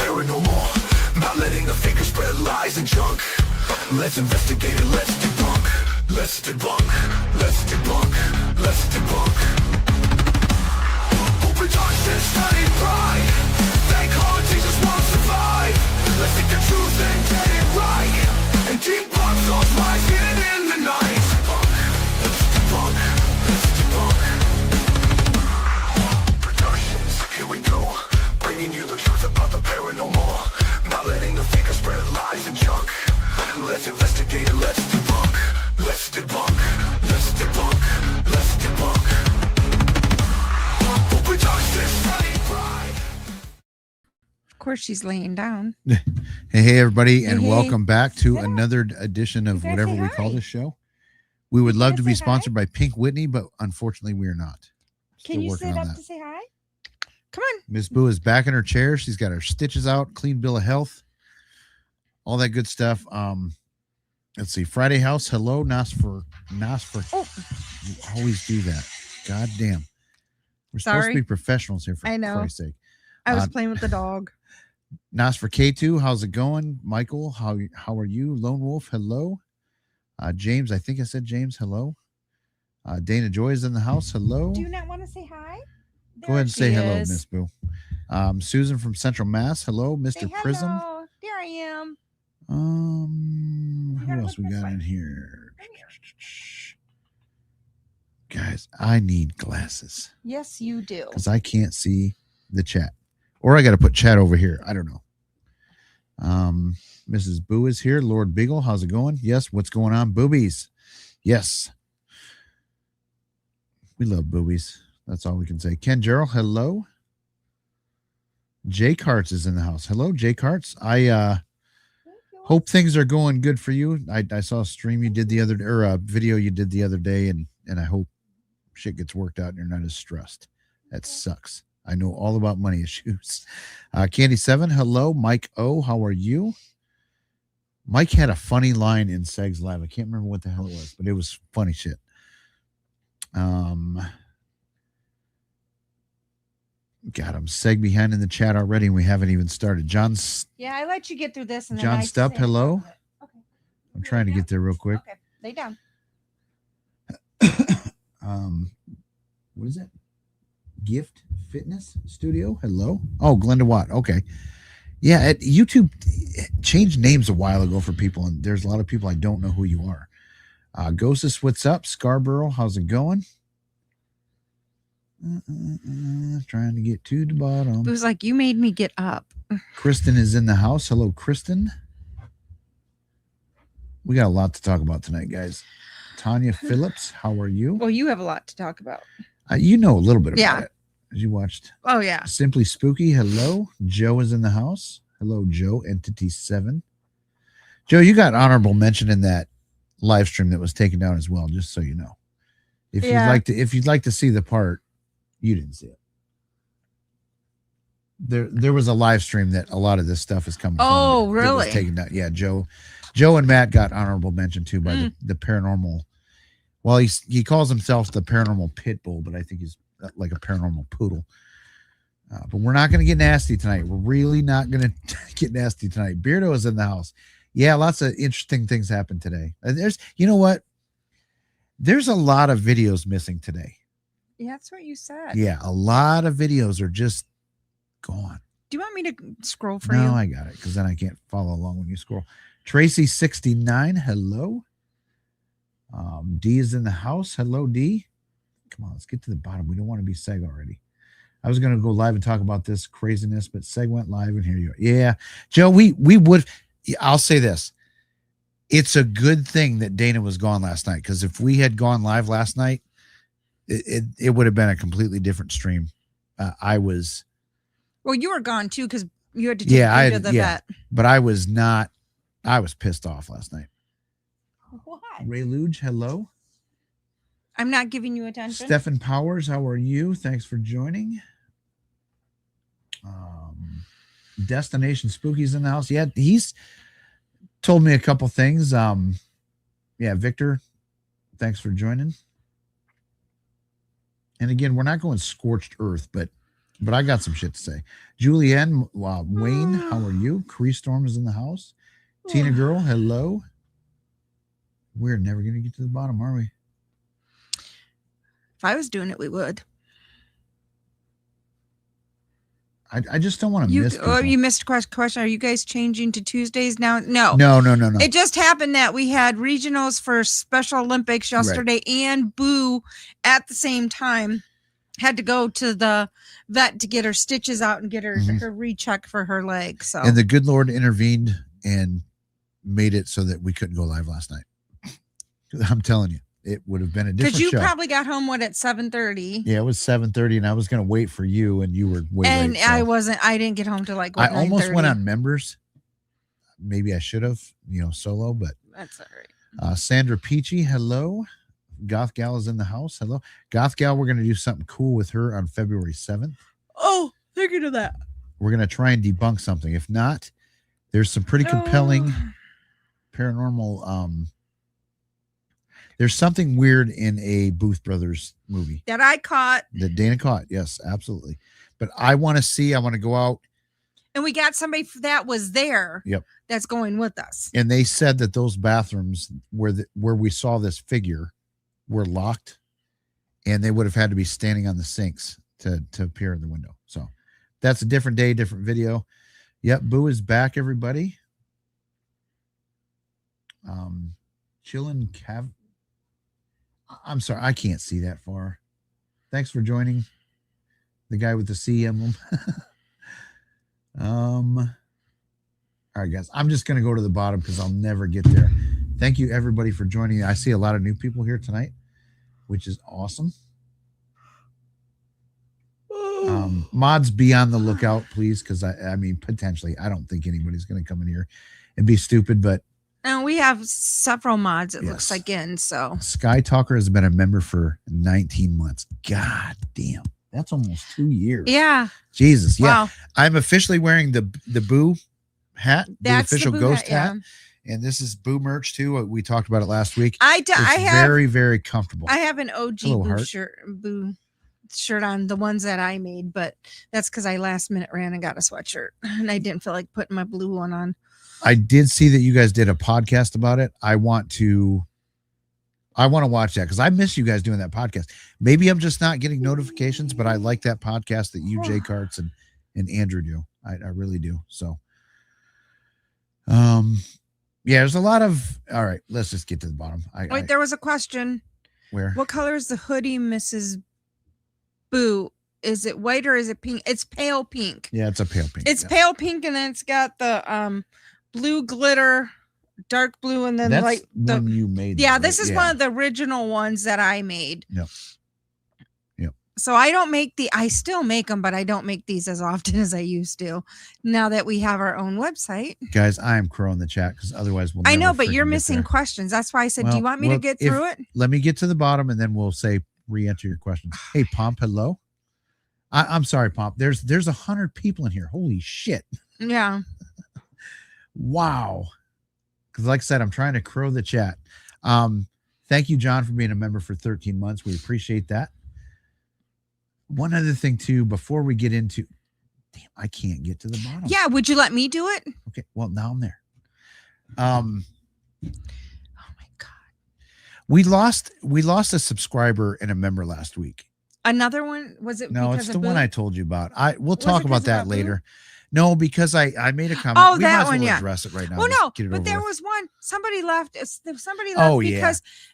paranormal, not letting the fakers spread lies and junk. Let's investigate it, let's debunk. Let's debunk, let's debunk, let's debunk. Open darkness, study pride. Thank God Jesus won't survive. Let's seek the truth and get it right, and debunk those lies hidden in the night. Let's debunk, let's debunk. Productions, here we go, bringing you the truth about the paranormal, not letting the fakers spread lies and junk. Let's investigate it, let's debunk. Let's debunk, let's debunk, let's debunk. Open darkness, study pride. Of course, she's laying down. Hey, everybody, and Hey. welcome back to Yeah. another edition of You guys whatever say we call hi. this show. We would You love guys to be say hi. sponsored by Pink Whitney, but unfortunately, we are not. Can Still you working sit on up that. to say hi? Come on. Miss Boo is back in her chair. She's got her stitches out, clean bill of health, all that good stuff. Let's see. Friday House, hello, Nosfer. Oh, You always do that. God damn. We're supposed Sorry. to be professionals here, for I know. Christ's sake. I was Uh, playing with the dog. Nas for K2, how's it going? Michael, how are you? Lone Wolf, hello. James, I think I said James, hello. Dana Joy is in the house, hello. Do you not want to say hi? Go ahead and say she hello, is. Miss Boo. Susan from Central Mass, hello. Say Mr. Prism. hello. There I am. Who gotta else look we this got way. in here? Come here. Guys, I need glasses Yes, you do. because I can't see the chat. Or I got to put chat over here. I don't know. Mrs. Boo is here. Lord Beagle, how's it going? Yes, what's going on? Boobies. Yes. We love boobies. That's all we can say. Ken Gerald, hello. Jay Carts is in the house. Hello, Jay Carts. I Thank you. hope things are going good for you. I saw a stream you did the other or a video you did the other day, and I hope shit gets worked out and you're not as stressed. That sucks. I know all about money issues. Candy 7, hello. Mike O, how are you? Mike had a funny line in Seg's Live. I can't remember what the hell it was, but it was funny shit. Got him. Seg behind in the chat already, and we haven't even started. Yeah, I let you get through this. And then John I Stupp, say hello. about it. Okay. I'm trying to get there real quick. Okay. Lay down. What is it? Gift Fitness Studio. Hello. Oh, Glenda Watt. Okay. Yeah, YouTube changed names a while ago for people, and there's a lot of people I don't know who you are. Ghostus, what's up? Scarborough, how's it going? Trying to get to the bottom. It was like you made me get up. Kristen is in the house. Hello, Kristen. We got a lot to talk about tonight, guys. Tanya Phillips, how are you? Well, you have a lot to talk about. You know a little bit about Yeah. it. As you watched Oh, yeah. Simply Spooky. Hello. Joe is in the house. Hello, Joe, Entity 7. Joe, you got honorable mention in that live stream that was taken down as well, just so you know. If you'd like to see the part, you didn't see it. There was a live stream that a lot of this stuff is coming from. Oh, that really? was taken down. Yeah, Joe and Matt got honorable mention too by the paranormal. Well, he calls himself the paranormal pit bull, but I think he's like a paranormal poodle. But we're not going to get nasty tonight. We're really not going to get nasty tonight. Beardo is in the house. Yeah, lots of interesting things happened today. You know what? There's a lot of videos missing today. Yeah, that's what you said. Yeah, a lot of videos are just gone. Do you want me to scroll for No, you? I got it because then I can't follow along when you scroll. Tracy 69, hello. D is in the house. Hello, D. Come on, let's get to the bottom. We don't want to be Seg already. I was going to go live and talk about this craziness, but Seg went live, and here you are. Yeah, Joe, we would. I'll say this: it's a good thing that Dana was gone last night, because if we had gone live last night, it would have been a completely different stream. I was. Well, you were gone too because you had to take you to the vet. But I was not. I was pissed off last night. What? Ray Luge, hello. I'm not giving you attention. Stephen Powers, how are you? Thanks for joining. Destination Spooky's in the house. Yeah, he's told me a couple things. Yeah, Victor, thanks for joining. And again, we're not going scorched earth, but But I got some shit to say. Julianne, Wayne, how are you? Cree Storm is in the house. Tina Girl, hello. We're never going to get to the bottom, are we? If I was doing it, we would. I just don't want to miss people. Oh, you missed a question. Are you guys changing to Tuesdays now? No. No. It just happened that we had regionals for Special Olympics yesterday and Boo at the same time. Had to go to the vet to get her stitches out and get her recheck for her leg. So, and the good Lord intervened and made it so that we couldn't go live last night. I'm telling you, it would have been a different show. Because you probably got home at 7:30. Yeah, it was 7:30, and I was going to wait for you, and you were way late. And I didn't get home till like I almost went on members. Maybe I should have, solo, but that's all right. Sandra Peachy, hello. Goth Gal is in the house. Hello. Goth Gal, we're going to do something cool with her on February 7th. Oh, thinking of that. We're going to try and debunk something. If not, there's some pretty compelling paranormal. There's something weird in a Booth Brothers movie. That I caught. That Dana caught. Yes, absolutely. But I want to see. I want to go out. And we got somebody that was there. Yep. That's going with us. And they said that those bathrooms where we saw this figure were locked, and they would have had to be standing on the sinks to appear in the window. So that's a different day, different video. Yep, Boo is back, everybody. Chillin' Cav. I'm sorry, I can't see that far. Thanks for joining. The guy with the C emblem. All right, guys. I'm just gonna go to the bottom because I'll never get there. Thank you, everybody, for joining. I see a lot of new people here tonight, which is awesome. Mods, be on the lookout, please, because I mean, potentially, I don't think anybody's going to come in here and be stupid, but. And we have several mods, it looks like, in, so. Sky Talker has been a member for 19 months. God damn. That's almost 2 years. Yeah. Jesus. Yeah. Wow. I'm officially wearing the Boo hat, That's the official the Boo ghost hat. Yeah. And this is Boo merch too. We talked about it last week. I have very, very comfortable. I have an OG Boo shirt on, the ones that I made, but that's because I last minute ran and got a sweatshirt and I didn't feel like putting my blue one on. I did see that you guys did a podcast about it. I want to watch that because I miss you guys doing that podcast. Maybe I'm just not getting notifications, but I like that podcast that you, Jay Karts, and Andrew do. I really do. So, yeah, there's a lot of. All right, let's just get to the bottom. Wait, there was a question. Where? What color is the hoodie, Mrs. Boo? Is it white or is it pink? It's pale pink. Yeah, it's a pale pink. It's pale pink, and then it's got the blue glitter, dark blue, and then that's like the one you made. Yeah, this is one of the original ones that I made. Yep. So I still make them, but I don't make these as often as I used to now that we have our own website. Guys, I am crowing the chat because otherwise we'll I know, but you're missing questions. That's why I said, do you want me to get through it? Let me get to the bottom and then we'll say re-enter your questions. Hey, Pomp, hello. I'm sorry, Pomp. There's 100 people in here. Holy shit. Yeah. Wow. Because like I said, I'm trying to crow the chat. Thank you, John, for being a member for 13 months. We appreciate that. One other thing too, before we get into, damn, I can't get to the bottom. Yeah, would you let me do it? Okay, well now I'm there. Oh my god, we lost a subscriber and a member last week. Another one? Was it? No, it's the one I told you about. We'll talk about that later. Boo? No, because I made a comment. Oh, we that might as one, well yeah. address it right now. Well, no, but there with. was one. Somebody left. Oh,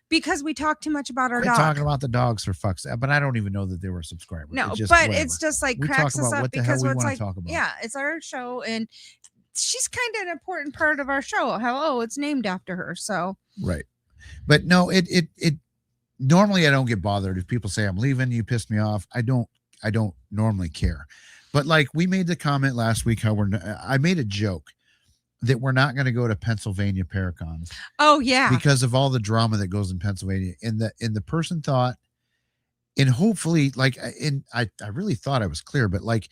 because we talked too much about our We're dog. talking about the dogs for fuck's sake. But I don't even know that they were subscribers. No, it's just, but whatever. It's just like we cracks talk us about up what the hell because we it's want like, to talk about. yeah, it's our show and she's kind of an important part of our show. Hello, it's named after her. So right, but no, it normally I don't get bothered if people say I'm leaving. You pissed me off. I don't normally care. But like we made the comment last week how I made a joke that we're not going to go to Pennsylvania Paracons. Oh yeah. Because of all the drama that goes in Pennsylvania. And the person thought, and hopefully like, I really thought I was clear, but like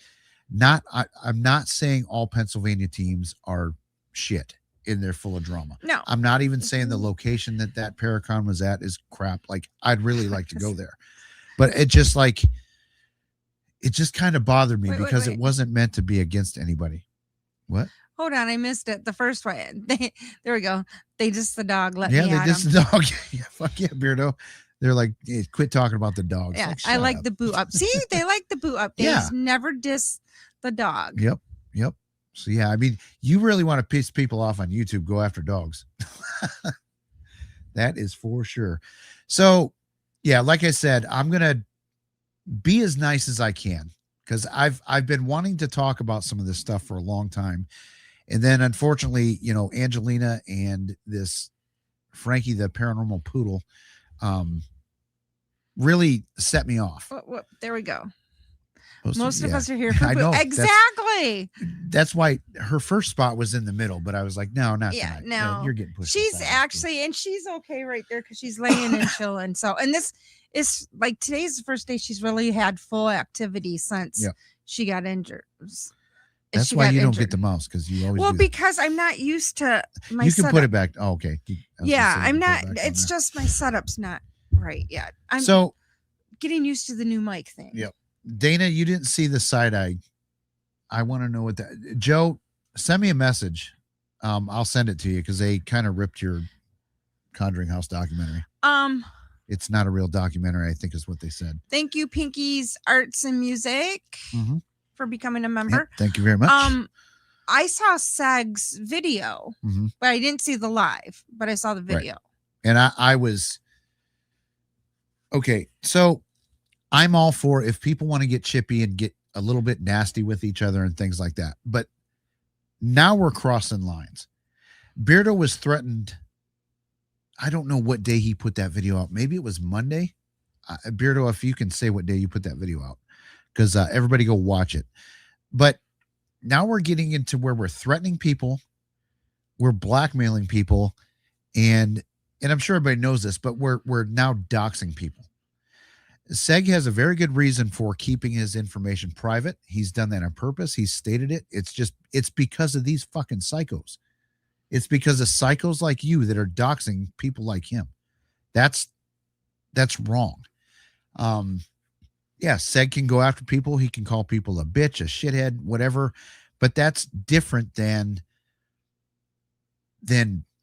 I'm not saying all Pennsylvania teams are shit and they're full of drama. No. I'm not even saying the location that Paracon was at is crap. Like I'd really like to go there, but it just like, it just kind of bothered me Wait, because wait. it wasn't meant to be against anybody. What? Hold on, I missed it. The first one. There we go. They just the dog. Let Yeah, me they at just him. the dog. Yeah, fuck yeah, Beardo. They're like, hey, quit talking about the dogs. Yeah, Like, I shut like up. the boot up. See, they like the boot up. They Yeah. just never diss the dog. Yep. So yeah, I mean, you really want to piss people off on YouTube, go after dogs. That is for sure. So yeah, like I said, I'm gonna be as nice as I can because I've been wanting to talk about some of this stuff for a long time. And then unfortunately, Angelina and this Frankie, the paranormal poodle, really set me off. There we go. Most Most of yeah. us are here for I know. exactly. That's why her first spot was in the middle, but I was like, no, not Yeah, tonight. no. You're getting pushed. She's aside. actually, and she's okay right there because she's laying and chilling. So, and this is like today's the first day she's really had full activity since Yep. she got injured. That's why you don't get the mouse because you always. Well, do that. because I'm not used to my. You can setup. put it back. Oh, okay. Yeah, I'm not. It's just my setup's not right yet. I'm so getting used to the new mic thing. Yep. Dana, you didn't see the side eye. I want to know what that. Joe, send me a message. I'll send it to you because they kind of ripped your Conjuring House documentary. It's not a real documentary, I think is what they said. Thank you, Pinky's Arts and Music, for becoming a member. Yep, thank you very much. I saw Sag's video, but I didn't see the live, but I saw the video. Right. And I was okay. So I'm all for if people want to get chippy and get a little bit nasty with each other and things like that. But now we're crossing lines. Beardo was threatened. I don't know what day he put that video out. Maybe it was Monday. Beardo, if you can say what day you put that video out, because everybody go watch it. But now we're getting into where we're threatening people, we're blackmailing people, and I'm sure everybody knows this, but we're now doxing people. Seg has a very good reason for keeping his information private. He's done that on purpose. He's stated it. It's because of these fucking psychos. It's because of psychos like you that are doxing people like him. That's wrong. Yeah, Seg can go after people. He can call people a bitch, a shithead, whatever. But that's different than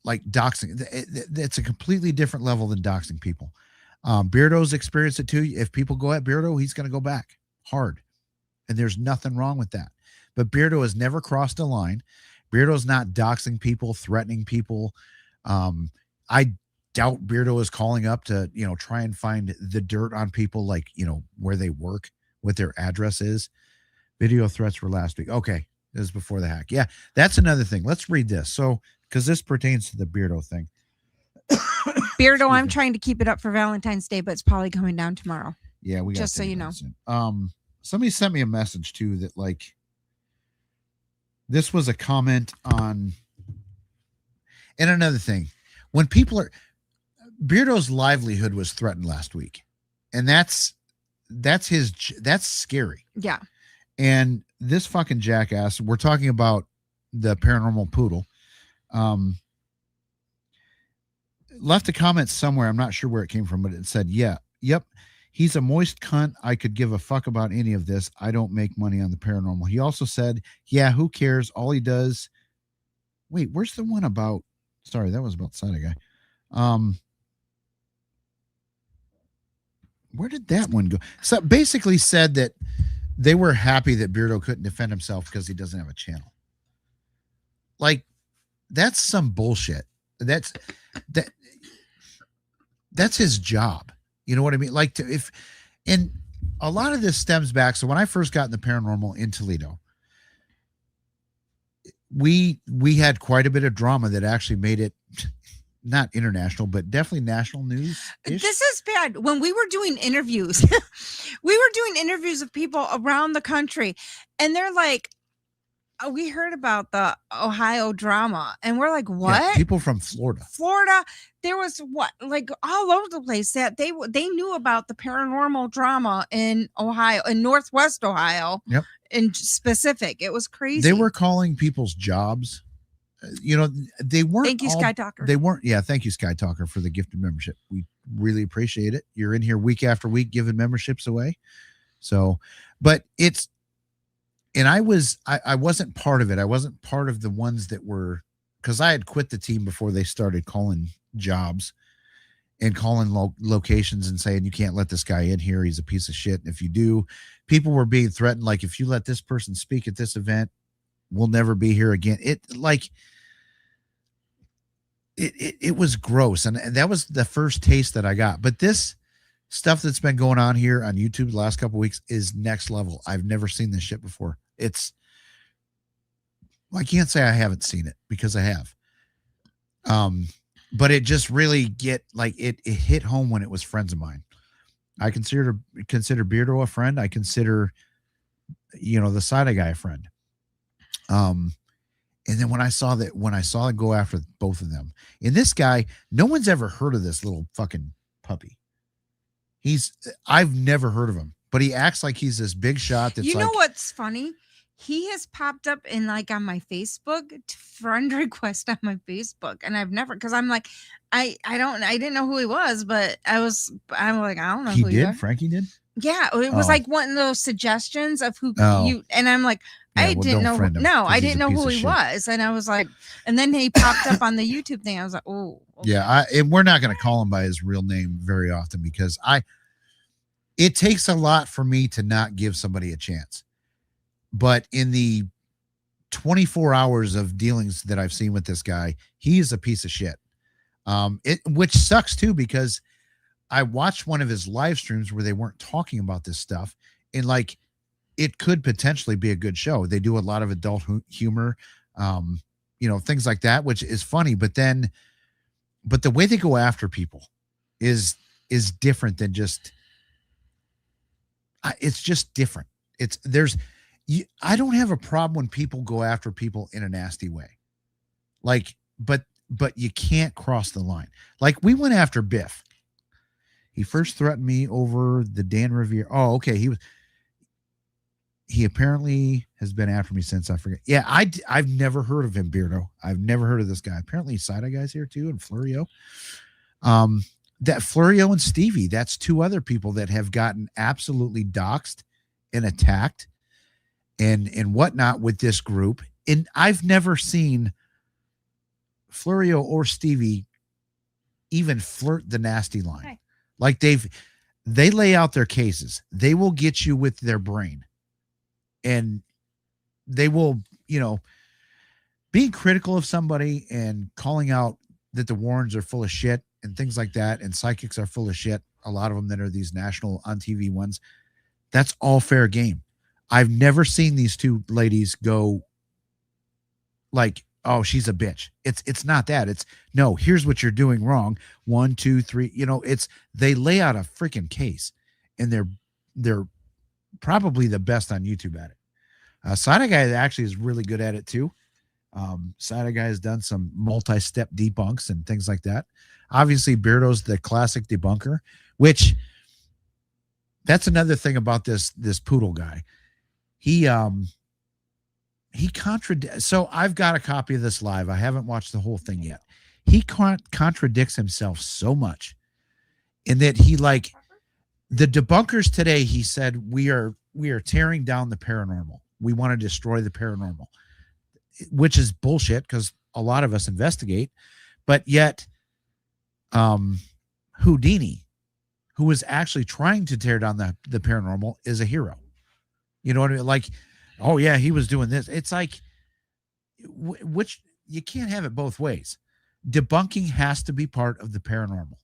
like doxing. It's a completely different level than doxing people. Beardo's experienced it too. If people go at Beardo, he's going to go back hard. And there's nothing wrong with that. But Beardo has never crossed a line. Beardo's not doxing people, threatening people. I doubt Beardo is calling up to, try and find the dirt on people, like, where they work, what their address is. Video threats were last week. Okay. This is before the hack. Yeah. That's another thing. Let's read this. So, because this pertains to the Beardo thing. Beardo, I'm trying to keep it up for Valentine's Day, but it's probably coming down tomorrow. Yeah, we got just so you know. Somebody sent me a message too that like this was a comment on. And another thing, when people are Beardo's livelihood was threatened last week, and that's scary. Yeah. And this fucking jackass, we're talking about the paranormal poodle. Left a comment somewhere. I'm not sure where it came from, but it said, yep. He's a moist cunt. I could give a fuck about any of this. I don't make money on the paranormal. He also said, yeah, who cares? All he does. Wait, where's the one about? Sorry, that was about Side Guy. Where did that one go? So basically said that they were happy that Beardo couldn't defend himself because he doesn't have a channel. Like, that's some bullshit. That's his job. You know what I mean? Like, and a lot of this stems back. So when I first got in the paranormal in Toledo, we had quite a bit of drama that actually made it not international, but definitely national news. This is bad. When we were doing interviews, of people around the country, and they're like, oh, we heard about the Ohio drama, and we're like, what? Yeah, people from Florida. There was like all over the place that they knew about the paranormal drama in Ohio, in Northwest Ohio. Yep. In specific, it was crazy. They were calling people's jobs. They weren't. Thank you, Sky Talker. They weren't. Yeah, thank you, Sky Talker, for the gifted membership. We really appreciate it. You're in here week after week giving memberships away. So, but and I wasn't part of it. I wasn't part of the ones that were, because I had quit the team before they started calling jobs and calling locations and saying, you can't let this guy in here. He's a piece of shit. And if you do, people were being threatened. Like, if you let this person speak at this event, we'll never be here again. It was gross. And that was the first taste that I got. But this stuff that's been going on here on YouTube the last couple of weeks is next level. I've never seen this shit before. I can't say I haven't seen it, because I have. But it just really it hit home when it was friends of mine. I consider Beardo a friend. I consider, the Side Guy a friend. And then when I saw it go after both of them, and this guy, no one's ever heard of this little fucking puppy. I've never heard of him, but he acts like he's this big shot. That's what's funny? He has popped up in on my Facebook friend request on my Facebook, and I've never, because I'm like, I didn't know who he was, but I'm like, I don't know who he did. Frankie did. Yeah, it was like one of those suggestions of who you, and I'm like, Yeah, I didn't know. No, I didn't know who he was, and I was like, and then he popped up on the YouTube thing. I was like, oh, okay. Yeah. We're not going to call him by his real name very often, because it takes a lot for me to not give somebody a chance. But in the 24 hours of dealings that I've seen with this guy, he is a piece of shit. Which sucks too, because I watched one of his live streams where they weren't talking about this stuff, and it could potentially be a good show. They do a lot of adult humor, things like that, which is funny. But the way they go after people is different than just. It's just different. I don't have a problem when people go after people in a nasty way, but you can't cross the line. Like, we went after Biff. He first threatened me over the Dan Revere. Oh, okay. He apparently has been after me since. I forget. Yeah, I've never heard of him, Beardo. I've never heard of this guy. Apparently, Side Guy's here too, and Florio. That Florio and Stevie, that's two other people that have gotten absolutely doxxed and attacked and whatnot with this group. And I've never seen Florio or Stevie even flirt the nasty line. Okay. Like, they lay out their cases. They will get you with their brain. And they will, being critical of somebody and calling out that the Warrens are full of shit and things like that, and psychics are full of shit, a lot of them that are these national on TV ones, that's all fair game. I've never seen these two ladies go like, oh, she's a bitch. It's not that. It's, no, here's what you're doing wrong. 1, 2, 3. They lay out a freaking case, and they're probably the best on YouTube at it. Side Guy actually is really good at it too. Side Guy has done some multi-step debunks and things like that. Obviously, Beardo's the classic debunker, which that's another thing about this poodle guy. He contradicts. So I've got a copy of this live. I haven't watched the whole thing yet. He contradicts himself so much in that the debunkers today, he said, we are tearing down the paranormal. We want to destroy the paranormal, which is bullshit, because a lot of us investigate. But yet Houdini, who was actually trying to tear down the paranormal, is a hero. You know what I mean? Like, oh yeah, he was doing this. It's like, which you can't have it both ways. Debunking has to be part of the paranormal.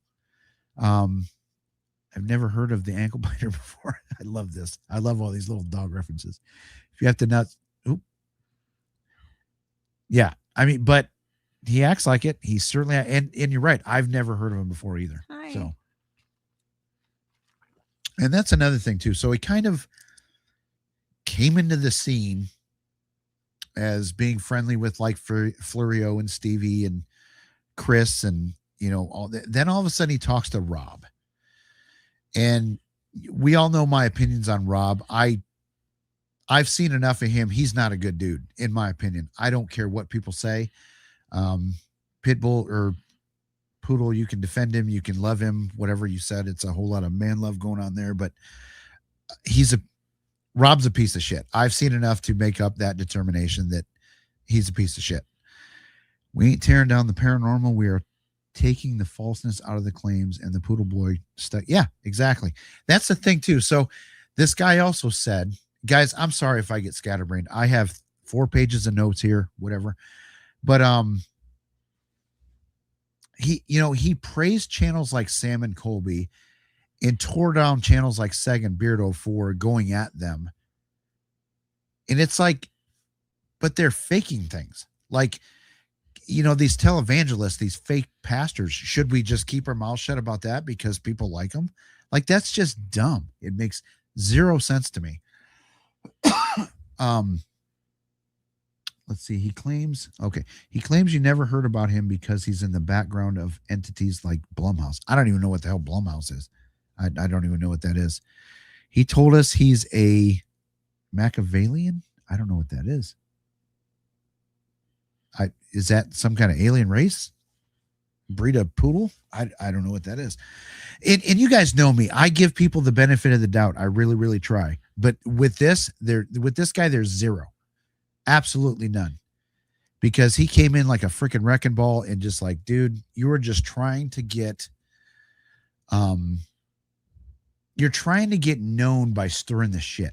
I've never heard of the ankle biter before. I love this. I love all these little dog references. If you have to not, yeah, I mean, but he acts like it. He's certainly, and you're right. I've never heard of him before either. Hi. So, and that's another thing too. So he kind of came into the scene as being friendly with Florio and Stevie and Chris, and all that. Then all of a sudden he talks to Rob, and we all know my opinions on Rob. I've seen enough of him. He's not a good dude, in my opinion. I don't care what people say. Pitbull or Poodle, you can defend him, you can love him, whatever you said. It's a whole lot of man love going on there, but he's Rob's a piece of shit. I've seen enough to make up that determination that he's a piece of shit. We ain't tearing down the paranormal. We are taking the falseness out of the claims and the poodle boy stuff. Yeah, exactly. That's the thing too. So this guy also said, guys, I'm sorry if I get scatterbrained. I have 4 pages of notes here, whatever. But he praised channels like Sam and Colby and tore down channels like Seg and Beardo for going at them. And it's like, but they're faking things. Like, these televangelists, these fake pastors, should we just keep our mouth shut about that because people like them? Like, that's just dumb. It makes 0 sense to me. Let's see. He claims you never heard about him because he's in the background of entities like Blumhouse. I don't even know what the hell Blumhouse is. I don't even know what that is. He told us he's a Machiavellian. I don't know what that is. Is that some kind of alien race? Breed of poodle? I don't know what that is. And you guys know me. I give people the benefit of the doubt. I really, really try. But with this guy, there's 0. Absolutely none. Because he came in like a freaking wrecking ball and just like, dude, you were just trying to get you're trying to get known by stirring the shit.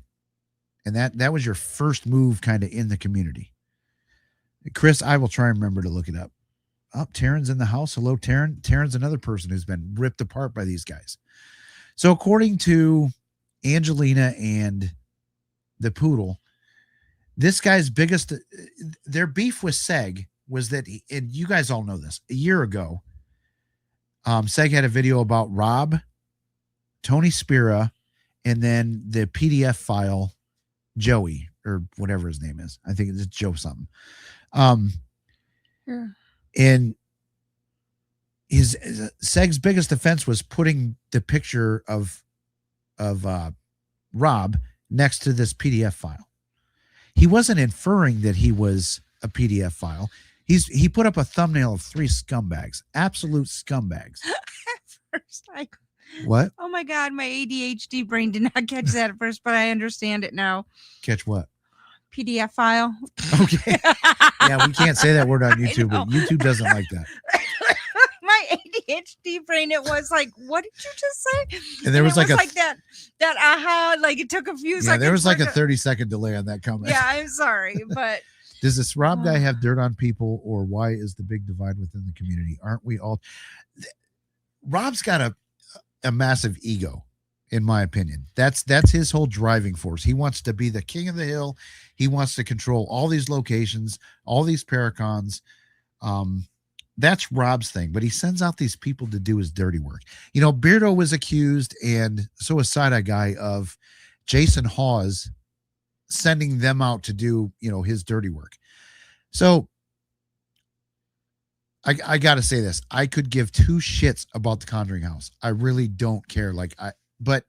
And that was your first move kind of in the community. Chris, I will try and remember to look it up. Oh, Taryn's in the house. Hello, Taryn. Taryn's another person who's been ripped apart by these guys. So according to Angelina and the poodle, this guy's biggest, their beef with Seg was that, and you guys all know this, a year ago, Seg had a video about Rob, Tony Spira, and then the PDF file, Joey, or whatever his name is. I think it's Joe something. Yeah. And Seg's biggest offense was putting the picture of Rob next to this PDF file. He wasn't inferring that he was a PDF file. He put up a thumbnail of 3 scumbags, absolute scumbags. At first, What? Oh my God, my ADHD brain did not catch that at first, but I understand it now. Catch what? PDF file. Okay. Yeah, we can't say that word on YouTube, but YouTube doesn't like that. My ADHD brain, it was like, what did you just say? And there was like that aha, like it took a few seconds. Yeah, there was like a 30-second delay on that comment. Yeah, I'm sorry, but does this Rob guy have dirt on people, or why is the big divide within the community? Aren't we all? Rob's got a massive ego, in my opinion. That's his whole driving force. He wants to be the king of the hill. He wants to control all these locations, all these paracons. That's Rob's thing, but he sends out these people to do his dirty work. Beardo was accused, and so was Side-Eye Guy, of Jason Hawes sending them out to do, his dirty work. So I got to say this. I could give 2 shits about the Conjuring House. I really don't care. But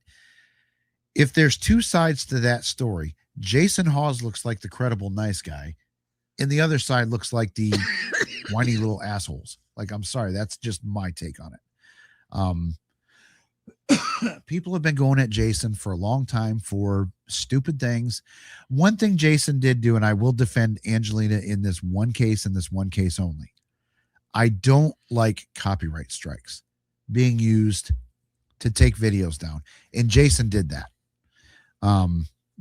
if there's 2 sides to that story, Jason Hawes looks like the credible nice guy, and the other side looks like the whiny little assholes. Like, I'm sorry, that's just my take on it. People have been going at Jason for a long time for stupid things. One thing Jason did do, and I will defend Angelina in this one case and this one case only. I don't like copyright strikes being used to take videos down. And Jason did that.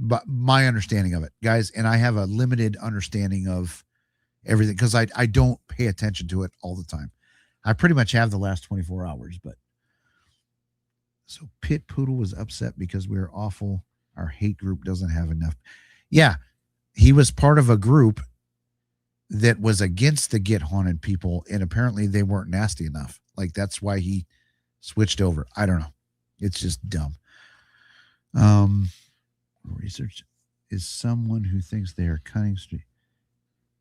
But my understanding of it, guys, and I have a limited understanding of everything because I don't pay attention to it all the time. I pretty much have the last 24 hours, but so Pit Poodle was upset because we are awful. Our hate group doesn't have enough. Yeah, he was part of a group that was against the Get Haunted people, and apparently they weren't nasty enough. Like, that's why he switched over. I don't know. It's just dumb. Research is someone who thinks they are cunning.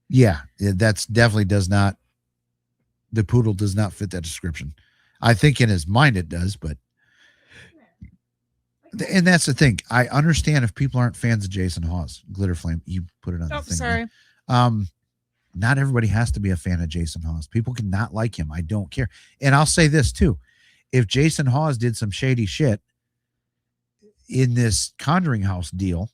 Yeah, that's definitely does not. The poodle does not fit that description. I think in his mind it does, but. And that's the thing. I understand if people aren't fans of Jason Hawes, Glitter Flame. You put it on the thing. Sorry. Not everybody has to be a fan of Jason Hawes. People can not like him. I don't care. And I'll say this too. If Jason Hawes did some shady shit in this Conjuring House deal,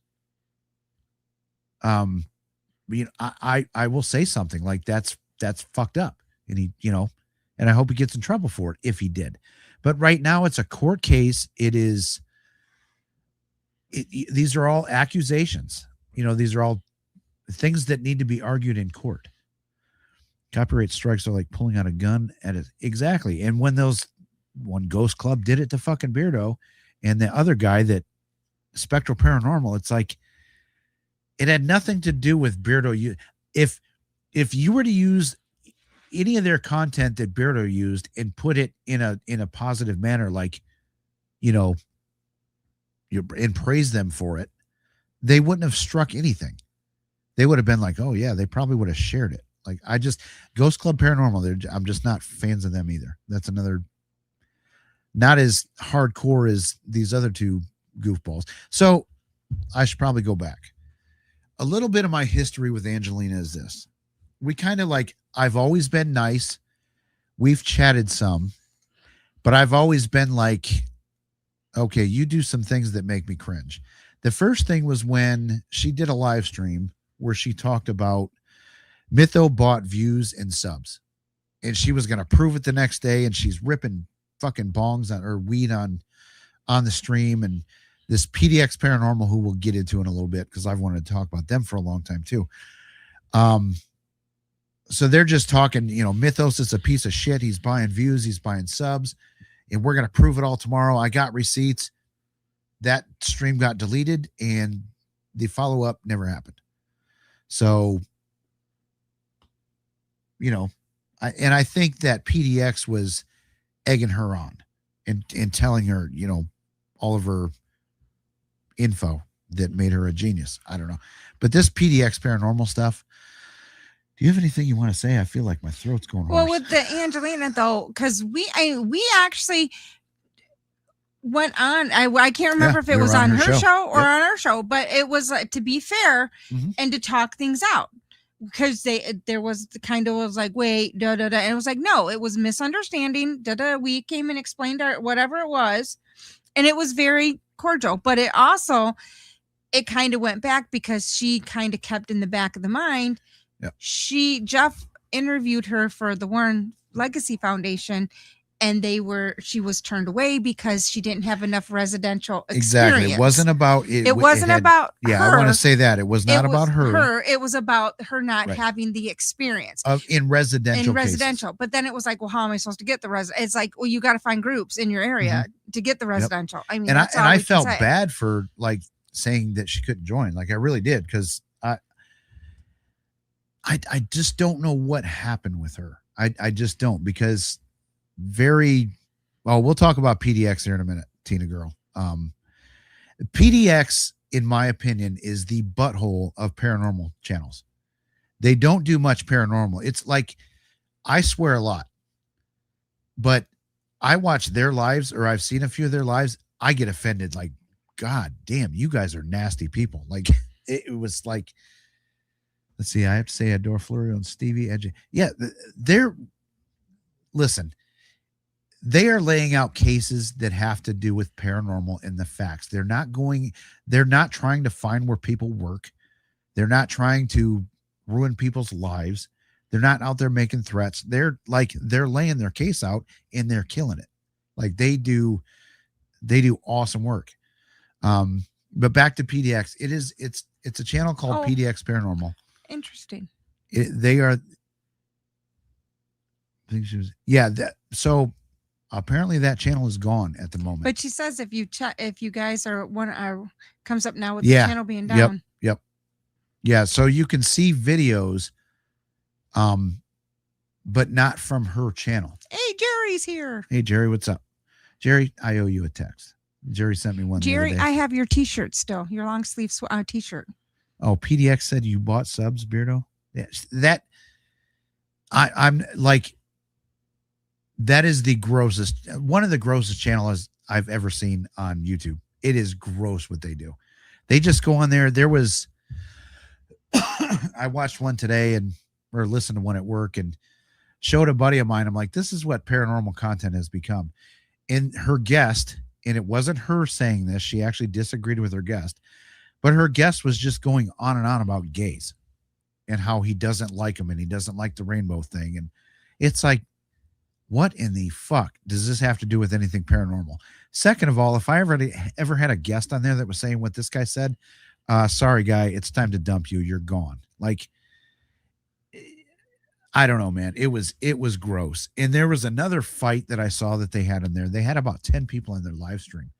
You know, I will say something like that's fucked up, and he, you know, and I hope he gets in trouble for it if he did. But right now it's a court case. These are all accusations. You know, these are all things that need to be argued in court. Copyright strikes are like pulling out a gun at it. Exactly. And when one Ghost Club did it to fucking Beardo, and the other guy that Spectral Paranormal, it's like it had nothing to do with Beardo. If you were to use any of their content that Beardo used and put it in a positive manner, like, you know, and praise them for it, they wouldn't have struck anything. They would have been like, oh yeah, they probably would have shared it. Like, Ghost Club Paranormal, I'm just not fans of them either. That's another, not as hardcore as these other two goofballs. So I should probably go back. A little bit of my history with Angelina is this. We kind of like, I've always been nice. We've chatted some, but I've always been like, okay, you do some things that make me cringe. The first thing was when she did a live stream where she talked about Mytho bought views and subs, and she was going to prove it the next day. And she's ripping fucking bongs on or weed on the stream. And this PDX Paranormal, who we'll get into in a little bit, because I've wanted to talk about them for a long time too. So they're just talking, you know, Mythos is a piece of shit. He's buying views, he's buying subs, and we're going to prove it all tomorrow. I got receipts. That stream got deleted, and the follow-up never happened. So, you know, I think that PDX was egging her on and telling her, you know, all of her info that made her a genius. I don't know. But this PDX Paranormal stuff, do you have anything you want to say? I feel like my throat's going hoarse. Well, with the Angelina though, because we actually went on. I can't remember if it was on her show or on our show, but it was like, to be fair and to talk things out, because there was the kind of was like, wait, and it was like, no, it was misunderstanding. We came and explained whatever it was, and it was very cordial. But it kind of went back because she kind of kept in the back of the mind. Yep. Jeff interviewed her for the Warren Legacy Foundation, and she was turned away because she didn't have enough residential experience. Exactly. It wasn't about it. It wasn't about her. I want to say that. It was not about her. It was about her not having the experience in residential. Cases. But then it was like, well, how am I supposed to get the It's like, well, you got to find groups in your area to get the residential. Yep. I mean, I felt bad for like saying that she couldn't join. Like I really did, because I just don't know what happened with her. I just don't, because we'll talk about PDX here in a minute, Tina girl. PDX, in my opinion, is the butthole of paranormal channels. They don't do much paranormal. It's like, I swear a lot, but I watch their lives, or I've seen a few of their lives. I get offended. Like, God damn, you guys are nasty people. Like it was like, let's see. I have to say Adore Florio and Stevie Edge. Yeah. Listen, they are laying out cases that have to do with paranormal and the facts. They're not trying to find where people work. They're not trying to ruin people's lives. They're not out there making threats. They're laying their case out, and they're killing it. Like they do awesome work. But back to PDX, it's a channel called PDX Paranormal. Interesting. So apparently that channel is gone at the moment. But she says if you guys comes up now with the channel being down. Yep. Yeah. So you can see videos, but not from her channel. Hey, Jerry's here. Hey, Jerry, what's up? Jerry, I owe you a text. Jerry sent me one. Jerry, I have your t-shirt still, your long sleeve t-shirt. Oh, PDX said you bought subs, Beardo. Yeah, I'm like, that is one of the grossest channels I've ever seen on YouTube. It is gross what they do. They just go on there. There was, I watched one today or listened to one at work and showed a buddy of mine. I'm like, this is what paranormal content has become. And her guest, and it wasn't her saying this, she actually disagreed with her guest, But her guest was just going on and on about gays and how he doesn't like them and he doesn't like the rainbow thing. And it's like, what in the fuck does this have to do with anything paranormal? Second of all, if I ever had a guest on there that was saying what this guy said, sorry, guy, it's time to dump you. You're gone. Like, I don't know, man. It was gross. And there was another fight that I saw that they had in there. They had about 10 people in their live stream.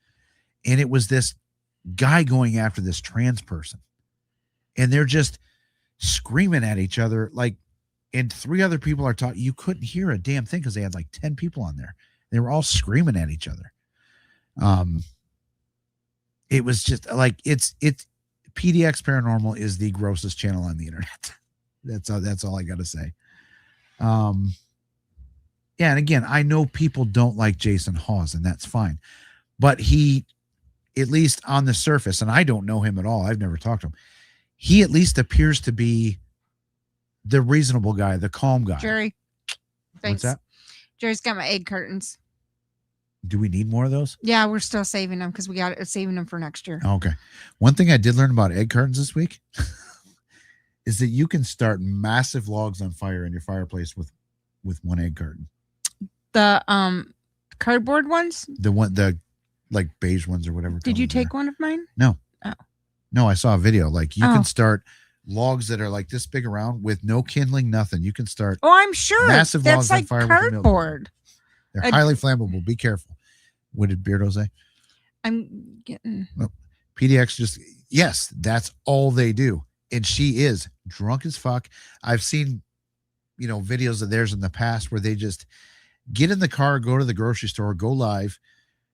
And it was this guy going after this trans person. And they're just screaming at each other. Like, and 3 other people are talking. You couldn't hear a damn thing because they had like 10 people on there. They were all screaming at each other. It was just like, it's PDX Paranormal is the grossest channel on the internet. That's all I got to say. Yeah. And again, I know people don't like Jason Hawes, and that's fine, but he, at least on the surface, and I don't know him at all, I've never talked to him, he at least appears to be the reasonable guy, the calm guy. Jerry, thanks. What's that? Jerry's got my egg curtains. Do we need more of those? Yeah, we're still saving them because we got saving them for next year. Okay. One thing I did learn about egg curtains this week is that you can start massive logs on fire in your fireplace with one egg curtain. The cardboard ones? The like beige ones or whatever. Did you take one of mine? No. Oh. No, I saw a video. Like, you can start logs that are like this big around with no kindling, nothing. You can start. Oh, I'm sure. Massive That's logs like on fire cardboard. They're highly flammable. Be careful. What did Beardo say? I'm getting. Well, PDX just, yes, that's all they do. And she is drunk as fuck. I've seen, videos of theirs in the past where they just get in the car, go to the grocery store, go live.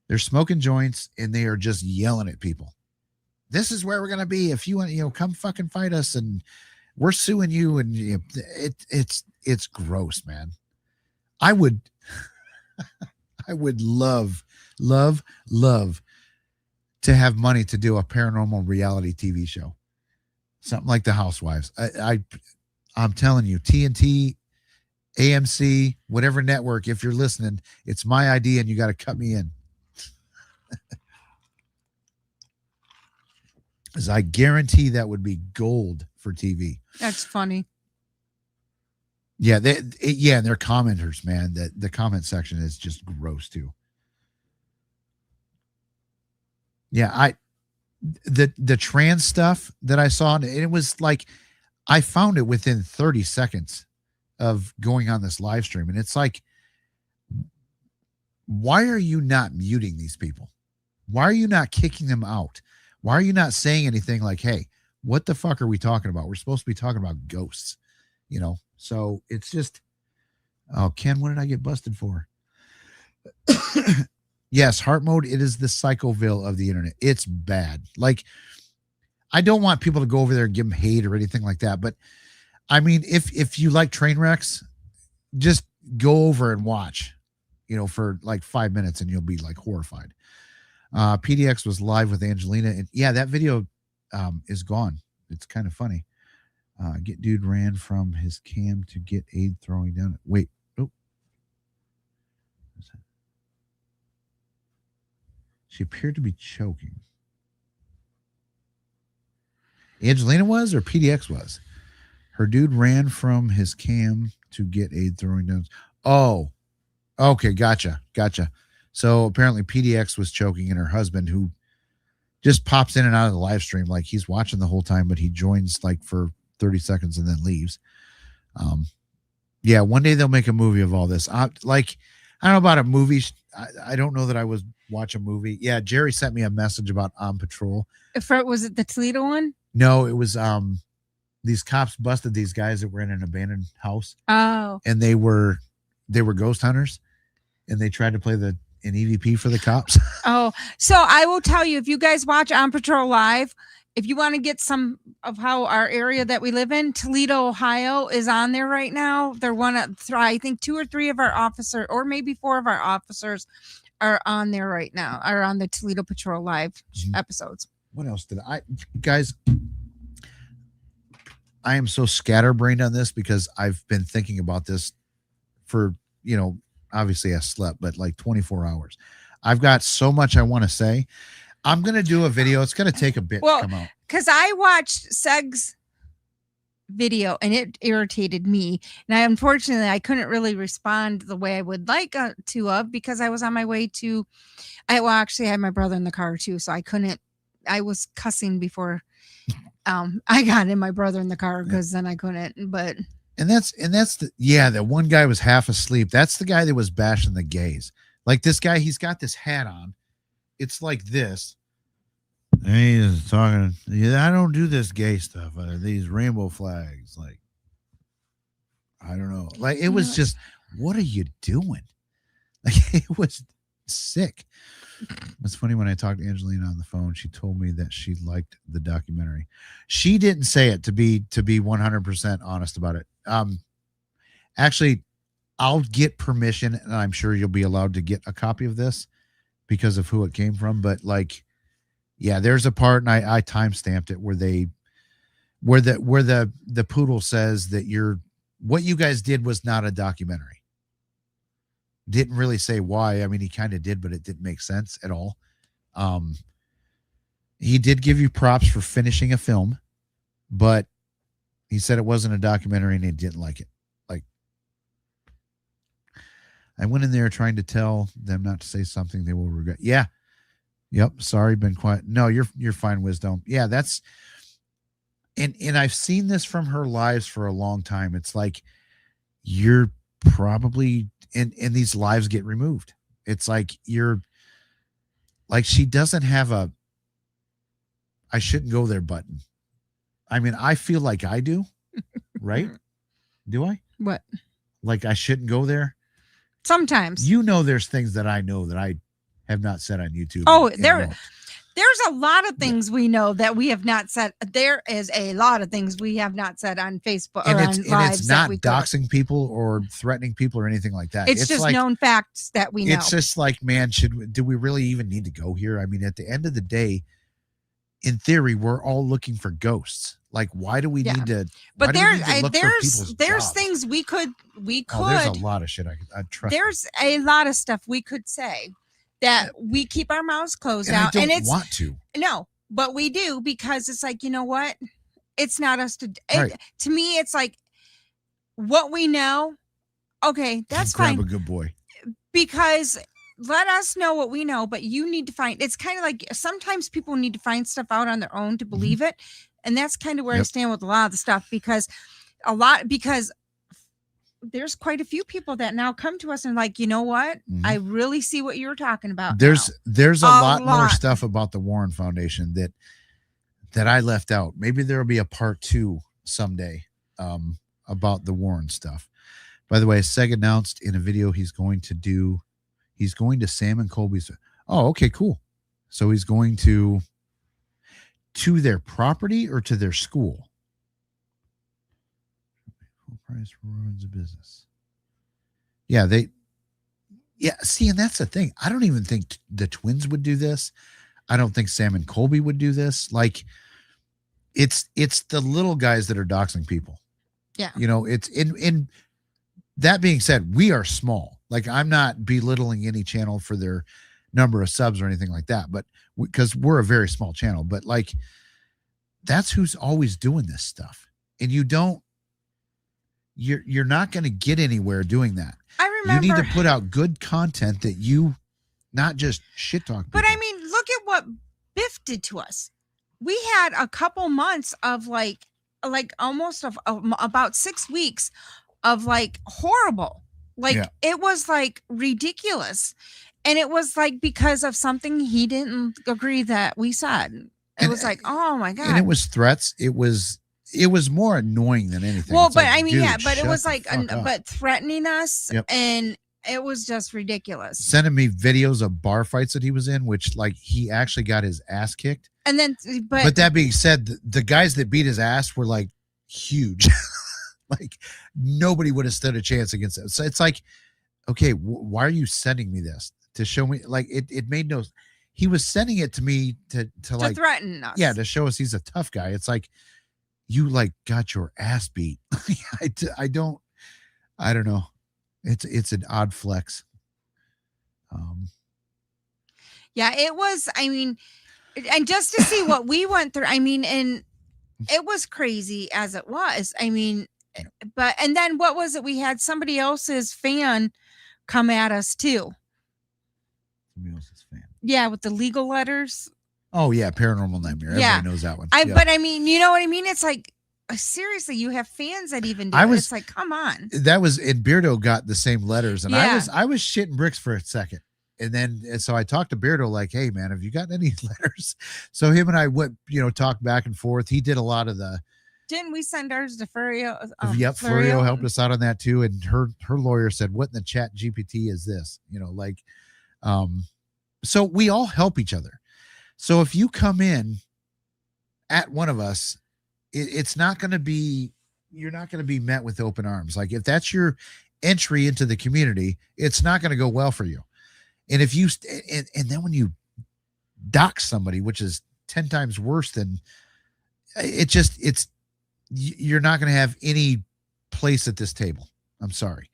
They're smoking joints and they are just yelling at people. This is where we're going to be. If you want, come fucking fight us, and we're suing you. And it's gross, man. I would love to have money to do a paranormal reality TV show. Something like The Housewives. I'm telling you, TNT, AMC, whatever network, if you're listening, it's my idea and you got to cut me in. Because I guarantee that would be gold for TV. That's funny. Yeah, and they're commenters, man. The comment section is just gross too. Yeah, the trans stuff that I saw, and it was like, I found it within 30 seconds of going on this live stream, and it's like, why are you not muting these people? Why are you not kicking them out? Why are you not saying anything like, hey, what the fuck are we talking about? We're supposed to be talking about ghosts, So it's just, oh, Ken, what did I get busted for? Yes, heart mode, it is the Psychoville of the internet. It's bad. Like, I don't want people to go over there and give them hate or anything like that. But I mean, if you like train wrecks, just go over and watch, for like 5 minutes and you'll be like horrified. PDX was live with Angelina, and yeah, that video is gone. It's kind of funny. Get dude ran from his cam to get aid throwing down. Wait. Oh. She appeared to be choking. Angelina was, or PDX was? Her dude ran from his cam to get aid throwing down. Oh, okay. Gotcha. So apparently PDX was choking, and her husband, who just pops in and out of the live stream, like he's watching the whole time, but he joins like for 30 seconds and then leaves. Yeah, one day they'll make a movie of all this. I don't know about a movie. I don't know that I would watch a movie. Yeah, Jerry sent me a message about On Patrol. Was it the Toledo one? No, it was these cops busted these guys that were in an abandoned house. Oh. And they were ghost hunters, and they tried to play an EVP for the cops. Oh, so I will tell you, if you guys watch On Patrol Live, if you want to get some of how our area that we live in, Toledo, Ohio is on there right now. They're one of, I think 2 or 3 of our officers, or maybe 4 of our officers are on there right now, are on the Toledo Patrol Live episodes. What else guys, I am so scatterbrained on this because I've been thinking about this for, obviously I slept, but like 24 hours. I've got so much I want to say. I'm gonna do a video. It's gonna take a bit Well, to come out. because I watched Seg's video and it irritated me, and unfortunately I couldn't really respond the way I would like to have, because I was on my way to. Actually had my brother in the car too, so I couldn't. I was cussing before I got in my brother in the car, because then I couldn't. But that's that one guy was half asleep. That's the guy that was bashing the gays. Like this guy, he's got this hat on. It's like this. And he's talking. Yeah, I don't do this gay stuff. These rainbow flags. Like, I don't know. Like, it was just, what are you doing? Like, it was sick. It's funny, when I talked to Angelina on the phone, she told me that she liked the documentary. She didn't say it, to be 100% honest about it. Actually, I'll get permission, and I'm sure you'll be allowed to get a copy of this because of who it came from. But like, yeah, there's a part, and I time-stamped it, where the poodle says that what you guys did was not a documentary. Didn't really say why. I mean, he kind of did, but it didn't make sense at all. He did give you props for finishing a film, but he said it wasn't a documentary and he didn't like it. Like, I went in there trying to tell them not to say something they will regret. Yeah. Yep. Sorry. Been quiet. No, you're fine, Wisdom. Yeah. That's, and I've seen this from her lives for a long time. It's like, you're probably, and these lives get removed. It's like, she doesn't have a I shouldn't go there button. I mean, I feel like I do, right? Do I? What? Like, I shouldn't go there? Sometimes. There's things that I know that I have not said on YouTube. Oh, there's a lot of things we know that we have not said. There is a lot of things we have not said on Facebook or on lives. It's not doxing people or threatening people or anything like that. It's just like, known facts that we know. It's just like, man, do we really even need to go here? I mean, at the end of the day, in theory, we're all looking for ghosts. Like, why do we need to? But there's things we could. Oh, there's a lot of shit I trust. There's a lot of stuff we could say that we keep our mouths closed out, and it's want to. No, but we do, because it's like, you know what? It's not us to. Right. To me, it's like what we know. Okay, that's fine. Grab a good boy. Because let us know what we know, but you need to find. It's kind of like sometimes people need to find stuff out on their own to believe it, and that's kind of where I stand with a lot of the stuff, because there's quite a few people that now come to us and like, you know what? I really see what you're talking about. There's a lot more stuff about the Warren Foundation that I left out. Maybe there'll be a part 2 someday about the Warren stuff. By the way, Seg announced in a video he's going to Sam and Colby's. Oh, okay, cool. So he's going to their property or to their school? Price ruins a business. Yeah, see, and that's the thing. I don't even think the twins would do this. I don't think Sam and Colby would do this. Like, it's the little guys that are doxing people. Yeah. It's in that being said, we are small. Like, I'm not belittling any channel for their number of subs or anything like that, but because we're a very small channel, but like, that's who's always doing this stuff. And you're not going to get anywhere doing that. I remember. You need to put out good content that you not just shit talk people. But I mean, look at what Biff did to us. We had a couple months of like almost of about 6 weeks of like horrible. Like, it was like ridiculous. And it was like because of something he didn't agree that we said. It was like, oh my God. And it was threats. It was more annoying than anything. Well, it's but like, I mean, dude, but it was like, but threatening us, and it was just ridiculous. Sending me videos of bar fights that he was in, which like he actually got his ass kicked. And then, but that being said, the guys that beat his ass were like huge. Like, nobody would have stood a chance against it. So it's like, okay, why are you sending me this to show me? Like, it made no. He was sending it to me to like threaten us. Yeah, to show us he's a tough guy. It's like, you like got your ass beat. I don't know. It's an odd flex. Yeah, it was. I mean, And just to see what we went through, I mean, and it was crazy as it was. I mean, but and then what was it? We had somebody else's fan come at us too. Somebody else's fan. Yeah, with the legal letters. Oh yeah, Paranormal Nightmare. Yeah. Everybody knows that one. I Yeah. but I mean, you know what I mean? It's like seriously, you have fans that even do it. It's like, come on. That was, and Beardo got the same letters, and Yeah. I was shitting bricks for a second. And so I talked to Beardo like, hey man, have you gotten any letters? So him and I went, talked back and forth. He did a lot of the. Didn't we send ours to Furio? Yep, Furio helped us out on that too. And her lawyer said, what in the chat GPT is this? So we all help each other. So if you come in at one of us, it's not going to be, you're not going to be met with open arms. Like if that's your entry into the community, it's not going to go well for you. And if you, and then when you dox somebody, which is 10 times worse than you're not going to have any place at this table. I'm sorry.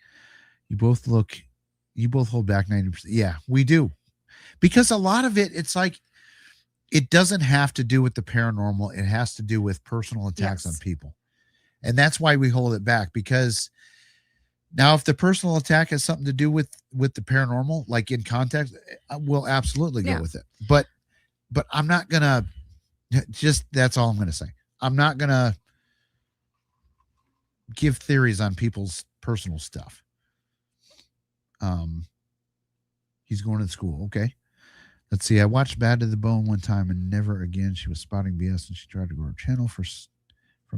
You both hold back 90%. Yeah, we do. Because a lot of it's like, it doesn't have to do with the paranormal. It has to do with personal attacks on people. And that's why we hold it back, because now if the personal attack has something to do with the paranormal, like in context, we'll absolutely go with it. But I'm not going to that's all I'm going to say. I'm not going to give theories on people's personal stuff. He's going to school. Okay. Let's see. I watched Bad to the Bone one time and never again. She was spotting BS and she tried to go to her channel from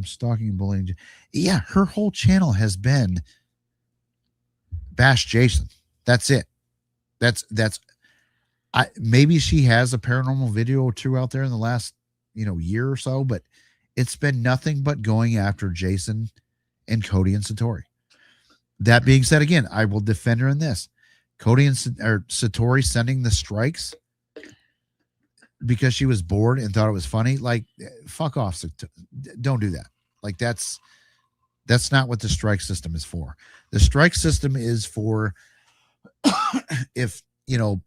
stalking and bullying. Yeah. Her whole channel has been bash Jason. That's it. Maybe she has a paranormal video or two out there in the last, year or so, but it's been nothing but going after Jason and Cody and Satori. That being said, again, I will defend her in this. Cody and Satori sending the strikes because she was bored and thought it was funny. Like, fuck off. Don't do that. Like, that's not what the strike system is for. The strike system is for if,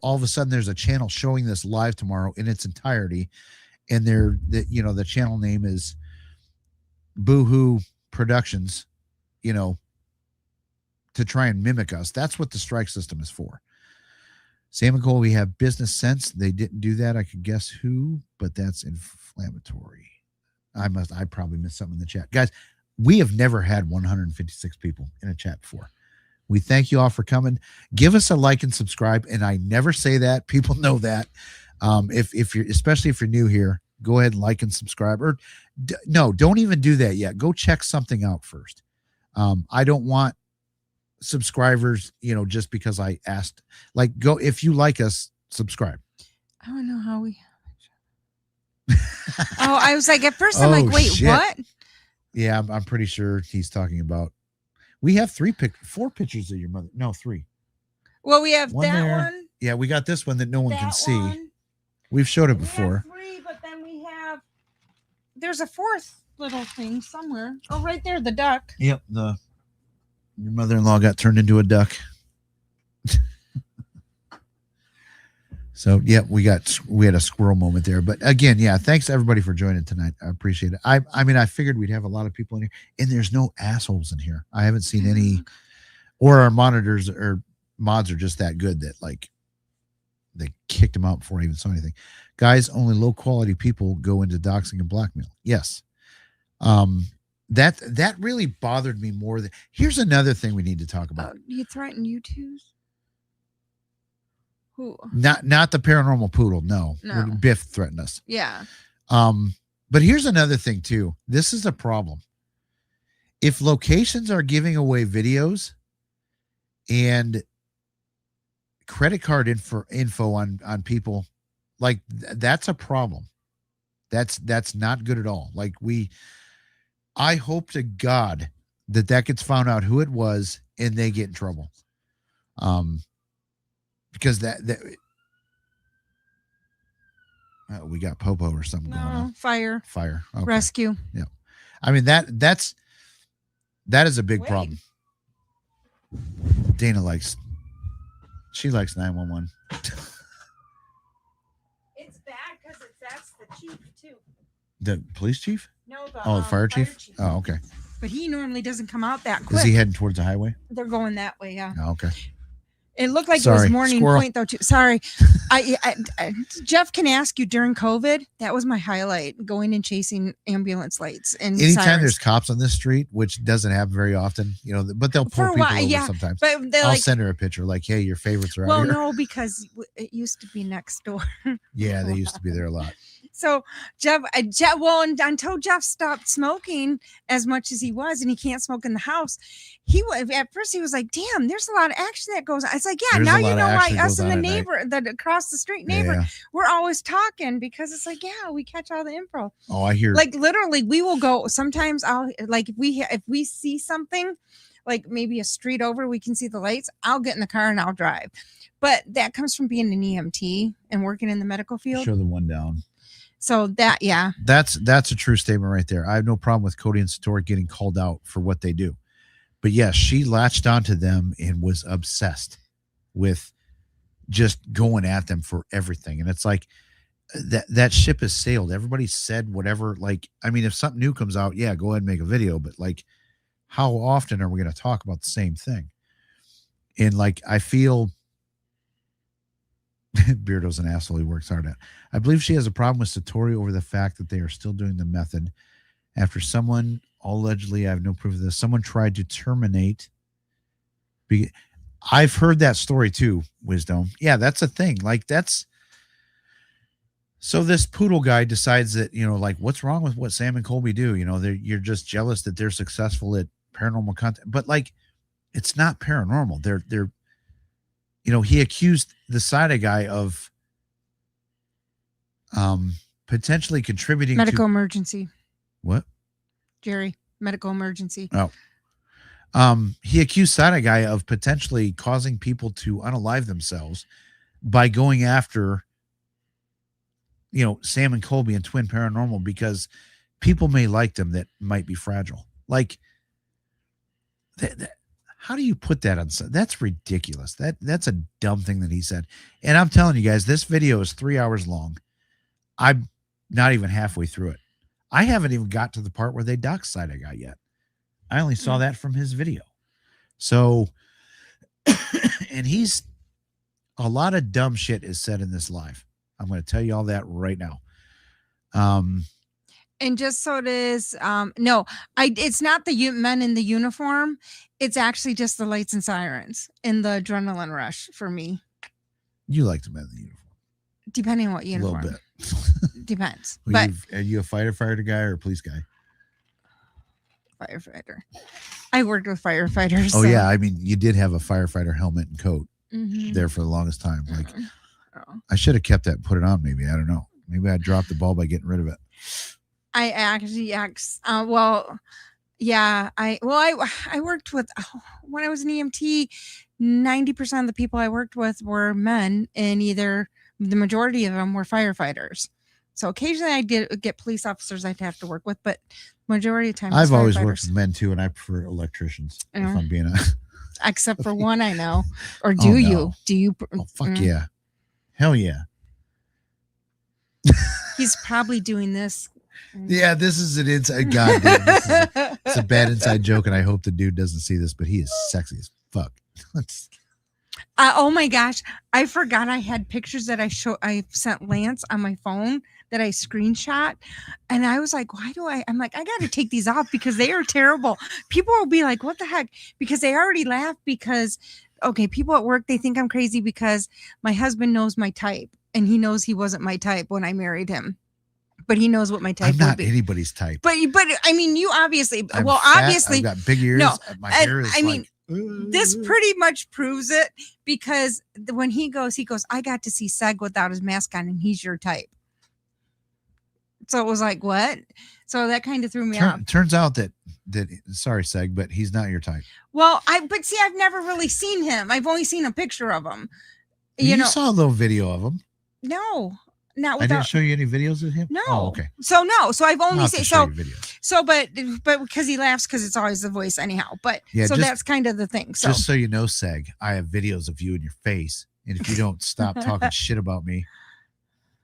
all of a sudden there's a channel showing this live tomorrow in its entirety, and the channel name is Boohoo Productions, to try and mimic us. That's what the strike system is for. Sam and Cole, we have business sense. They didn't do that. I could guess who, but that's inflammatory. I probably missed something in the chat. Guys, we have never had 156 people in a chat before. We thank you all for coming. Give us a like and subscribe. And I never say that. People know that. If you're, especially if you're new here, go ahead and like and subscribe. Or no, don't even do that yet. Go check something out first. I don't want subscribers, just because I asked. Like, go, if you like us, subscribe. I don't know how we. Oh, I was like, at first I'm like, wait, shit. What? Yeah, I'm pretty sure he's talking about. We have 4 pictures of your mother. No, 3. Well, we have one that there. One. Yeah, we got this one that no one can see. One. We've showed it before. We have 3, but then we have. There's a 4th little thing somewhere. Oh, right there, the duck. Yep, your mother-in-law got turned into a duck. So, yeah, we had a squirrel moment there. But again, yeah, thanks everybody for joining tonight. I appreciate it. I mean, I figured we'd have a lot of people in here, and there's no assholes in here. I haven't seen any, or our monitors or mods are just that good that, like, they kicked them out before I even saw anything. Guys, only low quality people go into doxing and blackmail. Yes. That really bothered me more than. Here's another thing we need to talk about. You threaten you twos? Who? Not the paranormal poodle. No. Biff threatened us. Yeah. But here's another thing too. This is a problem. If locations are giving away videos and credit card info on people, like that's a problem. That's not good at all. Like I hope to God that gets found out who it was and they get in trouble. Because we got Popo or something going on. Fire. Okay. Rescue. Yeah. I mean, that is a big problem. Dana likes 911. It's bad because that's chief too. The police chief? No, The fire chief? Oh, okay. But he normally doesn't come out that quick. Is he heading towards the highway? They're going that way, yeah. Oh, okay. It looked like it Sorry, was Morning squirrel. Point though too. Sorry, Jeff can ask you during COVID. That was my highlight: going and chasing ambulance lights and Anytime sirens. there's cops on this street, which doesn't happen very often, but they'll pull For a people while, over yeah, sometimes. But they're I'll like, send her a picture, like, "Hey, your favorites are out well, here." no, because it used to be next door. Yeah, they used to be there a lot. So Jeff, well, and until Jeff stopped smoking as much as he was, and he can't smoke in the house, at first he was like, "Damn, there's a lot of action that goes on." It's like, yeah, There's now a lot you of know why action us goes and the on at neighbor, that across the street neighbor, Yeah. we're always talking because it's like, yeah, we catch all the info. Oh, I hear. Like literally, we will go. Sometimes I'll like if we see something, like maybe a street over, we can see the lights. I'll get in the car and I'll drive. But that comes from being an EMT and working in the medical field. Show the one down. So that, yeah, That's a true statement right there. I have no problem with Cody and Satori getting called out for what they do. But yes, she latched onto them and was obsessed with just going at them for everything. And it's like that ship has sailed. Everybody said whatever. Like, I mean, if something new comes out, yeah, go ahead and make a video. But like, how often are we going to talk about the same thing? And like, I feel Beardo's an asshole. He works hard at. I believe she has a problem with Satori over the fact that they are still doing the method after someone, allegedly, I have no proof of this, someone tried to terminate. I've heard that story too, Wisdom. Yeah, that's a thing. Like, that's so this poodle guy decides that, like, what's wrong with what Sam and Colby do? You're just jealous that they're successful at paranormal content, but like, it's not paranormal. They're he accused the Sada guy of potentially contributing medical to emergency. What? Jerry, medical emergency. Oh. He accused Sada guy of potentially causing people to unalive themselves by going after Sam and Colby and Twin Paranormal because people may like them that might be fragile. Like how do you put that on? That's ridiculous. That's a dumb thing that he said. And I'm telling you guys, this video is 3 hours long. I'm not even halfway through it. I haven't even got to the part where they dox Sada guy yet. I only saw that from his video. So, and a lot of dumb shit is said in this live. I'm going to tell you all that right now. And just so it is, no, it's not the men in the uniform. It's actually just the lights and sirens and the adrenaline rush for me. You like the men in the uniform. Depending on what uniform. A little bit. Depends. Well, but are you a fighter guy or a police guy? Firefighter. I worked with firefighters. Oh, yeah. I mean, you did have a firefighter helmet and coat mm-hmm. there for the longest time. Like, oh. I should have kept that and put it on maybe. I don't know. Maybe I dropped the ball by getting rid of it. I actually, yeah. I worked with, when I was an EMT, 90% of the people I worked with were men, and the majority of them were firefighters. So occasionally I did get police officers I'd have to work with, but majority of the time I've always worked with men too, and I prefer electricians. If I'm being honest. Except for one I know. Or do you? No. Do you? Oh, fuck yeah. Hell yeah. He's probably doing this. Yeah, this is an inside. God damn, it's a bad inside joke, and I hope the dude doesn't see this, but he is sexy as fuck. Oh my gosh. I forgot I had pictures that I sent Lance on my phone that I screenshot. And I was like, I'm like, I got to take these off because they are terrible. People will be like, what the heck? Because they already laugh because, okay, people at work, they think I'm crazy because my husband knows my type, and he knows he wasn't my type when I married him. But he knows what my type I'm not would be. anybody's type. But I mean, you obviously, I'm well, fat, obviously, I've got big ears. No, My hair is this pretty much proves it, because when he goes, I got to see Seg without his mask on, and he's your type. So it was like, what? So that kind of threw me off. Turns out that sorry, Seg, but he's not your type. Well, but see, I've never really seen him. I've only seen a picture of him. You saw a little video of him. No, not without. I didn't show you any videos of him. No. Oh, okay. So I've only seen so but because he laughs because it's always the voice anyhow. But yeah, so that's kind of the thing. So just so you know, Seg, I have videos of you in your face, and if you don't stop talking shit about me,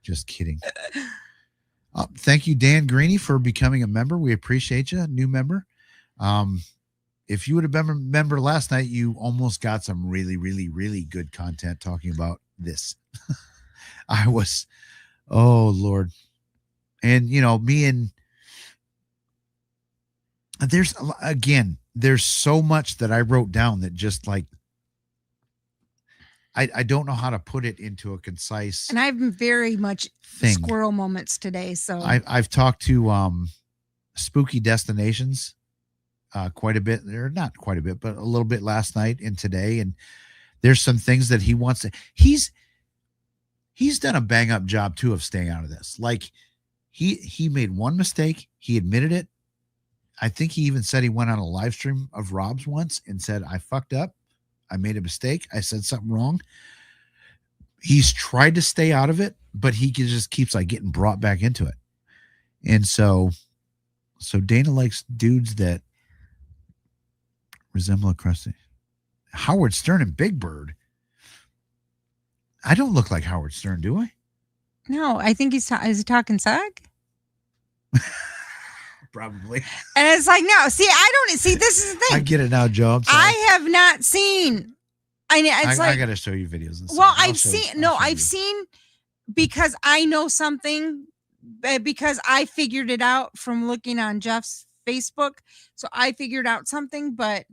just kidding. Thank you, Dan Greeny, for becoming a member. We appreciate you, new member. If you would have been a member last night, you almost got some really, really, really good content talking about this. Oh Lord. And me and there's so much that I wrote down that just like I don't know how to put it into a concise. And I've been very much thing. squirrel moments today. So I've talked to Spooky Destinations quite a bit. Or not quite a bit, but a little bit last night and today. And there's some things that he wants to. He's done a bang up job too of staying out of this. Like he made one mistake. He admitted it. I think he even said he went on a live stream of Rob's once and said, I fucked up. I made a mistake. I said something wrong. He's tried to stay out of it, but he just keeps like getting brought back into it. And so Dana likes dudes that resemble a crusty. Howard Stern and Big Bird. I don't look like Howard Stern, do I? no, I think is he talking Sag? Probably. And it's like, no, see, I don't see. This is the thing. I get it now, Joe. I'm sorry. I have not seen. I got to show you videos. And stuff. Well, I've seen because I know something because I figured it out from looking on Jeff's Facebook. So I figured out something, but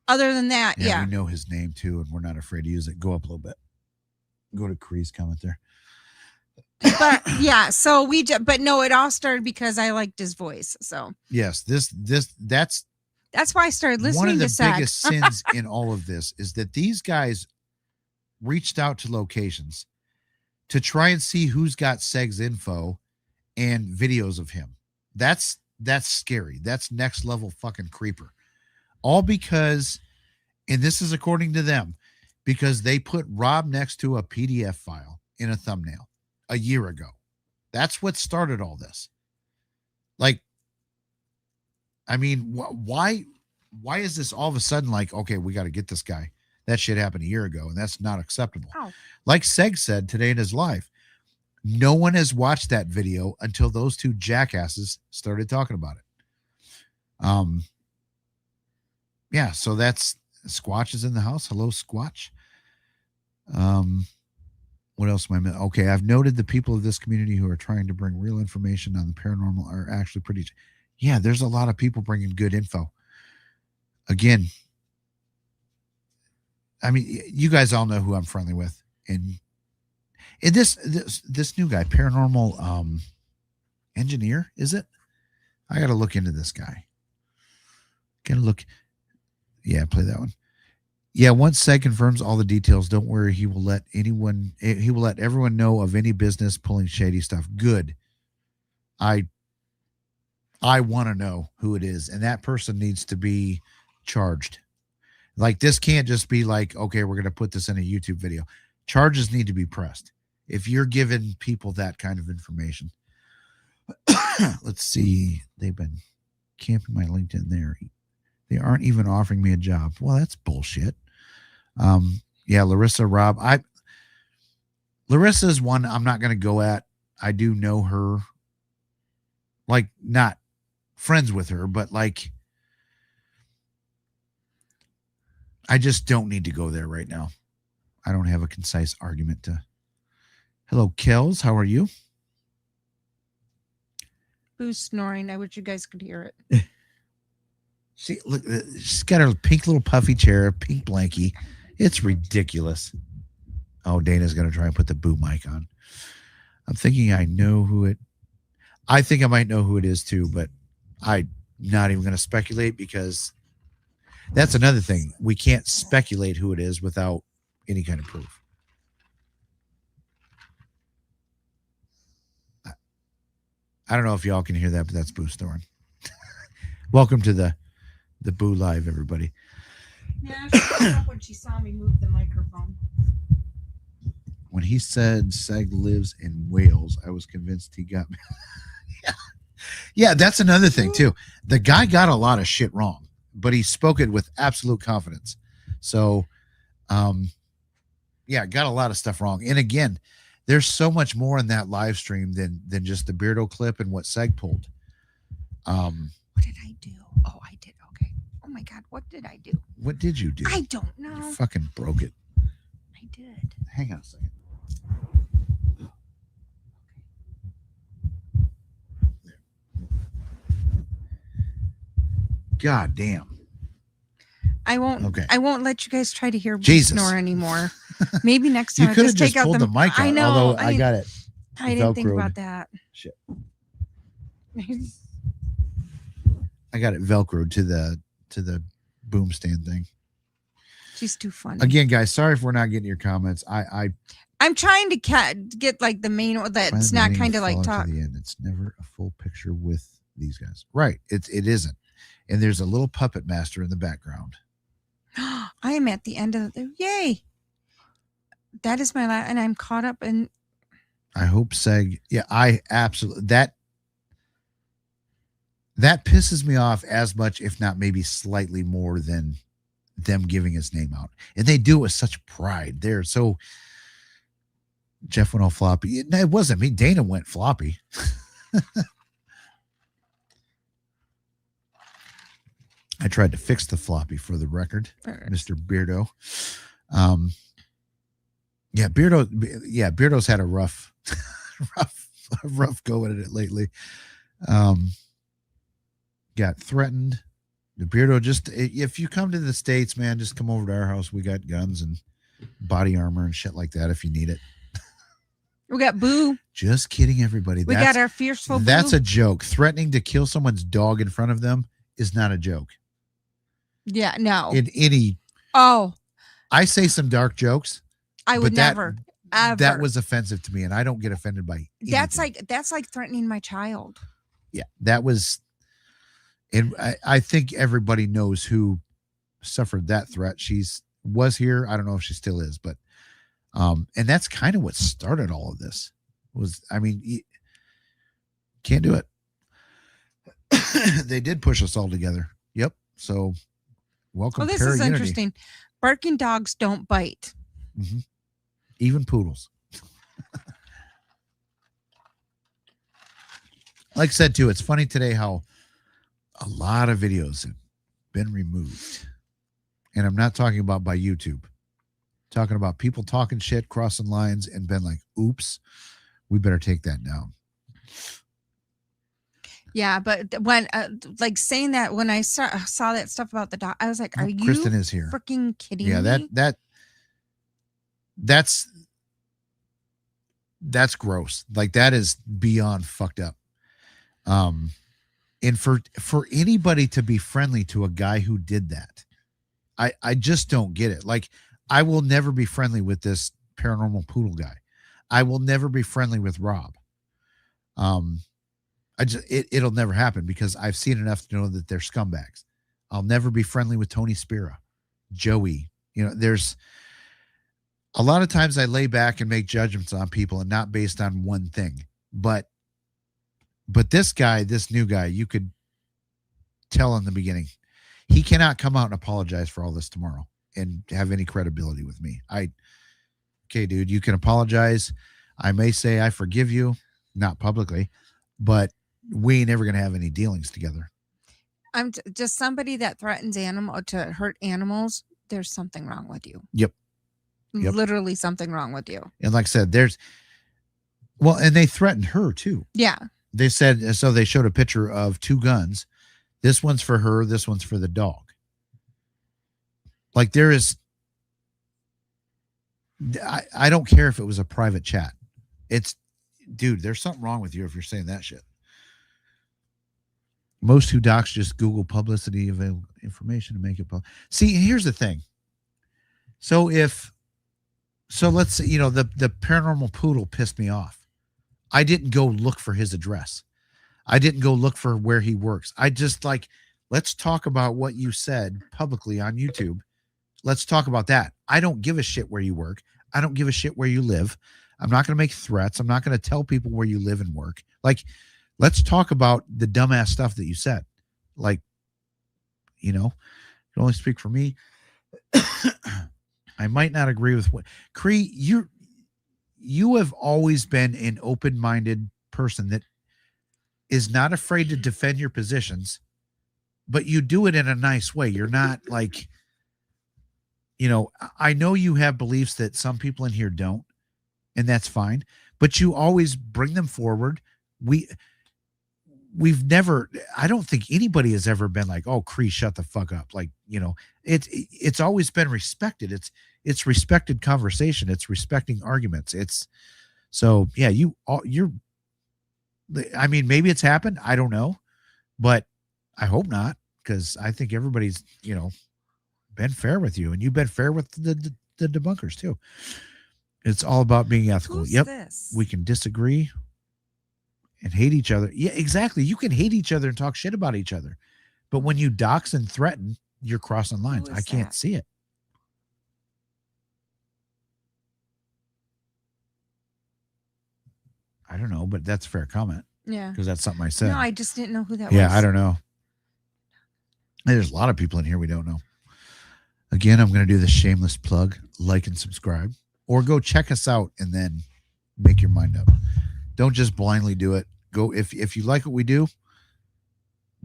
other than that, yeah. We know his name too, and we're not afraid to use it. Go up a little bit. Go to Cree's comment there. But yeah, so but no, it all started because I liked his voice. So yes, that's why I started listening to one of the Sag. biggest sins in all of this is that these guys reached out to locations to try and see who's got Seg's info and videos of him. That's scary. That's next level fucking creeper. All because, and this is according to them, because they put Rob next to a PDF file in a thumbnail a year ago. That's what started all this. Like, I mean, why is this all of a sudden like, okay, we got to get this guy? That shit happened a year ago, and that's not acceptable. Oh. Like Seg said today in his live, no one has watched that video until those two jackasses started talking about it. Yeah, so that's Squatch is in the house. Hello, Squatch. What else am I missing? Okay, I've noted the people of this community who are trying to bring real information on the paranormal are actually pretty. Yeah, there's a lot of people bringing good info. Again, I mean, you guys all know who I'm friendly with, and this new guy, paranormal engineer, is it? I got to look into this guy. Gotta look. Yeah, play that one. Yeah, once Seg confirms all the details, don't worry. He will let everyone know of any business pulling shady stuff. Good. I want to know who it is, and that person needs to be charged. Like, this can't just be like, okay, we're going to put this in a YouTube video. Charges need to be pressed if you're giving people that kind of information. Let's see. They've been camping my LinkedIn there. They aren't even offering me a job. Well, that's bullshit. Yeah, Larissa, Rob. Larissa is one I'm not going to go at. I do know her, like, not friends with her, but like, I just don't need to go there right now. I don't have a concise argument to. Hello, Kells. How are you? Who's snoring? I wish you guys could hear it. See, look, she's got her pink little puffy chair, pink blankie. It's ridiculous. Oh, Dana's going to try and put the boo mic on. I'm thinking I know who it. I think I might know who it is too, but I'm not even going to speculate because that's another thing. We can't speculate who it is without any kind of proof. I don't know if y'all can hear that, but that's Boo snoring. Welcome to the Boo Live, everybody. Yeah, she woke up when she saw me move the microphone. When he said Seg lives in Wales, I was convinced he got me. Yeah, that's another thing too. The guy got a lot of shit wrong, but he spoke it with absolute confidence. So, yeah, got a lot of stuff wrong. And again, there's so much more in that live stream than just the Beardo clip and what Seg pulled. What did I do? Oh, I did. Okay. Oh my God, what did I do? What did you do? I don't You know. fucking broke it. I did. Hang on a second. God damn. I won't. Okay. I won't let you guys try to hear me Jesus. snore anymore. Maybe next time You I could have just just take out pulled the mic out, I know. although I got it. I didn't think Velcroed. about that. Shit. I got it Velcroed to the boom stand thing. She's too funny. Again, guys, sorry if we're not getting your comments. I'm trying to get like the main one that's not kind of like talk. To the end. It's never a full picture with these guys. Right. It isn't. And there's a little puppet master in the background. I am at the end of the yay. That is my last, and I'm caught up in. I hope Seg. Yeah, I absolutely that pisses me off as much, if not maybe slightly more than them giving his name out. And they do it with such pride. They're so Jeff went all floppy. It wasn't me. Dana went floppy. I tried to fix the floppy for the record, Mr. Beardo. Beardo's had a rough go at it lately. Got threatened. The Beardo if you come to the States, man, just come over to our house. We got guns and body armor and shit like that if you need it. We got Boo. Just kidding, everybody. We got our fearful Boo. That's a joke. Threatening to kill someone's dog in front of them is not a joke. Yeah, no. In any. Oh. I say some dark jokes. I would never. Ever. That was offensive to me, and I don't get offended by anything. That's like threatening my child. Yeah, that was. And I think everybody knows who suffered that threat. Was here. I don't know if she still is, but and that's kind of what started all of this. Can't do it. They did push us all together. Yep. So welcome. Well, this is interesting. Barking dogs don't bite. Mm-hmm. Even poodles. Like I said too, it's funny today how a lot of videos have been removed. And I'm not talking about by YouTube. I'm talking about people talking shit, crossing lines, and been like, oops, we better take that down. Yeah, but when like saying that, when I saw that stuff about the dog, I was like, are you Kristen is here. Freaking kidding me? Yeah, that's gross. Like, that is beyond fucked up. And for anybody to be friendly to a guy who did that, I just don't get it. Like, I will never be friendly with this paranormal poodle guy. I will never be friendly with Rob. It'll never happen because I've seen enough to know that they're scumbags. I'll never be friendly with Tony Spira, Joey. There's a lot of times I lay back and make judgments on people and not based on one thing. But this guy, this new guy, you could tell in the beginning, he cannot come out and apologize for all this tomorrow and have any credibility with me. Okay, dude, you can apologize. I may say I forgive you, not publicly, but we ain't ever going to have any dealings together. I'm just somebody that threatens to hurt animals. There's something wrong with you. Yep. Literally something wrong with you. And like I said, and they threatened her too. Yeah. They said, so they showed a picture of 2 guns. This one's for her. This one's for the dog. Like, there is, I don't care if it was a private chat. Dude, there's something wrong with you if you're saying that shit. Most who dox just Google publicity available information to make it public. See, here's the thing. So let's say, the paranormal poodle pissed me off. I didn't go look for his address. I didn't go look for where he works. I just let's talk about what you said publicly on YouTube. Let's talk about that. I don't give a shit where you work. I don't give a shit where you live. I'm not going to make threats. I'm not going to tell people where you live and work. Let's talk about the dumbass stuff that you said. I can only speak for me. I might not agree with what Cree, you have always been an open-minded person that is not afraid to defend your positions, but you do it in a nice way. You're not like, I know you have beliefs that some people in here don't, and that's fine, but you always bring them forward. We've never, I don't think anybody has ever been like, oh, Cree, shut the fuck up. Like, it's always been respected. It's respected conversation. It's respecting arguments. So yeah, I mean, maybe it's happened. I don't know, but I hope not, because I think everybody's, been fair with you, and you've been fair with the debunkers too. It's all about being ethical. Who's yep. this? We can disagree and hate each other. Yeah, exactly. You can hate each other and talk shit about each other. But when you dox and threaten, you're crossing lines. I can't see it. I don't know, but that's a fair comment. Yeah. Because that's something I said. No, I just didn't know who that was. Yeah, I don't know. There's a lot of people in here we don't know. Again, I'm going to do the shameless plug. Like and subscribe. Or go check us out and then make your mind up. Don't just blindly do it. Go if you like what we do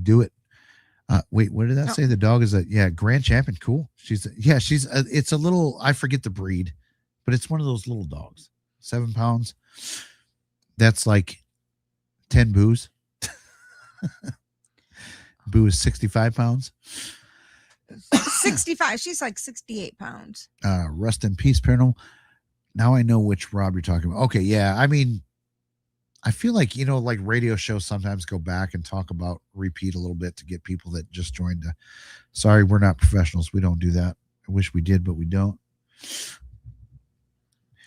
it. Wait, what did that say? The dog is grand champion. Cool. It's a little, I forget the breed, but it's one of those little dogs. 7 pounds. That's like 10 Boos. Boo is 65 pounds. 65. She's like 68 pounds. Rest in peace, Paranormal. Now I know which Rob you're talking about. Okay, yeah. I mean, I feel like, like radio shows sometimes go back and repeat a little bit to get people that just joined. Sorry, we're not professionals. We don't do that. I wish we did, but we don't.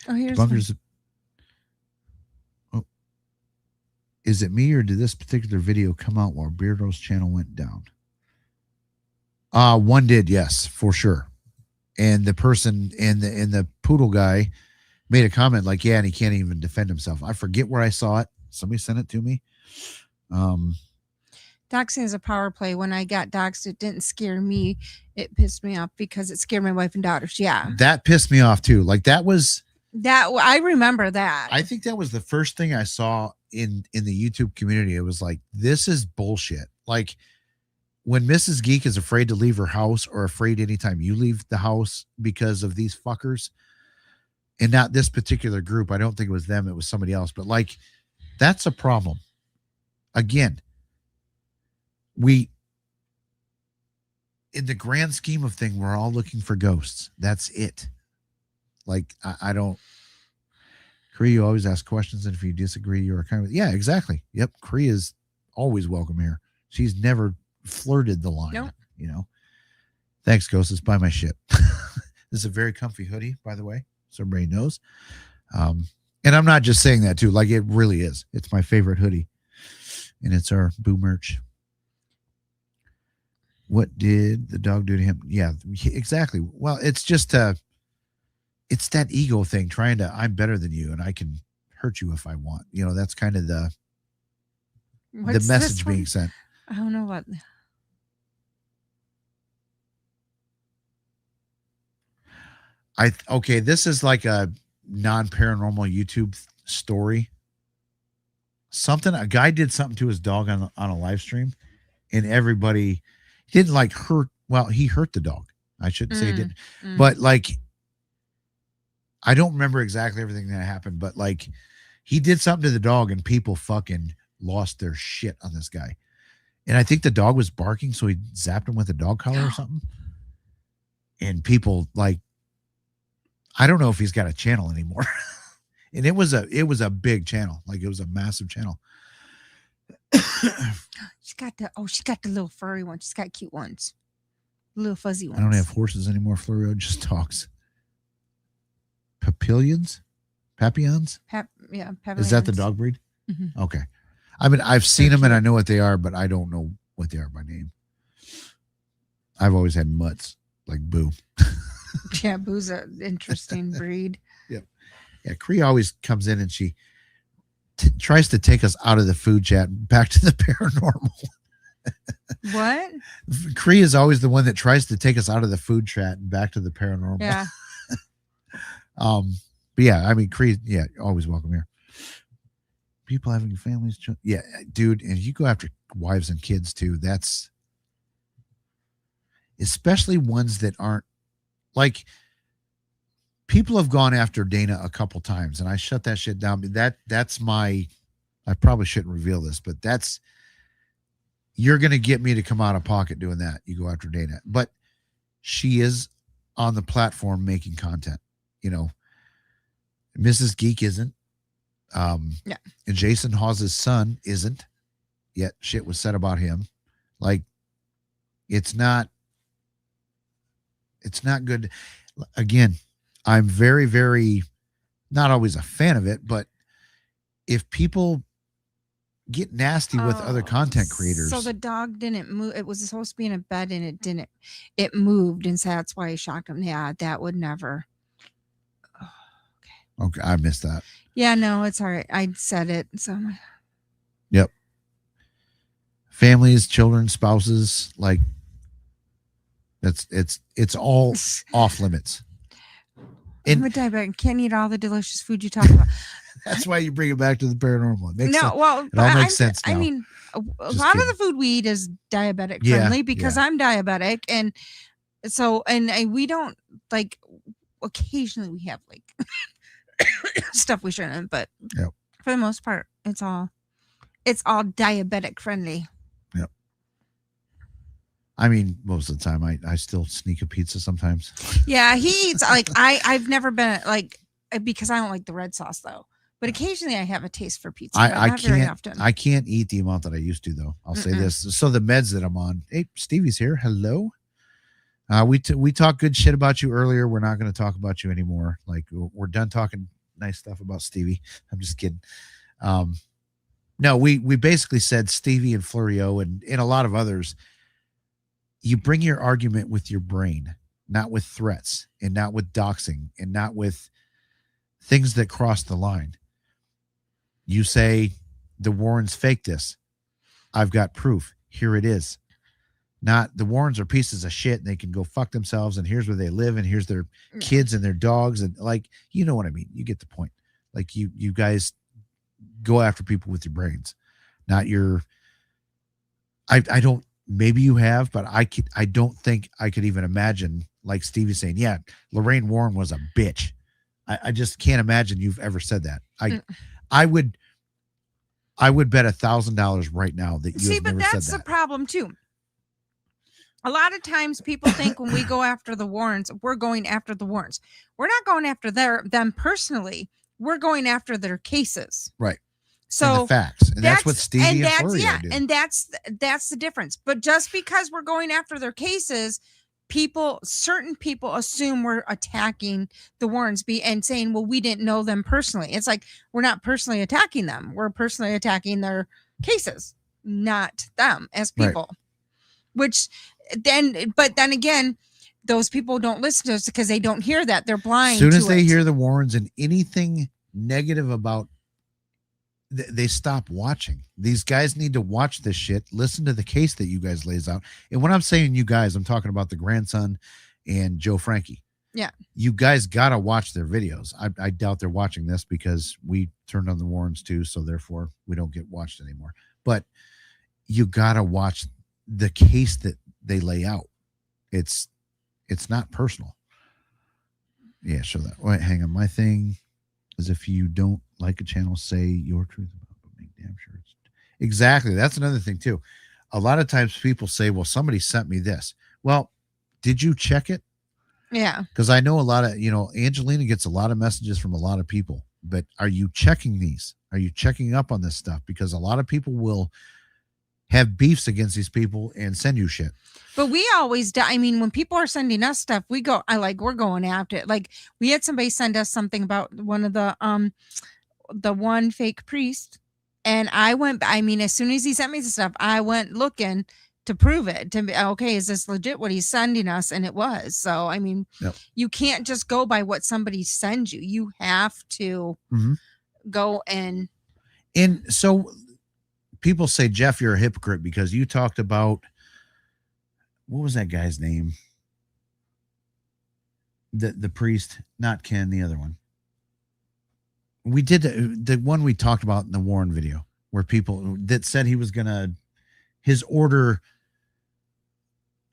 Oh, here's Bunkers. Oh, is it me or did this particular video come out while Beardo's channel went down? One did, yes, for sure. And the person and the poodle guy made a comment like, yeah, and he can't even defend himself. I forget where I saw it. Somebody sent it to me. Doxing is a power play. When I got doxed, it didn't scare me. It pissed me off because it scared my wife and daughters. Yeah. That pissed me off too. Like that I remember that. I think that was the first thing I saw in the YouTube community. It was like, this is bullshit. Like when Mrs. Geek is afraid to leave her house or afraid anytime you leave the house because of these fuckers, and not this particular group. I don't think it was them. It was somebody else. But like, that's a problem. Again, in the grand scheme of thing, we're all looking for ghosts. That's it. Like, I don't. Cree, you always ask questions, and if you disagree, you're kind of, yeah, exactly. Yep. Cree is always welcome here. She's never flirted the line. Nope. Thanks, Ghosts. Buy my shit. This is a very comfy hoodie, by the way. So everybody knows. And I'm not just saying that too. Like it really is. It's my favorite hoodie. And it's our Boo merch. What did the dog do to him? Yeah, exactly. Well, it's just it's that ego thing, trying to, I'm better than you and I can hurt you if I want. That's kind of the message being sent. I don't know what. Okay, this is like a non-paranormal YouTube story. A guy did something to his dog on a live stream, and everybody didn't like hurt. Well, he hurt the dog. I shouldn't say he didn't, but like, I don't remember exactly everything that happened, but like, he did something to the dog, and people fucking lost their shit on this guy. And I think the dog was barking, so he zapped him with a dog collar or something. And people like, I don't know if he's got a channel anymore. And it was a big channel. Like it was a massive channel. She's got the little furry one. She's got cute ones. Little fuzzy ones. I don't have horses anymore, Florio, just talks. Papillions? Papillons? Papillons. Is that the dog breed? Mm-hmm. Okay. I mean, I've seen them and I know what they are, but I don't know what they are by name. I've always had mutts, like Boo. Yeah, Boo's an interesting breed. Yep. Yeah, Cree always comes in and she tries to take us out of the food chat back to the paranormal. What? Cree is always the one that tries to take us out of the food chat and back to the paranormal. Yeah. But yeah, I mean, Creed, yeah, always welcome here. People having families, yeah, dude, and you go after wives and kids too. That's especially ones that aren't like people have gone after Dana a couple times, and I shut that shit down. That's my. I probably shouldn't reveal this, but that's you're going to get me to come out of pocket doing that. You go after Dana, but she is on the platform making content. You know, Mrs. Geek isn't. Yeah. And Jason Hawes's son isn't. Yet shit was said about him. Like, it's not good. Again, I'm very, very not always a fan of it, but if people get nasty with other content creators. So the dog didn't move. It was supposed to be in a bed and it didn't. It moved, and so that's why he shocked him. Yeah, that would never. Okay, I missed that. Yeah, no, it's all right. I said it. So. Yep. Families, children, spouses, like it's all off limits. I'm a diabetic. Can't eat all the delicious food you talk about. That's why you bring it back to the paranormal. It makes sense. Well, it all makes sense now. I mean, a lot of the food we eat is diabetic friendly because I'm diabetic, and so we don't like. Occasionally, we have like stuff we shouldn't, but for the most part, it's all diabetic friendly. Yep. I mean, most of the time, I still sneak a pizza sometimes. Yeah, he eats like I've never been like because I don't like the red sauce though. But occasionally I have a taste for pizza. I not very often. I can't eat the amount that I used to, though. I'll say this. So the meds that I'm on. Hey, Stevie's here. Hello. We talked good shit about you earlier. We're not going to talk about you anymore. Like we're done talking nice stuff about Stevie. I'm just kidding. No, we basically said Stevie and Florio and a lot of others. You bring your argument with your brain, not with threats and not with doxing and not with things that cross the line. You say the Warrens faked this. I've got proof. Here it is. Not the Warrens are pieces of shit and they can go fuck themselves and here's where they live and here's their kids and their dogs and like, you know what I mean? You get the point. Like you guys go after people with your brains, not your, I don't, maybe you have, but I don't think I could even imagine like Stevie saying, yeah, Lorraine Warren was a bitch. I just can't imagine you've ever said that. I would bet $1,000 right now that you have never said that. See, but that's the problem too. A lot of times people think when we go after the Warrens, we're going after the Warrens. We're not going after them personally. We're going after their cases. Right. So and the facts. And that's what Stevie and Florio do. And that's the difference. But just because we're going after their cases, certain people assume we're attacking the Warrens and saying, well, we didn't know them personally. It's like, we're not personally attacking them. We're personally attacking their cases, not them as people, but then again, those people don't listen to us because they don't hear that. They're blind. As soon as they hear the Warrens and anything negative about, they stop watching. These guys need to watch this shit, listen to the case that you guys lays out. And when I'm saying you guys, I'm talking about the grandson and Joe Frankie. Yeah. You guys got to watch their videos. I doubt they're watching this because we turned on the Warrens too. So therefore we don't get watched anymore, but you got to watch the case that they lay out. It's not personal. Yeah. Show that. Wait, hang on. My thing is if you don't like a channel, say your truth about it, but make damn sure it's exactly. That's another thing too. A lot of times people say, well, somebody sent me this. Well, did you check it? Yeah. Because I know a lot of, Angelina gets a lot of messages from a lot of people, but are you checking these? Are you checking up on this stuff? Because a lot of people will have beefs against these people and send you shit. But we always do. I mean, when people are sending us stuff, we're going after it. Like we had somebody send us something about one of the one fake priest. And as soon as he sent me the stuff, I went looking to prove it, to be, okay, is this legit what he's sending us? And it was. So, I mean, You can't just go by what somebody sends you. You have to go and so people say, Jeff, you're a hypocrite because you talked about, what was that guy's name? The priest, not Ken, the other one. we did the one we talked about in the Warren video where people that said he was his order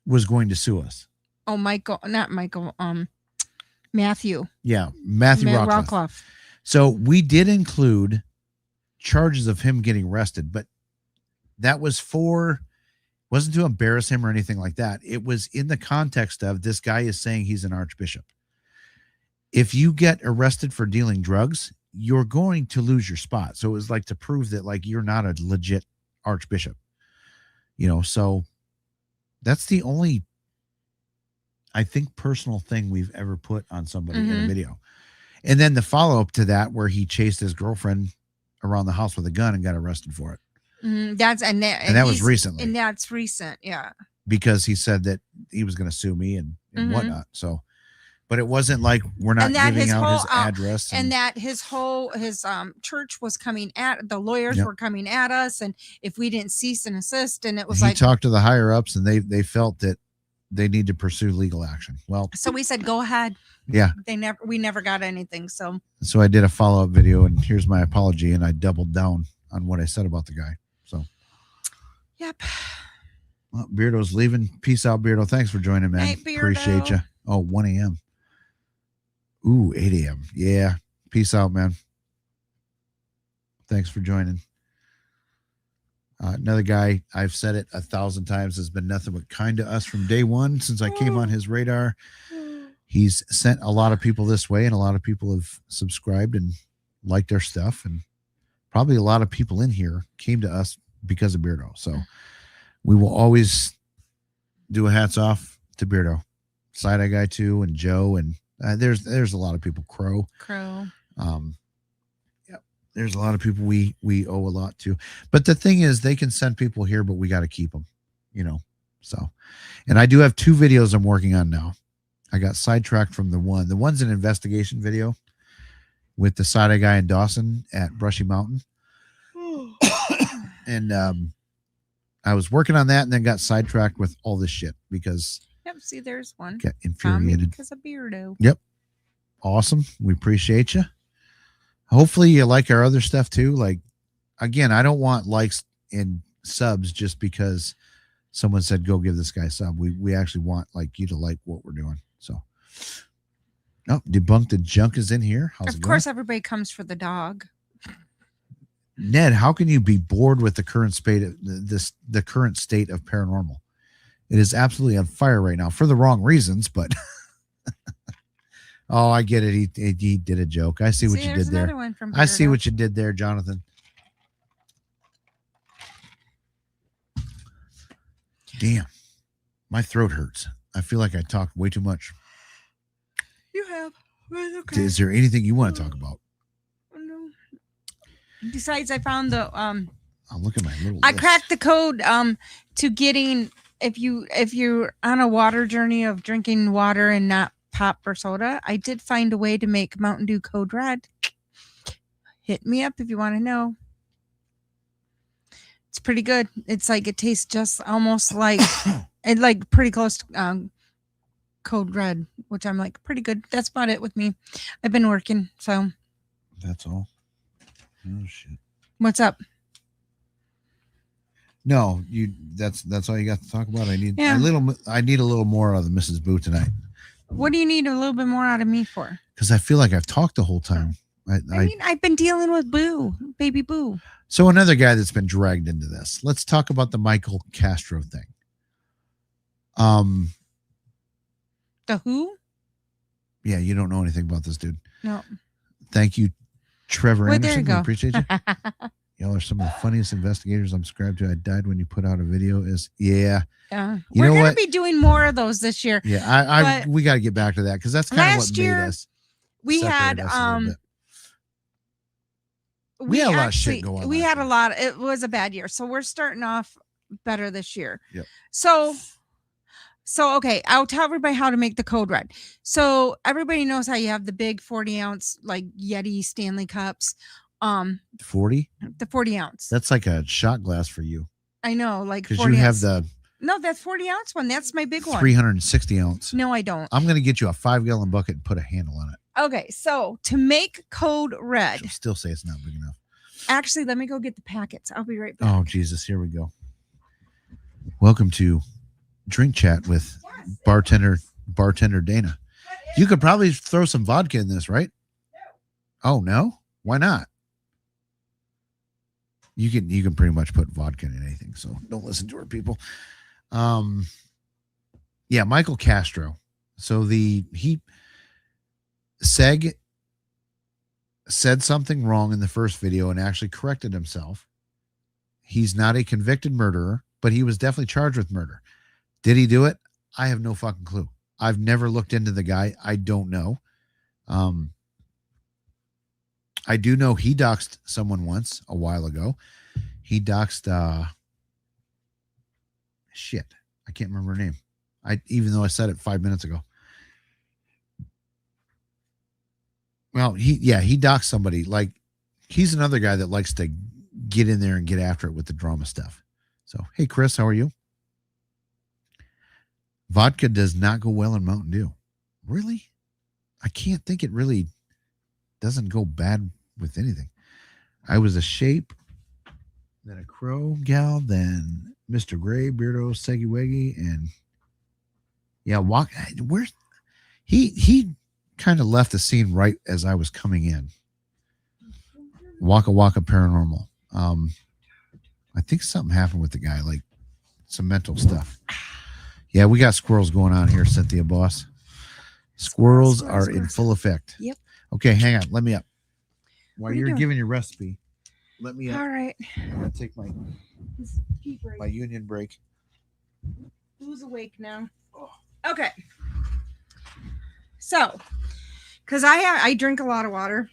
was going to sue us. Oh, not Michael. Matthew. Yeah, Matthew Rockcliffe. So we did include charges of him getting arrested, but that wasn't to embarrass him or anything like that. It was in the context of this guy is saying he's an archbishop. If you get arrested for dealing drugs, you're going to lose your spot. So it was like to prove that like you're not a legit archbishop, so that's the only, I think, personal thing we've ever put on somebody in a video. And then the follow-up to that where he chased his girlfriend around the house with a gun and got arrested for it. That was recently. And that's recent, yeah. Because he said that he was going to sue me and whatnot. So, but it wasn't like we're not giving out his address. And that his church was coming at, the lawyers were coming at us. And if we didn't cease and assist, and it was he talked to the higher ups and they felt that they need to pursue legal action. Well, so we said, go ahead. Yeah. We never got anything. So I did a follow-up video and here's my apology. And I doubled down on what I said about the guy. So. Yep. Well, Beardo's leaving. Peace out, Beardo. Thanks for joining, man. Hey, Beardo. Appreciate you. Oh, 1 a.m. Ooh, 8 a.m. Yeah. Peace out, man. Thanks for joining. Another guy, I've said it 1,000 times, has been nothing but kind to us from day one since I came on his radar. He's sent a lot of people this way, and a lot of people have subscribed and liked our stuff. And probably a lot of people in here came to us because of Beardo. So we will always do a hats off to Beardo. Side-Eye Guy too, and Joe, and there's a lot of people. Crow. There's a lot of people we owe a lot to. But the thing is, they can send people here, but we got to keep them, So, and I do have 2 videos I'm working on now. I got sidetracked from the one. The one's an investigation video with the Side-Eye Guy in Dawson at Brushy Mountain. And I was working on that and then got sidetracked with all this shit because see, there's one. Got infuriated because of Beardo. Yep. Awesome. We appreciate you. Hopefully you like our other stuff too. Like, again, I don't want likes and subs just because someone said go give this guy a sub. We actually want like you to like what we're doing. So, Debunk the Junk is in here. How's it going? Of course, everybody comes for the dog. Ned, how can you be bored with the current state of the current state of paranormal? It is absolutely on fire right now for the wrong reasons, but oh, I get it. He did a joke. I see what you did there. I see what you did there, Jonathan. Damn, my throat hurts. I feel like I talked way too much. You have. Okay. Is there anything you want to talk about? No. Besides, I found the I'll look at my little. I cracked the code to getting if you're on a water journey of drinking water and not pop or soda. I did find a way to make Mountain Dew Code Red. Hit me up if you want to know. It's pretty good. It's like it tastes just almost like it, like pretty close to Code Red, which I'm like pretty good. That's about it with me. I've been working, so that's all. Oh shit. What's up? No, that's all you got to talk about. I need a little more out of Mrs. Boo tonight. What do you need a little bit more out of me for? Because I feel like I've talked the whole time. I mean, I've been dealing with Boo, baby Boo. So another guy that's been dragged into this. Let's talk about the Michael Castro thing. The who? Yeah, you don't know anything about this dude. No. Thank you, Trevor Anderson. There you go. We appreciate you. Y'all are some of the funniest investigators I'm subscribed to. I died when you put out a video. Yeah. We're going to be doing more of those this year. Yeah, we got to get back to that because that's kind of what made us. We had we had a lot of shit going on. We had a lot. It was a bad year, so we're starting off better this year. Yep. So okay, I'll tell everybody how to make the Code Red. So everybody knows how you have the big 40-ounce like Yeti Stanley cups. 40? The 40-ounce. That's like a shot glass for you. I know, like because you have the. No, that's 40-ounce one. That's my big one. 360 ounce. No, I don't. I'm gonna get you a 5-gallon bucket and put a handle on it. Okay, so to make Code Red, She'll still say it's not big enough. actually, let me go get the packets. I'll be right back. Oh, Jesus. Here we go. Welcome to Drink Chat with bartender Dana. You could probably throw some vodka in this, right? Oh, no? Why not? You can pretty much put vodka in anything, so don't listen to her, people. Yeah, Michael Castro. So Seg said something wrong in the first video and actually corrected himself. He's not a convicted murderer, but he was definitely charged with murder. Did he do it? I have no fucking clue. I've never looked into the guy. I don't know. I do know he doxed someone once a while ago. He doxed shit. I can't remember her name. Even though I said it 5 minutes ago. Well, he doxed somebody. Like, he's another guy that likes to get in there and get after it with the drama stuff. So, hey, Chris, how are you? Vodka does not go well in Mountain Dew. Really? I can't think it really doesn't go bad with anything. I was a Shape, then a Crow gal, then Mr. Gray, Beardo, Seggy Weggy, and yeah, where's he kind of left the scene right as I was coming in. Waka Waka Paranormal. I think something happened with the guy, like some mental stuff. Yeah, we got squirrels going on here, Cynthia Boss. Squirrels are in full effect. Yep. Okay, hang on. Let me up. While What are you you're doing? giving your recipe, let me up. All right. I'm gonna take my union break. Who's awake now? Okay. So, because I drink a lot of water,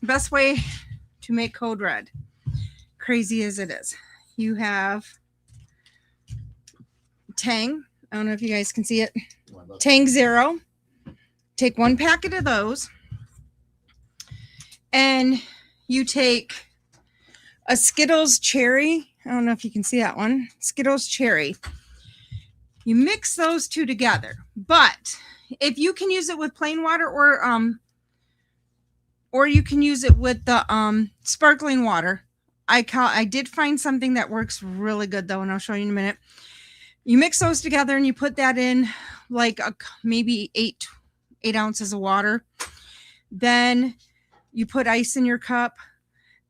best way to make Code Red, crazy as it is, you have Tang. I don't know if you guys can see it. Tang Zero. Take 1 packet of those, and you take a Skittles Cherry. I don't know if you can see that one. Skittles Cherry. You mix those two together, but if you can use it with plain water, or you can use it with the sparkling water. I did find something that works really good though, and I'll show you in a minute. You mix those together and you put that in like maybe 8 ounces of water. Then you put ice in your cup.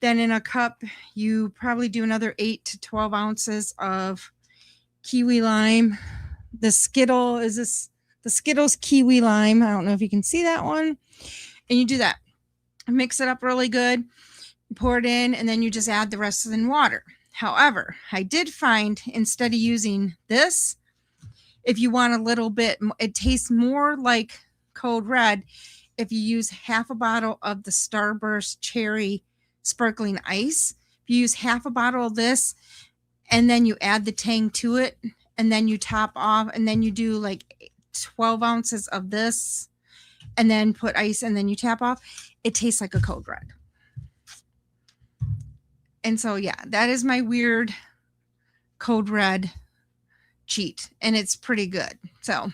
Then in a cup, you probably do another 8 to 12 ounces of kiwi lime. The Skittles kiwi lime. I don't know if you can see that one. And you do that. Mix it up really good. You pour it in, and then you just add the rest of the water. However, I did find instead of using this, if you want a little bit, it tastes more like Code Red if you use half a bottle of the Starburst Cherry Sparkling Ice. If you use half a bottle of this, and then you add the Tang to it, and then you top off, and then you do like 12 ounces of this, and then put ice, and then you tap off, it tastes like a Code Red. And so, yeah, that is my weird Code Red cheat, and it's pretty good. So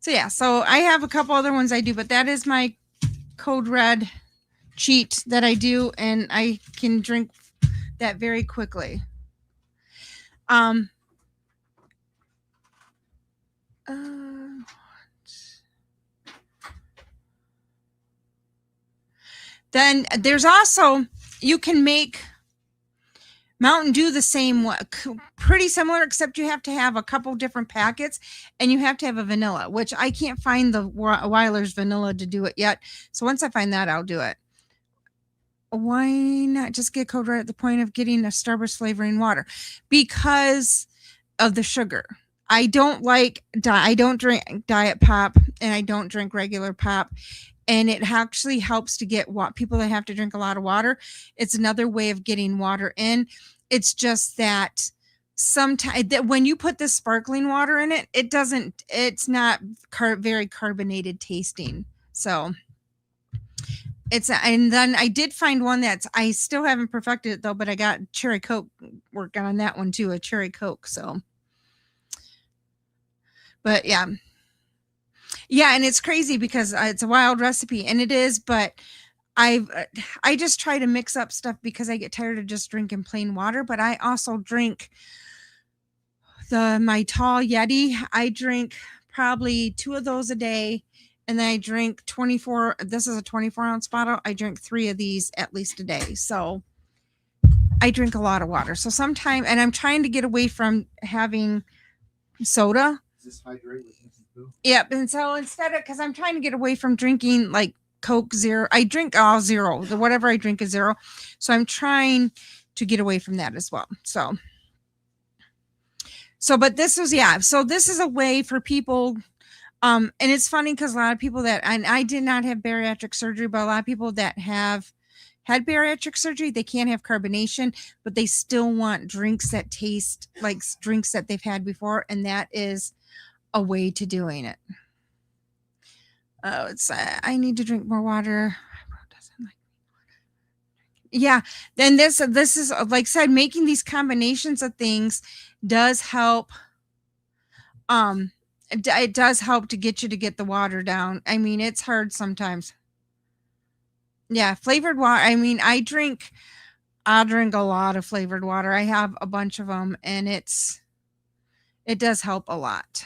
yeah, so I have a couple other ones I do, but that is my Code Red cheat that I do, and I can drink that very quickly. Then there's also, you can make Mountain Dew the same way, pretty similar, except you have to have a couple different packets, and you have to have a vanilla, which I can't find the Weiler's vanilla to do it yet. So once I find that, I'll do it. Why not just get Code Red at the point of getting a Starburst flavoring water? Because of the sugar. I don't drink diet pop, and I don't drink regular pop. And it actually helps to get people that have to drink a lot of water. It's another way of getting water in. It's just that sometimes when you put this sparkling water in it, it's not very carbonated tasting. So and then I did find one I still haven't perfected it though, but I got cherry Coke working on that one too, a cherry Coke. So But yeah. Yeah, and it's crazy because it's a wild recipe, and it is, but I just try to mix up stuff because I get tired of just drinking plain water, but I also drink my tall Yeti. I drink probably 2 of those a day, and then I drink 24. This is a 24-ounce bottle. I drink 3 of these at least a day. So I drink a lot of water. So sometime, and I'm trying to get away from having soda. Is this hydrate with instant food? Yep. And so instead of, because I'm trying to get away from drinking like Coke Zero. I drink all zero. Whatever I drink is zero. So I'm trying to get away from that as well. So, but this was, yeah. So this is a way for people. And it's funny because a lot of people that, and I did not have bariatric surgery, but a lot of people that have had bariatric surgery, they can't have carbonation, but they still want drinks that taste like drinks that they've had before. And that is a way to doing it. Oh, it's I need to drink more water. Yeah, then this is like I said, making these combinations of things does help. It does help to get you to get the water down. I mean, it's hard sometimes. Yeah, flavored water. I mean, I drink a lot of flavored water. I have a bunch of them, and it does help a lot.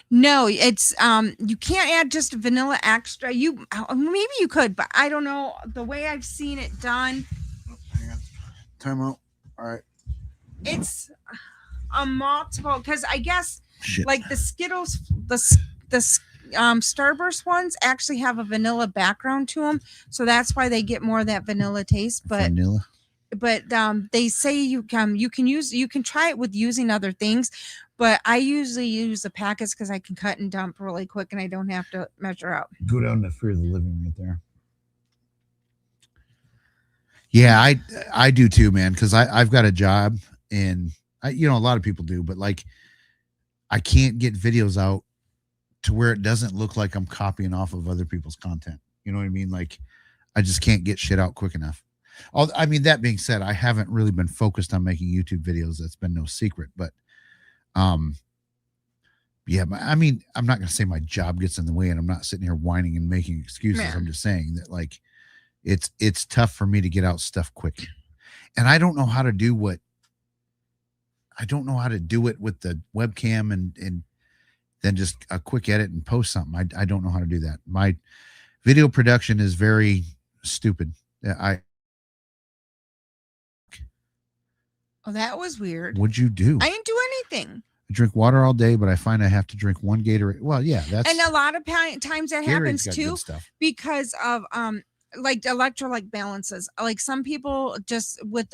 No, it's you can't add just vanilla extra. You maybe you could, but I don't know the way I've seen it done. Hang on. Time out. All right. It's a multiple because I guess like the Skittles, the Starburst ones actually have a vanilla background to them, so that's why they get more of that vanilla taste. But vanilla. But they say you can try it with using other things, but I usually use the packets because I can cut and dump really quick and I don't have to measure out. Go down to Fear of the Living right there. Yeah, I do too, man, because I've got a job, and a lot of people do, but like I can't get videos out to where it doesn't look like I'm copying off of other people's content. You know what I mean? Like I just can't get shit out quick enough. I mean, that being said, I haven't really been focused on making YouTube videos. That's been no secret, but yeah, I mean, I'm not going to say my job gets in the way, and I'm not sitting here whining and making excuses. Man. I'm just saying that like it's tough for me to get out stuff quick, and I don't know how to do it with the webcam and then just a quick edit and post something. I don't know how to do that. My video production is very stupid. Oh, that was weird. What'd you do? I didn't do anything. I drink water all day, but I find I have to drink one Gatorade. Well, yeah, that's, and a lot of times that happens got too good stuff. because of like electrolyte balances. Like some people just with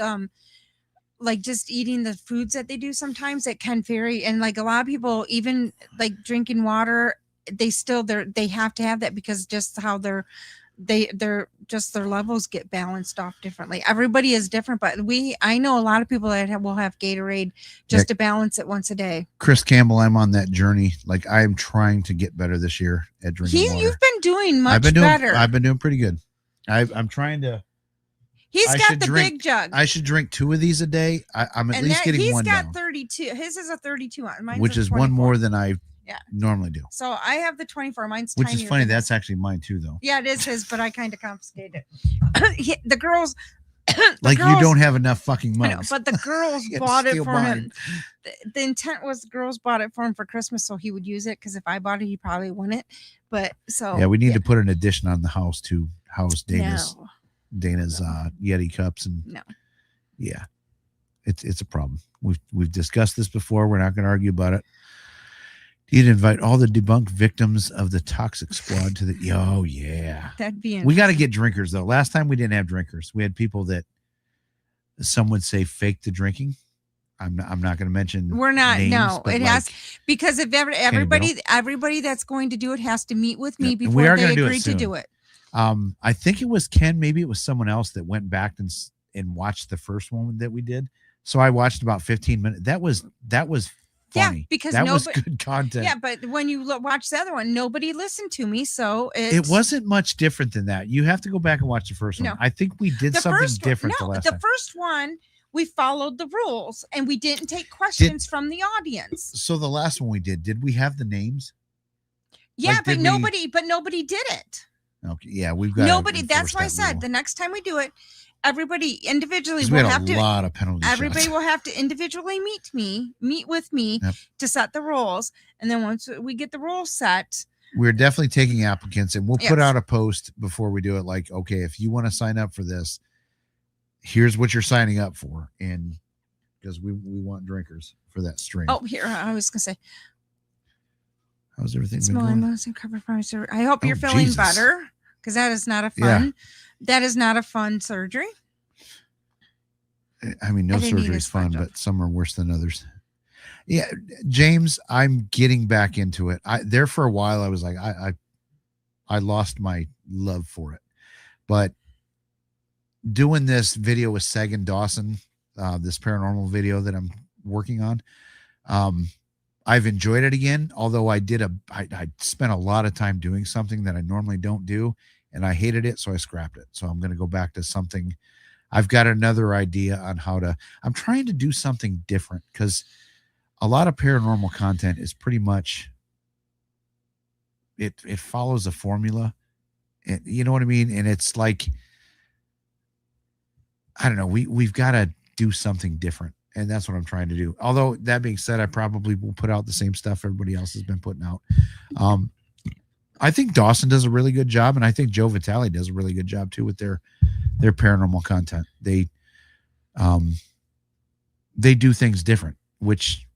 like just eating the foods that they do, sometimes it can vary, and like a lot of people even like drinking water, they have to have that because just how they're just their levels get balanced off differently. Everybody is different, but I know a lot of people that will have Gatorade just to balance it once a day. Chris Campbell, I'm on that journey. Like I am trying to get better this year at drinking water. You've been doing much better. I've been doing pretty good. I'm trying to. He's got the big jug. I should drink 2 of these a day. I'm at least getting one down. He's got 32. His is a 32 on mine, which is 24. one more than I normally do. So I have the 24. Mine's which is funny. That's actually mine too, though. Yeah, it is his, but I kind of confiscated it. The girls. You don't have enough fucking mugs. I know, but the girls bought it for him. The intent was the girls bought it for him for Christmas, so he would use it. Because if I bought it, he probably wouldn't. But so yeah, we need to put an addition on the house to house Dana's Yeti cups, and yeah, it's a problem. We've discussed this before. We're not going to argue about it. You'd invite all the debunked victims of the toxic squad to the. Oh yeah, that'd be. We got to get drinkers though. Last time we didn't have drinkers. We had people that some would say fake the drinking. I'm not going to mention. We're not. Names, no, it has because if everybody that's going to do it has to meet with me before they agree to do it. I think it was Ken. Maybe it was someone else that went back and watched the first one that we did. So I watched about 15 minutes. That was funny. Yeah, because that was good content. Yeah, but when you watch the other one, nobody listened to me, so it wasn't much different than that. You have to go back and watch the first one. No. I think we did something different the last time. The first one we followed the rules and we didn't take questions from the audience. So the last one we did we have the names? Yeah, Like, but did nobody did it. Okay, yeah, we've got Nobody. That's why I that said rule. the next time we do it, everybody individually 'Cause will we have had to. a lot of penalty Everybody shots. will have to individually meet with me Yep. to set the rules, and then once we get the rules set, We're definitely taking applicants, and we'll put Yes. out a post before we do it. Like, okay, if you want to sign up for this, here's what you're signing up for, and because we want drinkers for that stream. oh, here I was gonna say, How's everything been small going? and cover from. I hope you're Oh, feeling Jesus. better, because that is not a Yeah. fun. That is not a fun surgery. I mean, no I didn't need surgery a is fun, sponge but some are worse than others. Yeah, James, I'm getting back into it. There for a while I was like, I lost my love for it, but doing this video with Seg and Dawson, this paranormal video that I'm working on, I've enjoyed it again. Although I spent a lot of time doing something that I normally don't do, and I hated it, so I scrapped it. So I'm going to go back to something. I've got another idea on I'm trying to do something different, because a lot of paranormal content is pretty much, it follows a formula. You know what I mean? And it's like, I don't know, we've got to do something different. And that's what I'm trying to do. Although that being said, I probably will put out the same stuff everybody else has been putting out. I think Dawson does a really good job, and I think Joe Vitale does a really good job too with their paranormal content. They do things different, which,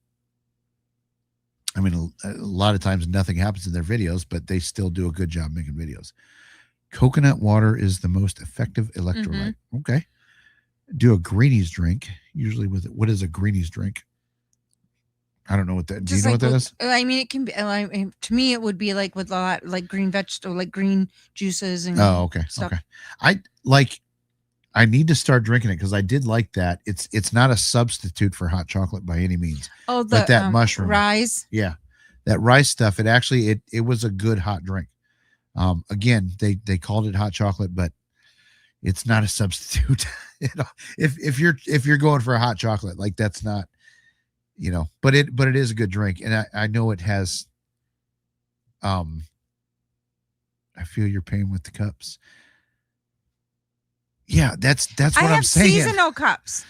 I mean, a lot of times nothing happens in their videos, but they still do a good job making videos. Coconut water is the most effective electrolyte. Okay. Do a greenies drink, usually with it. What is a greenies drink? I don't know what that. Do you know what that is? I mean, it can be. To me, it would be like with a lot, like green vegetable, like green juices and. Oh, okay, stuff. okay. I need to start drinking it, because I did like that. It's not a substitute for hot chocolate by any means. Oh, the like that mushroom rice. Yeah, that rice stuff. It actually it was a good hot drink. Again, they called it hot chocolate, but it's not a substitute. If you're going for a hot chocolate, like, that's not, but it is a good drink, and I know it has. I feel your pain with the cups. Yeah, that's what I'm saying. Seasonal cups.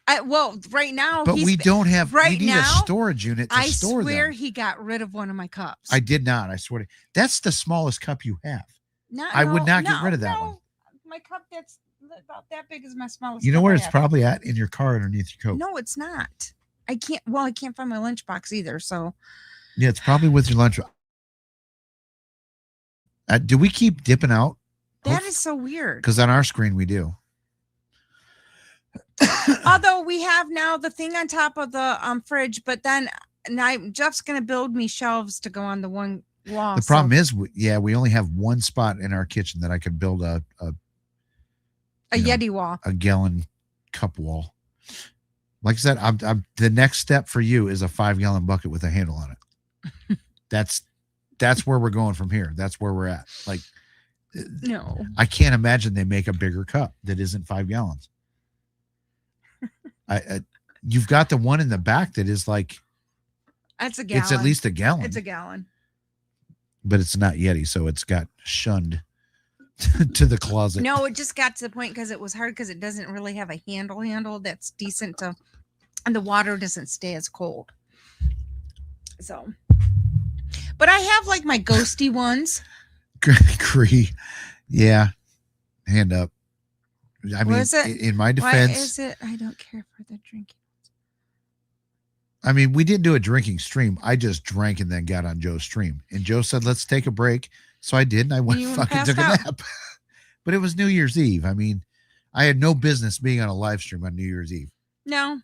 Right now, but we don't have. Right we need now, a storage unit to store them. I swear he got rid of one of my cups. I did not. I swear. That's the smallest cup you have. I would not get rid of that one. My cup that's about that big is my smallest. You know cup where I it's have. probably at? In your car underneath your coat. No, it's not. I can't find my lunchbox either. So. Yeah, it's probably with your lunch. Do we keep dipping out? That is so weird. Because on our screen we do. Although we have now the thing on top of the fridge, but then Jeff's going to build me shelves to go on the one wall. The problem is, we only have one spot in our kitchen that I could build a Yeti wall, a gallon cup wall. Like I said, I'm the next step for you is a 5-gallon bucket with a handle on it. That's where we're going from here. That's where we're at. Like, no, I can't imagine they make a bigger cup that isn't 5 gallons. You've got the one in the back that is like, that's a gallon. It's at least a gallon. It's a gallon, but it's not Yeti, so it's got shunned to the closet. No, it just got to the point because it was hard because it doesn't really have a handle that's decent to, and the water doesn't stay as cold. So, but I have like my ghosty ones. Cree, yeah, hand up. I mean, in my defense, why is it? I don't care for the drinking. I mean, we didn't do a drinking stream. I just drank and then got on Joe's stream, and Joe said, "Let's take a break." So I did, and I went fucking took a nap. But it was New Year's Eve. I mean, I had no business being on a live stream on New Year's Eve. No,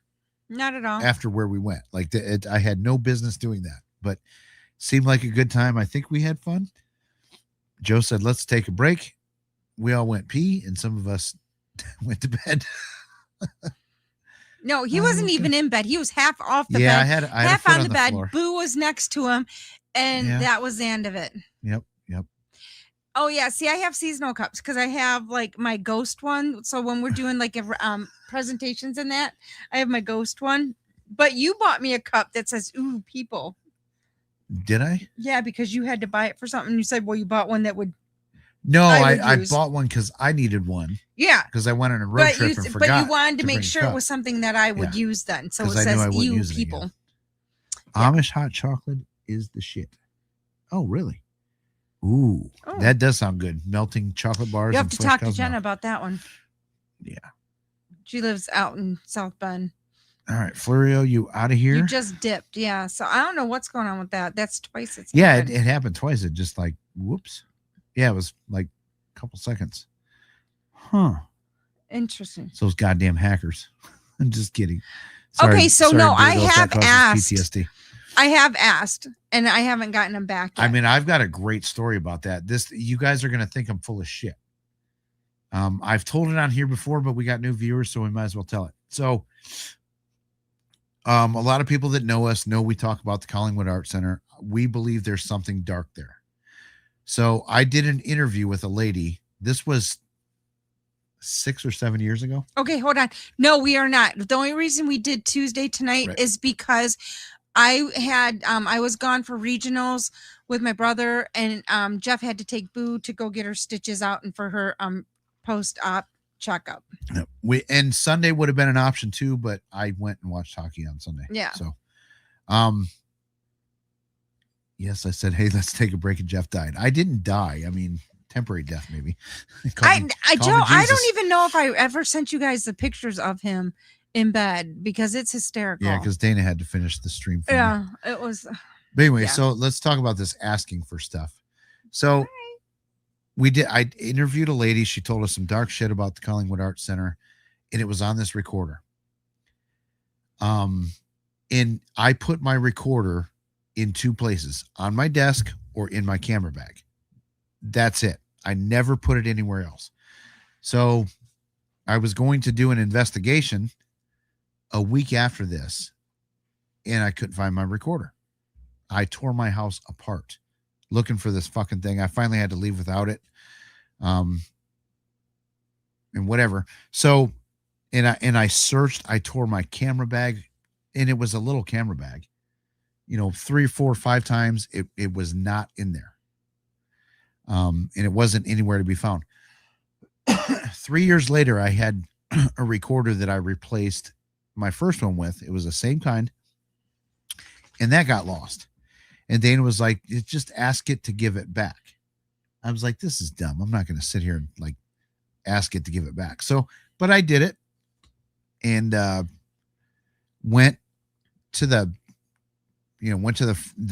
not at all. After where we went, like I had no business doing that, but seemed like a good time. I think we had fun. Joe said, "Let's take a break." We all went pee, and some of us went to bed. No, he wasn't even in bed. He was half off the bed. Yeah, I had half on the bed. Floor. Boo was next to him, and that was the end of it. Yep. Oh yeah, see, I have seasonal cups because I have like my ghost one. So when we're doing like presentations and that. I have my ghost one, but you bought me a cup that says "Ooh, people." Did I? Yeah, because you had to buy it for something. You said, "Well, you bought one that would." No, would I use. bought one because I needed one. Yeah, Because I went on a road trip and forgot. But you wanted to make bring a sure it cup. was something that I would use then. So it 'Cause I knew says I wouldn't "You use it people." again. Yeah. Amish hot chocolate is the shit. Oh, really? Ooh, Oh. that does sound good. Melting chocolate bars. You have and to fresh talk to cow's Jenna milk. about that one. Yeah. She lives out in South Bend. All right, Florio, you out of here? You just dipped, yeah. So I don't know what's going on with that. That's twice it's Yeah, happened. it happened twice. It just like whoops. Yeah, it was like a couple seconds. Huh. Interesting. Those goddamn hackers. I'm just kidding. Sorry, Okay, so no, I Burgos, that have causes asked. PTSD. I have asked, and I haven't gotten them back yet. I mean, I've got a great story about that. You guys are gonna think I'm full of shit. I've told it on here before, but we got new viewers, so we might as well tell it. So, a lot of people that know us know we talk about the Collingwood Art Center. We believe there's something dark there. So I did an interview with a lady. This was 6 or 7 years ago. Okay, hold on. No, we are not. The only reason we did Tuesday tonight Right. is because I had I was gone for regionals with my brother, and Jeff had to take Boo to go get her stitches out and for her post-op checkup. And Sunday would have been an option too, but I went and watched hockey on Sunday. Yeah. So, yes, I said, hey, let's take a break, and Jeff died. I didn't die. I mean, temporary death, maybe. I don't even know if I ever sent you guys the pictures of him in bed because it's hysterical. Yeah, because Dana had to finish the stream. For yeah, me. it was. But anyway, yeah. So let's talk about this asking for stuff. So I interviewed a lady. She told us some dark shit about the Collingwood Art Center, and it was on this recorder. And I put my recorder in two places, on my desk or in my camera bag. That's it. I never put it anywhere else. So I was going to do an investigation a week after this, and I couldn't find my recorder. I tore my house apart looking for this fucking thing. I finally had to leave without it. And whatever. So, and I searched, I tore my camera bag, and it was a little camera bag, 3, 4, 5 times. It was not in there. And it wasn't anywhere to be found. 3 years later, I had a recorder that I replaced my first one with. It was the same kind, and that got lost. And Dana was like, just ask it to give it back. I was like, this is dumb. I'm not going to sit here and like ask it to give it back. So, but I did it, and went to the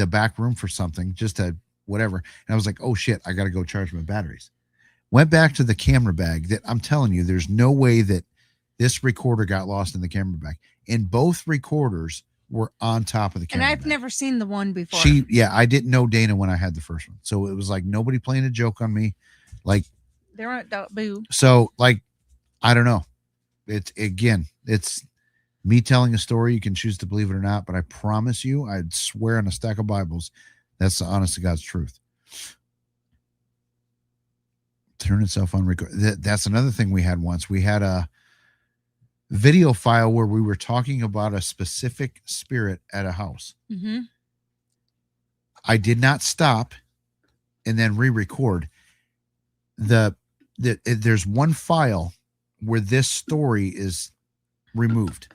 back room for something, just to whatever. And I was like, oh shit, I got to go charge my batteries. Went back to the camera bag. That I'm telling you, there's no way that this recorder got lost in the camera bag. And both recorders were on top of the camera. And I've bag. never seen the one before. I didn't know Dana when I had the first one. So it was like nobody playing a joke on me. Like, they weren't boo. so like, I don't know. It's me telling a story. You can choose to believe it or not, but I promise you, I'd swear on a stack of Bibles, that's the honest to God's truth. Turn itself on record. That's another thing we had once. We had a video file where we were talking about a specific spirit at a house. Mm-hmm. I did not stop and then re-record. There's one file where this story is removed.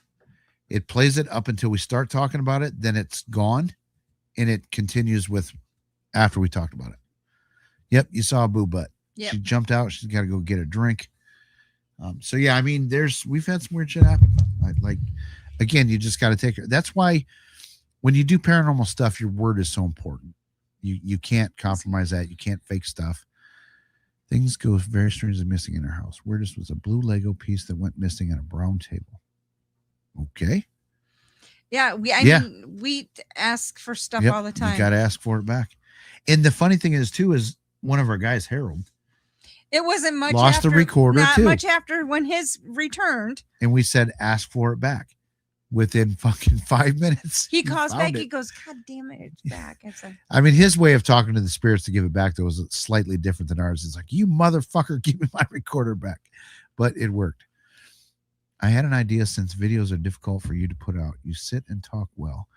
It plays it up until we start talking about it, then it's gone, and it continues with after we talked about it. Yep, you saw a boo butt. Yep. She jumped out. She's got to go get a drink. So yeah, I mean, we've had some weird shit happen. Like again, you just got to take it. That's why when you do paranormal stuff, your word is so important. You can't compromise that. You can't fake stuff. Things go very strangely missing in our house. Weirdest was a blue Lego piece that went missing on a brown table. Okay. Yeah, we ask for stuff all the time. You got to ask for it back. And the funny thing is one of our guys, Harold, it wasn't much lost after, the recorder not too. much after when his returned. And we said, ask for it back. Within fucking 5 minutes. He calls back. It. He goes, God damn it, it's back. I mean, his way of talking to the spirits to give it back, though, was slightly different than ours. It's like, you motherfucker, give me my recorder back. But it worked. I had an idea since videos are difficult for you to put out. You sit and talk well.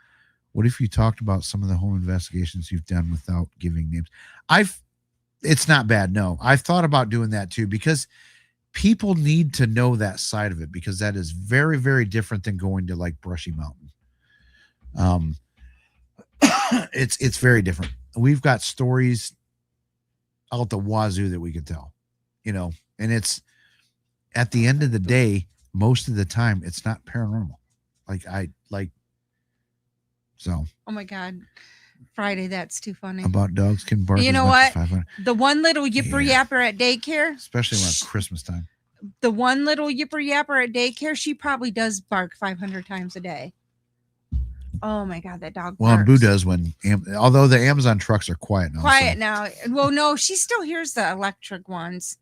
What if you talked about some of the home investigations you've done without giving names? It's not bad. No, I've thought about doing that too, because people need to know that side of it, because that is very, very different than going to like Brushy Mountain. Um, it's very different. We've got stories out the wazoo that we could tell, and it's at the end of the day, most of the time, it's not paranormal. So. Oh my God. Friday, that's too funny. About dogs can bark. You as know much what? As 500. The one little yipper yapper at daycare, especially around Christmas time. The one little yipper yapper at daycare, she probably does bark 500 times a day. Oh my God, that dog. Well, and Boo does although the Amazon trucks are quiet now. Now. Well, no, she still hears the electric ones.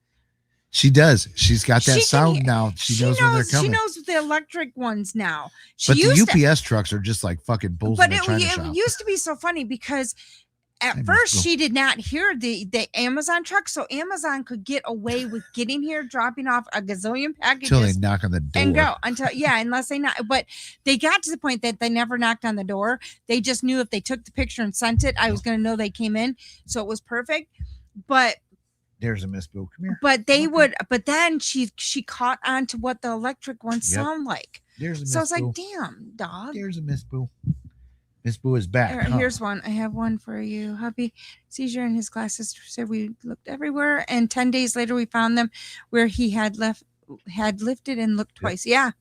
She does. She's got that sound now. She knows when they're coming. She knows the electric ones now. But the UPS trucks are just like fucking bulls in a China shop. It used to be so funny because at first she did not hear the Amazon truck, so Amazon could get away with getting here, dropping off a gazillion packages until they knock on the door and go unless they knock. But they got to the point that they never knocked on the door. They just knew if they took the picture and sent it, I was going to know they came in, so it was perfect. But there's a Miss Boo. Come here. But they would. But then she caught on to what the electric ones sound like. There's a Miss So I was Boo. like, "Damn, dog." There's a Miss Boo. Miss Boo is back. Here's one. I have one for you. Hubby seizure in his glasses. Said we looked everywhere, and 10 days later we found them where he had lifted and looked twice. Yeah.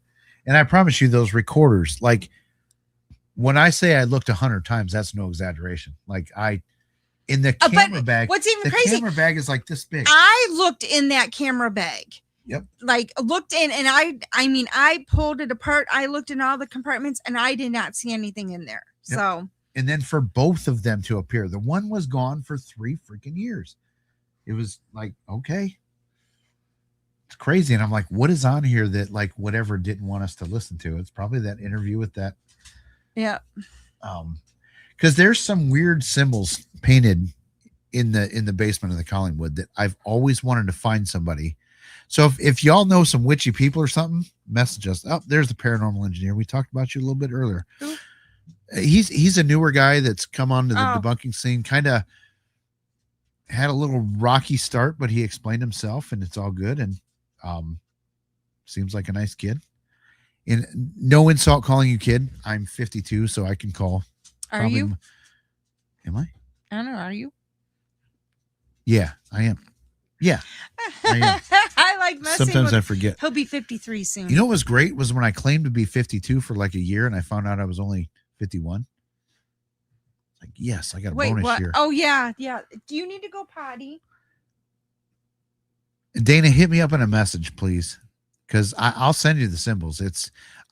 And I promise you, those recorders, like when I say I looked 100 times, that's no exaggeration. Like in the camera bag. What's even the crazy? The camera bag is like this big. I looked in that camera bag. Yep. Like looked in, and I pulled it apart. I looked in all the compartments, and I did not see anything in there. Yep. So. And then for both of them to appear, the one was gone for 3 freaking years. It was like, okay. It's crazy. And I'm like, what is on here that like whatever didn't want us to listen to? It's probably that interview with that. Yeah. Because there's some weird symbols painted in the basement of the Collingwood that I've always wanted to find somebody. So if y'all know some witchy people or something, message us. Oh, there's the paranormal engineer. We talked about you a little bit earlier. Ooh. He's a newer guy that's come on to the debunking scene. Kind of had a little rocky start, but he explained himself, and it's all good. And seems like a nice kid. And no insult calling you kid. I'm 52, so I can call. Are you? Am I? I don't know. Are you? Yeah, I am. Yeah. I am. I like messing Sometimes I forget. He'll be 53 soon. You know what was great was when I claimed to be 52 for like a year, and I found out I was only 51. Like, yes, I got a bonus year. Oh, yeah. Yeah. Do you need to go potty? Dana, hit me up in a message, please. Because I'll send you the symbols.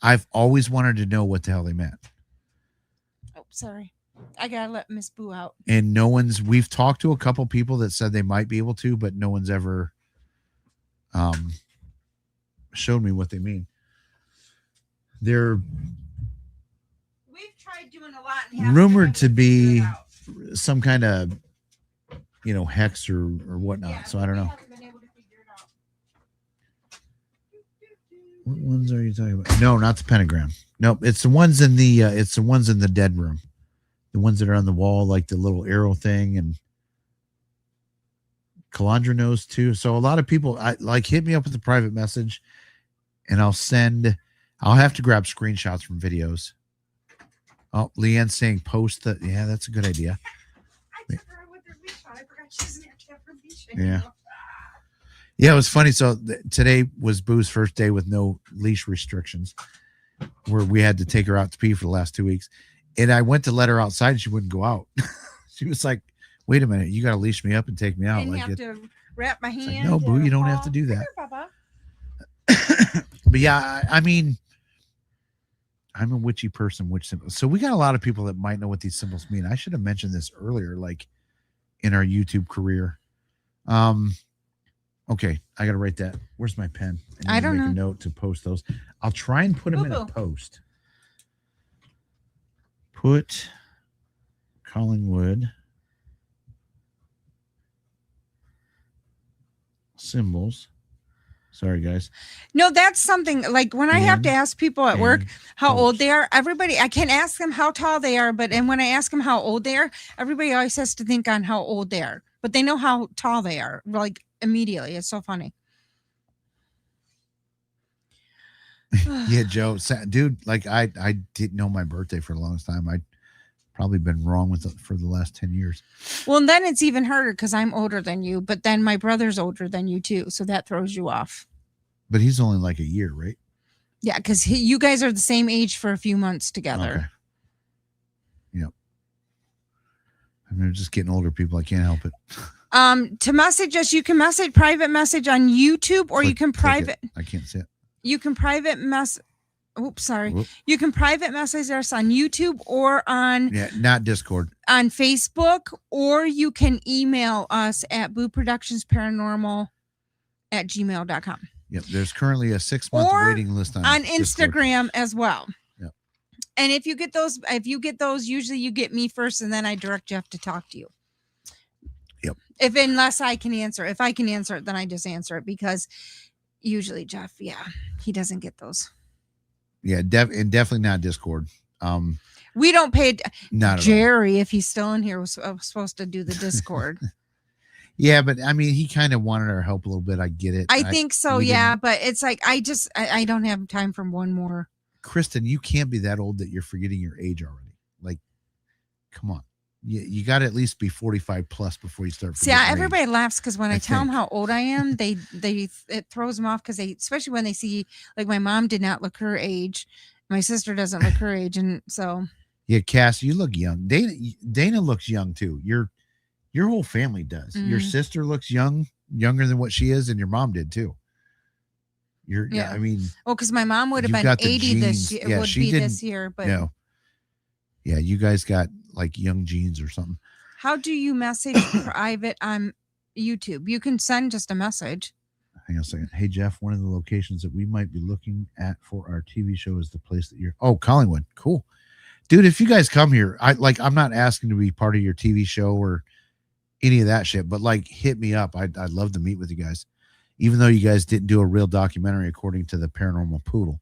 I've always wanted to know what the hell they meant. Oh, sorry. I got to let Miss Boo out. And we've talked to a couple people that said they might be able to, but no one's ever showed me what they mean. We've tried doing a lot. And rumored to be some kind of, hex or whatnot. Yeah, so I don't know. What ones are you talking about? No, not the pentagram. Nope, it's the ones in the dead room. The ones that are on the wall, like the little arrow thing, and Calandra knows too. So a lot of people hit me up with a private message, and I'll have to grab screenshots from videos. Oh, Leanne's saying post that. Yeah, that's a good idea. I took her with her leash on. I forgot she doesn't have to have her leash. Yeah. Yeah, it was funny. So today was Boo's first day with no leash restrictions, where we had to take her out to pee for the last 2 weeks. And I went to let her outside and she wouldn't go out. She was like, wait a minute, you got to leash me up and take me out. I have to wrap my hand. Like, no, Boo, you don't have to do that. But yeah, I mean, I'm a witchy person, witch symbols. So we got a lot of people that might know what these symbols mean. I should have mentioned this earlier, like in our YouTube career. Okay, I got to write that. Where's my pen? I don't know. Make a note to post those. I'll try and put them in a post. Put Collingwood symbols Sorry, guys. No, that's something like when I have to ask people at work how old post. they are, everybody, I can ask them how tall they are, but and when I ask them how old they are, everybody always has to think on how old they are, but they know how tall they are like immediately. It's so funny. Yeah, Joe, dude, like I didn't know my birthday for the longest time. I'd probably been wrong with it for the last 10 years. Well, and then it's even harder because I'm older than you, but then my brother's older than you too, so that throws you off. But he's only like a year, right? Yeah, because you guys are the same age for a few months together. Okay. Yep. I mean, just getting older people. I can't help it. To message us, you can private message on YouTube, or you can private. I can't see it. You can private mess. Oops, sorry. Whoop. You can private message us on YouTube or on not Discord, on Facebook, or you can email us at booproduktionsparanormal@gmail.com. Yep. There's currently a 6-month waiting list on Instagram as well. Yep. And if you get those, usually you get me first, and then I direct Jeff to talk to you. Yep. Unless I can answer. If I can answer it, then I just answer it, because usually Jeff, he doesn't get those. Yeah, and definitely not Discord. We don't pay. Not Jerry, if he's still in here, was supposed to do the Discord. Yeah, but I mean, he kind of wanted our help a little bit. I get it. I think so. Yeah, but it's like I don't have time for one more. Kristen, you can't be that old that you're forgetting your age already. Like, come on. You got to at least be 45 plus before you start. See, everybody laughs because when I tell them how old I am, it throws them off, because especially when they see, like, my mom did not look her age, my sister doesn't look her age, and so. Yeah, Cass, you look young. Dana looks young too. Your whole family does. Mm-hmm. Your sister looks younger than what she is, and your mom did too. I mean, because my mom would have been 80 this year. Yeah, would be this year, but no. Yeah, you guys got like young genes or something. How do you message private on YouTube? You can send just a message. Hang on a second. Hey, Jeff, one of the locations that we might be looking at for our TV show is the place that Collingwood. Cool. Dude, if you guys come here, I'm not asking to be part of your TV show or any of that shit, but like, hit me up. I'd love to meet with you guys, even though you guys didn't do a real documentary according to the Paranormal Poodle.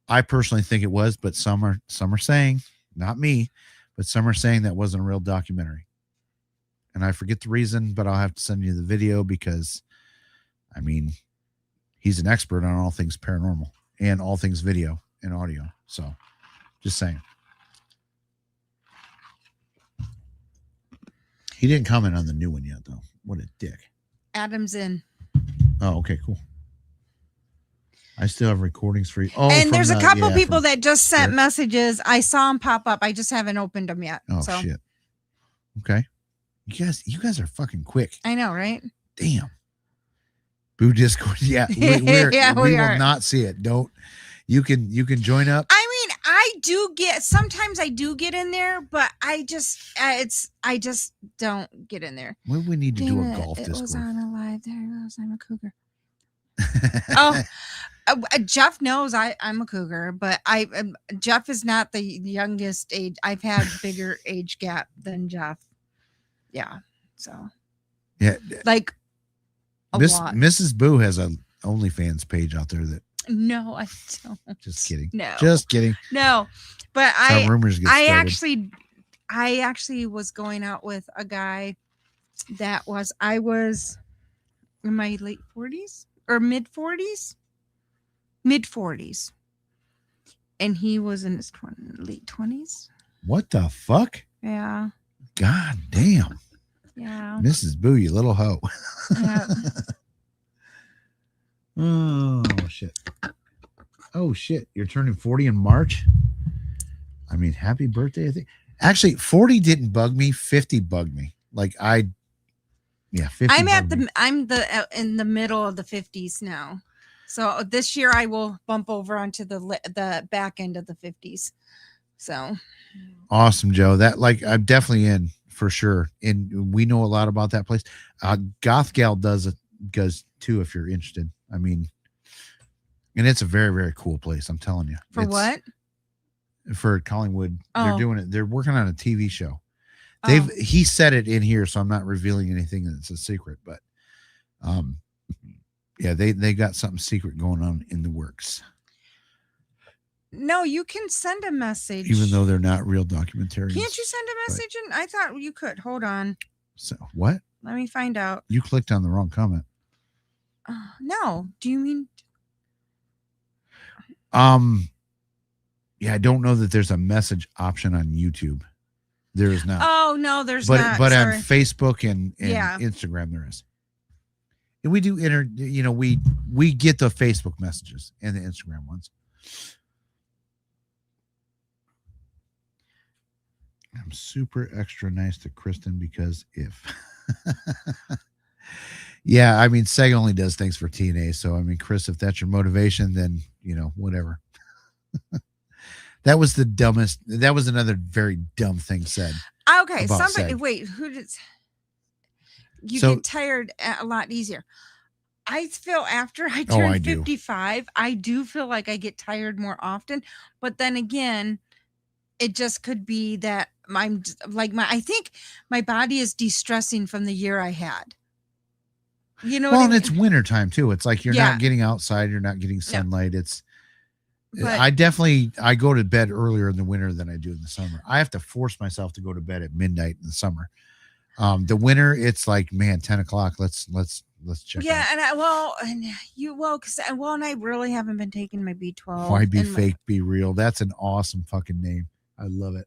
I personally think it was, but some are saying, not me, but some are saying that wasn't a real documentary. And I forget the reason, but I'll have to send you the video, because I mean, he's an expert on all things paranormal and all things video and audio. So just saying. He didn't comment on the new one yet, though. What a dick. Adam's in. Oh, okay, cool. I still have recordings for you. Oh, and there's a couple people that just sent messages. I saw them pop up. I just haven't opened them yet. Oh, shit. Okay. You guys are fucking quick. I know, right? Damn. Boo Discord. Yeah. We will not see it. You can join up. I mean, sometimes I do get in there, but I just don't get in there. What we need to do a golf Discord. It was on a live. There it goes. I'm a cougar. Jeff knows I'm a cougar, but Jeff is not the youngest age. I've had bigger age gap than Jeff. Yeah. So. Yeah. Like. Mrs. Boo has a OnlyFans page out there that. No, I don't. Just kidding. No. Just kidding. No, but rumors get started. I actually was going out with a guy I was in my late 40s or mid 40s, and he was in his late 20s. What the fuck? Yeah. God damn. Yeah. Mrs. Boo, you little hoe. Yeah. Oh shit. You're turning 40 in March. I mean, happy birthday. I think actually 40 didn't bug me. 50 bugged me. 50. I'm in the middle of the 50s now. So this year I will bump over onto the back end of the 50s. So awesome, Joe. I'm definitely in for sure. And we know a lot about that place. Goth Gal does too, if you're interested. I mean, and it's a very, very cool place. I'm telling you. What? For Collingwood. Oh. They're doing it. They're working on a TV show. Oh. He said it in here, so I'm not revealing anything that's a secret, but Yeah, they got something secret going on in the works. No, you can send a message. Even though they're not real documentaries. Can't you send a message? And I thought you could. Hold on. So what? Let me find out. You clicked on the wrong comment. No. Do you mean? Yeah, I don't know that there's a message option on YouTube. There is not. Oh no, there's but not. But Sorry. on Facebook and Yeah. Instagram there is. And we do we get the Facebook messages and the Instagram ones. I'm super extra nice to Kristen because if yeah, I mean Seg only does things for TNA. So I mean, Chris, if that's your motivation, then whatever. That was the dumbest. That was another very dumb thing said. Okay, somebody. Seg. Wait, who did? You get tired a lot easier. I feel after I turn 55, I do feel like I get tired more often. But then again, it just could be that I'm like I think my body is de-stressing from the year I had. You know. Well, and it's wintertime too. It's like you're not getting outside. You're not getting sunlight. Yeah. I go to bed earlier in the winter than I do in the summer. I have to force myself to go to bed at midnight in the summer. The winter, it's like, man, 10 o'clock. Let's check. Yeah. Out. And I really haven't been taking my B12. Why be fake, be real? That's an awesome fucking name. I love it.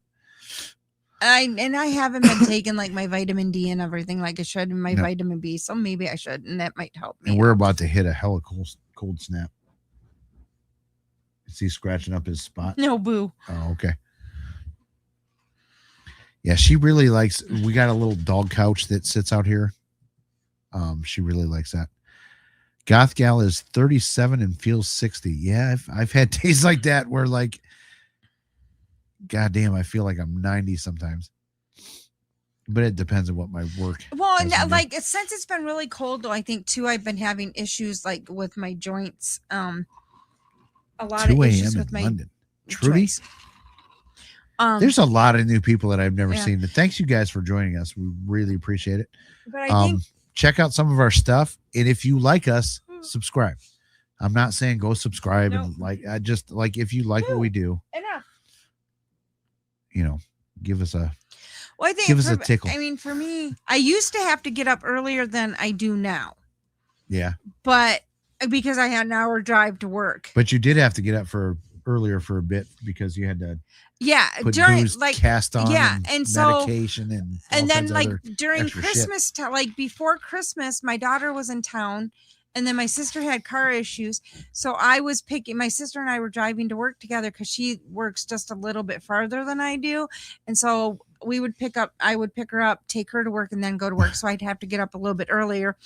I haven't been taking like my vitamin D and everything like I should, and my vitamin B. So maybe I should, and that might help me. And we're about to hit a hella cold snap. Is he scratching up his spot? No, boo. Oh, okay. Yeah, she really likes. We got a little dog couch that sits out here. She really likes that. Goth Gal is 37 and feels 60. Yeah, I've had days like that where like, goddamn, I feel like I'm 90 sometimes. But it depends on what my work. Well, and like since it's been really cold, though, I think too, I've been having issues like with my joints. A lot of issues with my London. Trudy? Joints. There's a lot of new people that I've never seen. But thanks you guys for joining us. We really appreciate it. But I think check out some of our stuff, and if you like us, subscribe. I'm not saying go subscribe and like. I just like if you like what we do. Enough. Give us a. Well, I think give us a tickle. I mean, for me, I used to have to get up earlier than I do now. Yeah. But because I had an hour drive to work. But you did have to get up earlier for a bit because you had to. Yeah, put during booze like cast on. Yeah, and so medication and then like during Christmas, like before Christmas, my daughter was in town. And then my sister had car issues. So my sister and I were driving to work together because she works just a little bit farther than I do. And so I would pick her up, take her to work, and then go to work. So I'd have to get up a little bit earlier.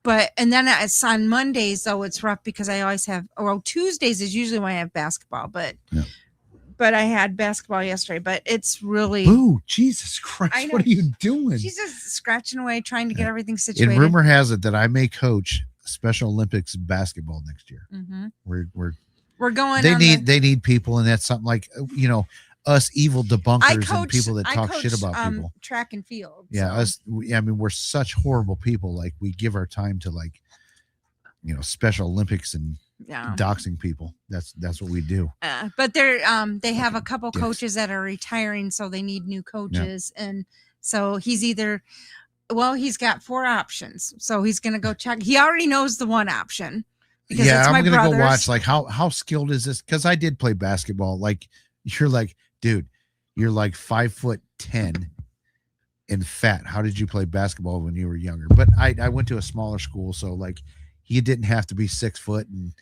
And then it's on Mondays, though, it's rough because I always have, Tuesdays is usually when I have basketball, but I had basketball yesterday, but it's really. Ooh, Jesus Christ. What are you doing? She's just scratching away, trying to get everything situated. And rumor has it that I may coach Special Olympics basketball next year. Mm-hmm. We're going. They need people, and that's something like us evil debunkers and people that talk shit about people. Track and field. Yeah, we're such horrible people. Like we give our time to Special Olympics and doxing people. That's what we do. But they have a couple coaches that are retiring, so they need new coaches, and so he's either. Well, he's got 4 options, so he's gonna go check. He already knows the one option. Yeah, I'm gonna go watch. Like, how skilled is this? Because I did play basketball. Like, you're like, dude, you're like 5'10" and fat. How did you play basketball when you were younger? But I went to a smaller school, so like, he didn't have to be 6 foot and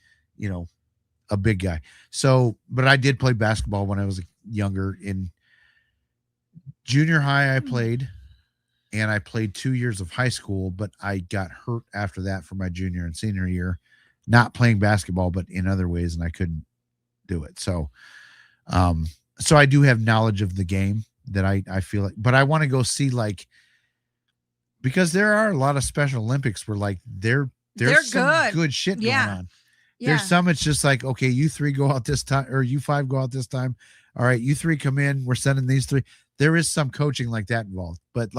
a big guy. So, but I did play basketball when I was younger. In junior high, I played. And I played 2 years of high school, but I got hurt after that for my junior and senior year, not playing basketball, but in other ways, and I couldn't do it. So, so I do have knowledge of the game that I feel like, but I want to go see because there are a lot of Special Olympics where there's some good shit going on. Yeah. There's some, it's just like, okay, you 3 go out this time, or you 5 go out this time. All right, you 3 come in. We're sending these 3. There is some coaching like that involved, but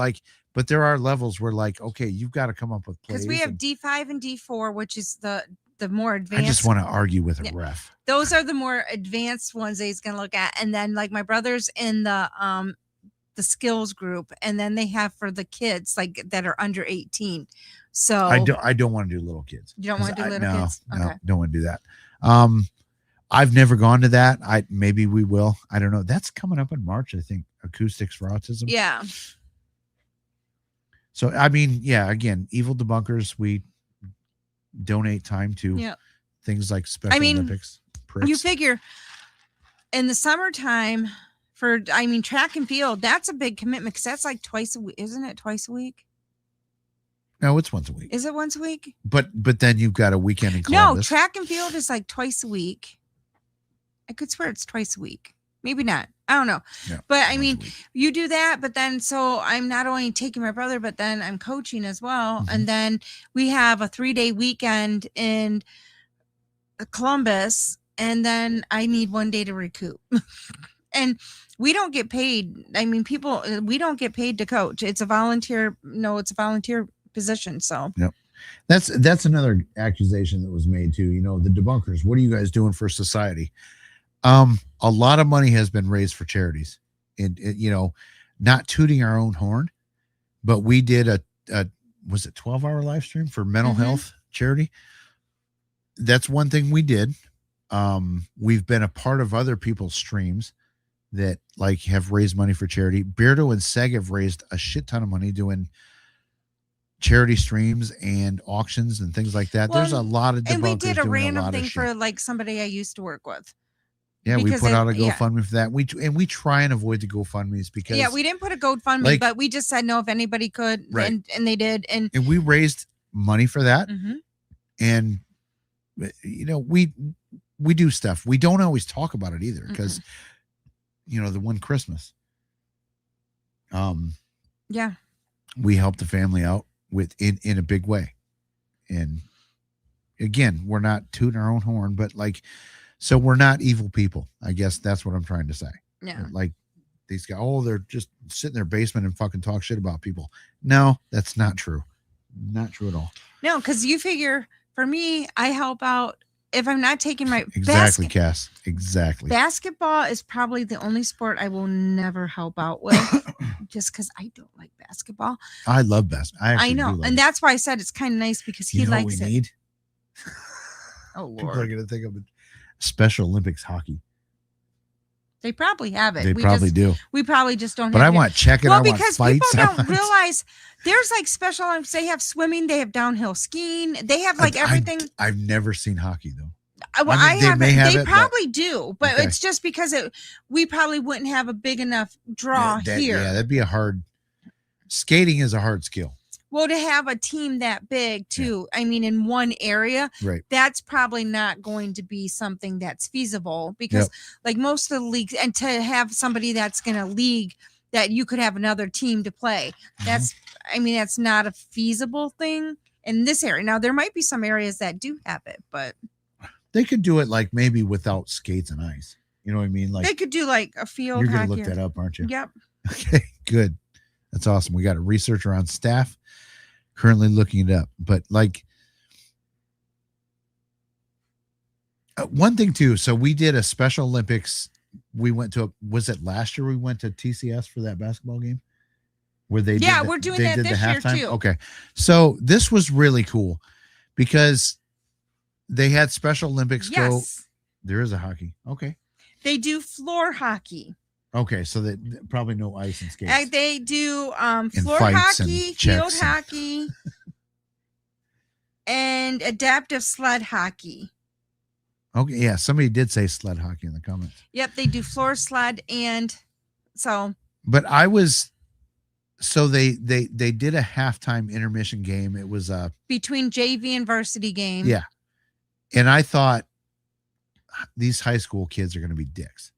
but there are levels where like, okay, you've got to come up with plays. Because we have and D5 and D4, which is the more I advanced. just want to argue with a Yeah. ref. Those are the more advanced ones that he's going to look at. And then like my brother's in the skills group, and then they have for the kids like that are under 18. So I don't want to do little kids. You don't want to do little kids? No, Okay. don't want to do that. I've never gone to that. Maybe we will. I don't know. That's coming up in March, I think. Acoustics for Autism. Yeah. So I mean, yeah, again, Evil Debunkers, we donate time to things like Special Olympics. You figure in the summertime for track and field, that's a big commitment because that's like twice a week, isn't it? Twice a week? No, it's once a week. Is it once a week? But then you've got a weekend in Columbus. No, track and field is like twice a week. I could swear it's twice a week. Maybe not. I don't know. Yeah, but I mean, you do that, but then so I'm not only taking my brother, but then I'm coaching as well. Mm-hmm. And then we have a 3-day weekend in Columbus, and then I need 1 day to recoup. And we don't get paid. I mean, we don't get paid to coach. It's a volunteer position. So yep. That's another accusation that was made too. The debunkers, what are you guys doing for society? A lot of money has been raised for charities, and not tooting our own horn, but we did a was it 12-hour live stream for mental health charity. That's one thing we did. We've been a part of other people's streams that like have raised money for charity. Beardo and Seg have raised a shit ton of money doing charity streams and auctions and things like that. There's a lot of debunkers and we did a doing random thing shit. for like somebody I used to work with. Yeah, we put out a GoFundMe for that. We try and avoid the GoFundMes because we didn't put a GoFundMe, but we just said no if anybody could, and they did, and we raised money for that, and we do stuff. We don't always talk about it either because the one Christmas, we helped the family out with in a big way, and again, we're not tooting our own horn, but like. So we're not evil people. I guess that's what I'm trying to say. Yeah. Like these guys, they're just sit in their basement and fucking talk shit about people. No, that's not true. Not true at all. No, because you figure for me, I help out if I'm not taking my exactly, Cass. Exactly. Basketball is probably the only sport I will never help out with, just because I don't like basketball. I love basketball. I know, and that's why I said it's kind of nice because he likes it. Need? Oh Lord! People are gonna think of it. Special Olympics hockey. They probably have it. They probably do. We probably just don't but have it. But I want checking. Well, I want because fights. people don't realize there's like special Olympics. They have swimming. They have downhill skiing. They have like everything. I've never seen hockey though. Well, I haven't. They probably but, do, but it's just because we probably wouldn't have a big enough draw here. Yeah, that'd be a hard. Skating is a hard skill. Well, to have a team that big too, I mean, in one area, that's probably not going to be something that's feasible because like most of the leagues, and to have somebody that's going to league that you could have another team to play, that's not a feasible thing in this area. Now, there might be some areas that do have it, but they could do it like maybe without skates and ice. You know what I mean? Like they could do like a field. You're going to look that up, aren't you? Yep. Okay, good. That's awesome. We got a researcher on staff currently looking it up. But like one thing too, so we did a Special Olympics. We went to was it last year we went to TCS for that basketball game? Where they we're doing that this year too. Okay. So this was really cool because they had Special Olympics go. There is a hockey. Okay. They do floor hockey. Okay, so that probably no ice and skates. They do floor hockey, field hockey, and adaptive sled hockey. Okay, yeah, somebody did say sled hockey in the comments. Yep, they do floor sled and so. But I was, so they did a halftime intermission game. It was between JV and varsity game. Yeah, and I thought these high school kids are going to be dicks.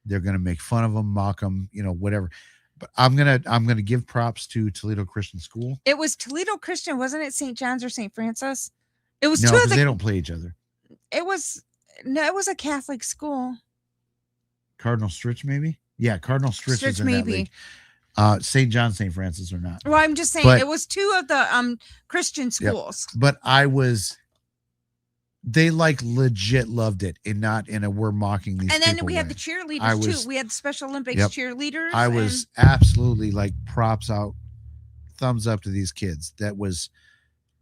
They're going to make fun of them, mock them, whatever. But I'm gonna give props to Toledo Christian School. It was Toledo Christian, wasn't it? St. John's or St. Francis? It was no, they don't play each other. It was a Catholic school. Cardinal Stritch, maybe. Yeah, Cardinal Stritch is in that league. St. John, St. Francis or not. Well, I'm just saying But- it was 2 of the Christian schools. But they like legit loved it and not in a we're mocking these And then people we had way. the cheerleaders I was- too. We had the Special Olympics Yep. cheerleaders. I was absolutely like props out, thumbs up to these kids. That was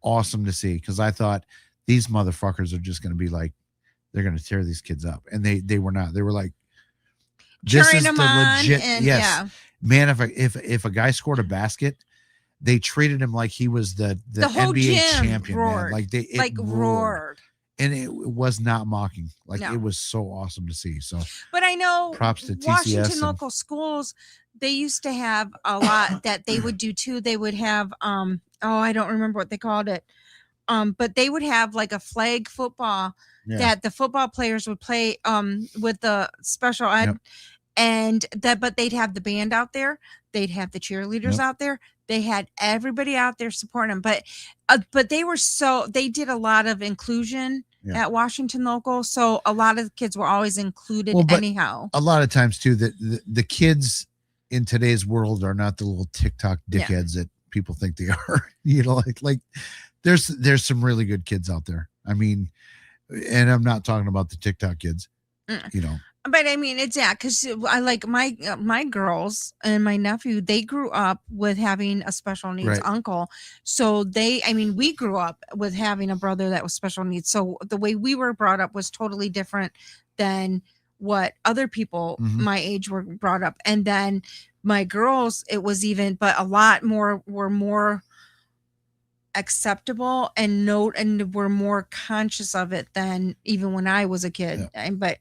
awesome to see because I thought these motherfuckers are just going to be like, they're going to tear these kids up. And they were not. They were like, this cheering is them the on legit. and Yes. yeah. Man, if a guy scored a basket, they treated him like he was the whole NBA gym champion. roared. Man. Like it roared. and it was not mocking. Like No. it was so awesome to see. So But I know props to TCS Washington and- local schools, they used to have a lot that they would do too. They would have I don't remember what they called it. But they would have like a flag football that the football players would play with the special ed. Yep. And but they'd have the band out there, they'd have the cheerleaders out there, they had everybody out there supporting them. But they did a lot of inclusion at Washington local, so a lot of the kids were always included anyhow. A lot of times too that the kids in today's world are not the little TikTok dickheads that people think they are. Like there's some really good kids out there. I mean, and I'm not talking about the TikTok kids. But I mean, it's because I like my girls and my nephew. They grew up with having a special needs uncle, so we grew up with having a brother that was special needs. So the way we were brought up was totally different than what other people my age were brought up. And then my girls, it was but a lot more were more acceptable and were more conscious of it than even when I was a kid. But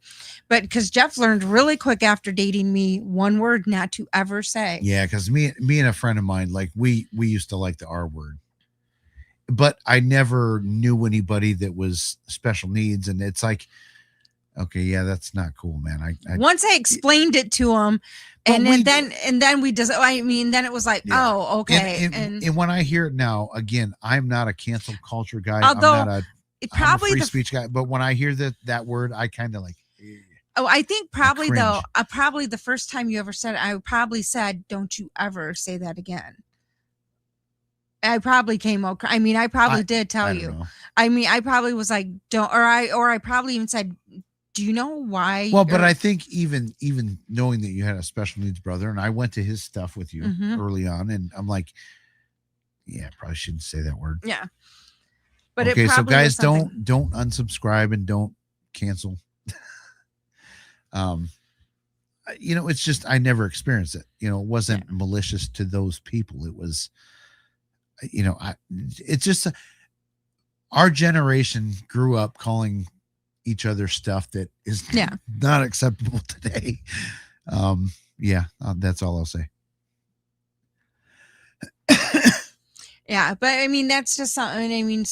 because Jeff learned really quick after dating me one word not to ever say. Yeah, because me and a friend of mine, like we used to like the R word, but I never knew anybody that was special needs, and it's like, okay, yeah, that's not cool, man. Once I explained it to him. And then we just, then it was like, oh, okay. And when I hear it now, again, I'm not a cancel culture guy. Although I'm not I'm a free the speech guy. But when I hear that word, I kind of like. Oh, I think probably cringe. though, probably the first time you ever said it, I probably said, "Don't you ever say that again." I probably came okay. I probably did tell you. Know. I probably was like, "Don't," or I probably even said, do you know why? Well, but I think even knowing that you had a special needs brother, and I went to his stuff with you early on, and I'm like, yeah, probably shouldn't say that word. Yeah. But okay, so guys, don't unsubscribe and don't cancel. It's just I never experienced it. It wasn't malicious to those people. It was, it's just our generation grew up calling each other stuff that is not acceptable today. That's all I'll say. Yeah, but that's just something.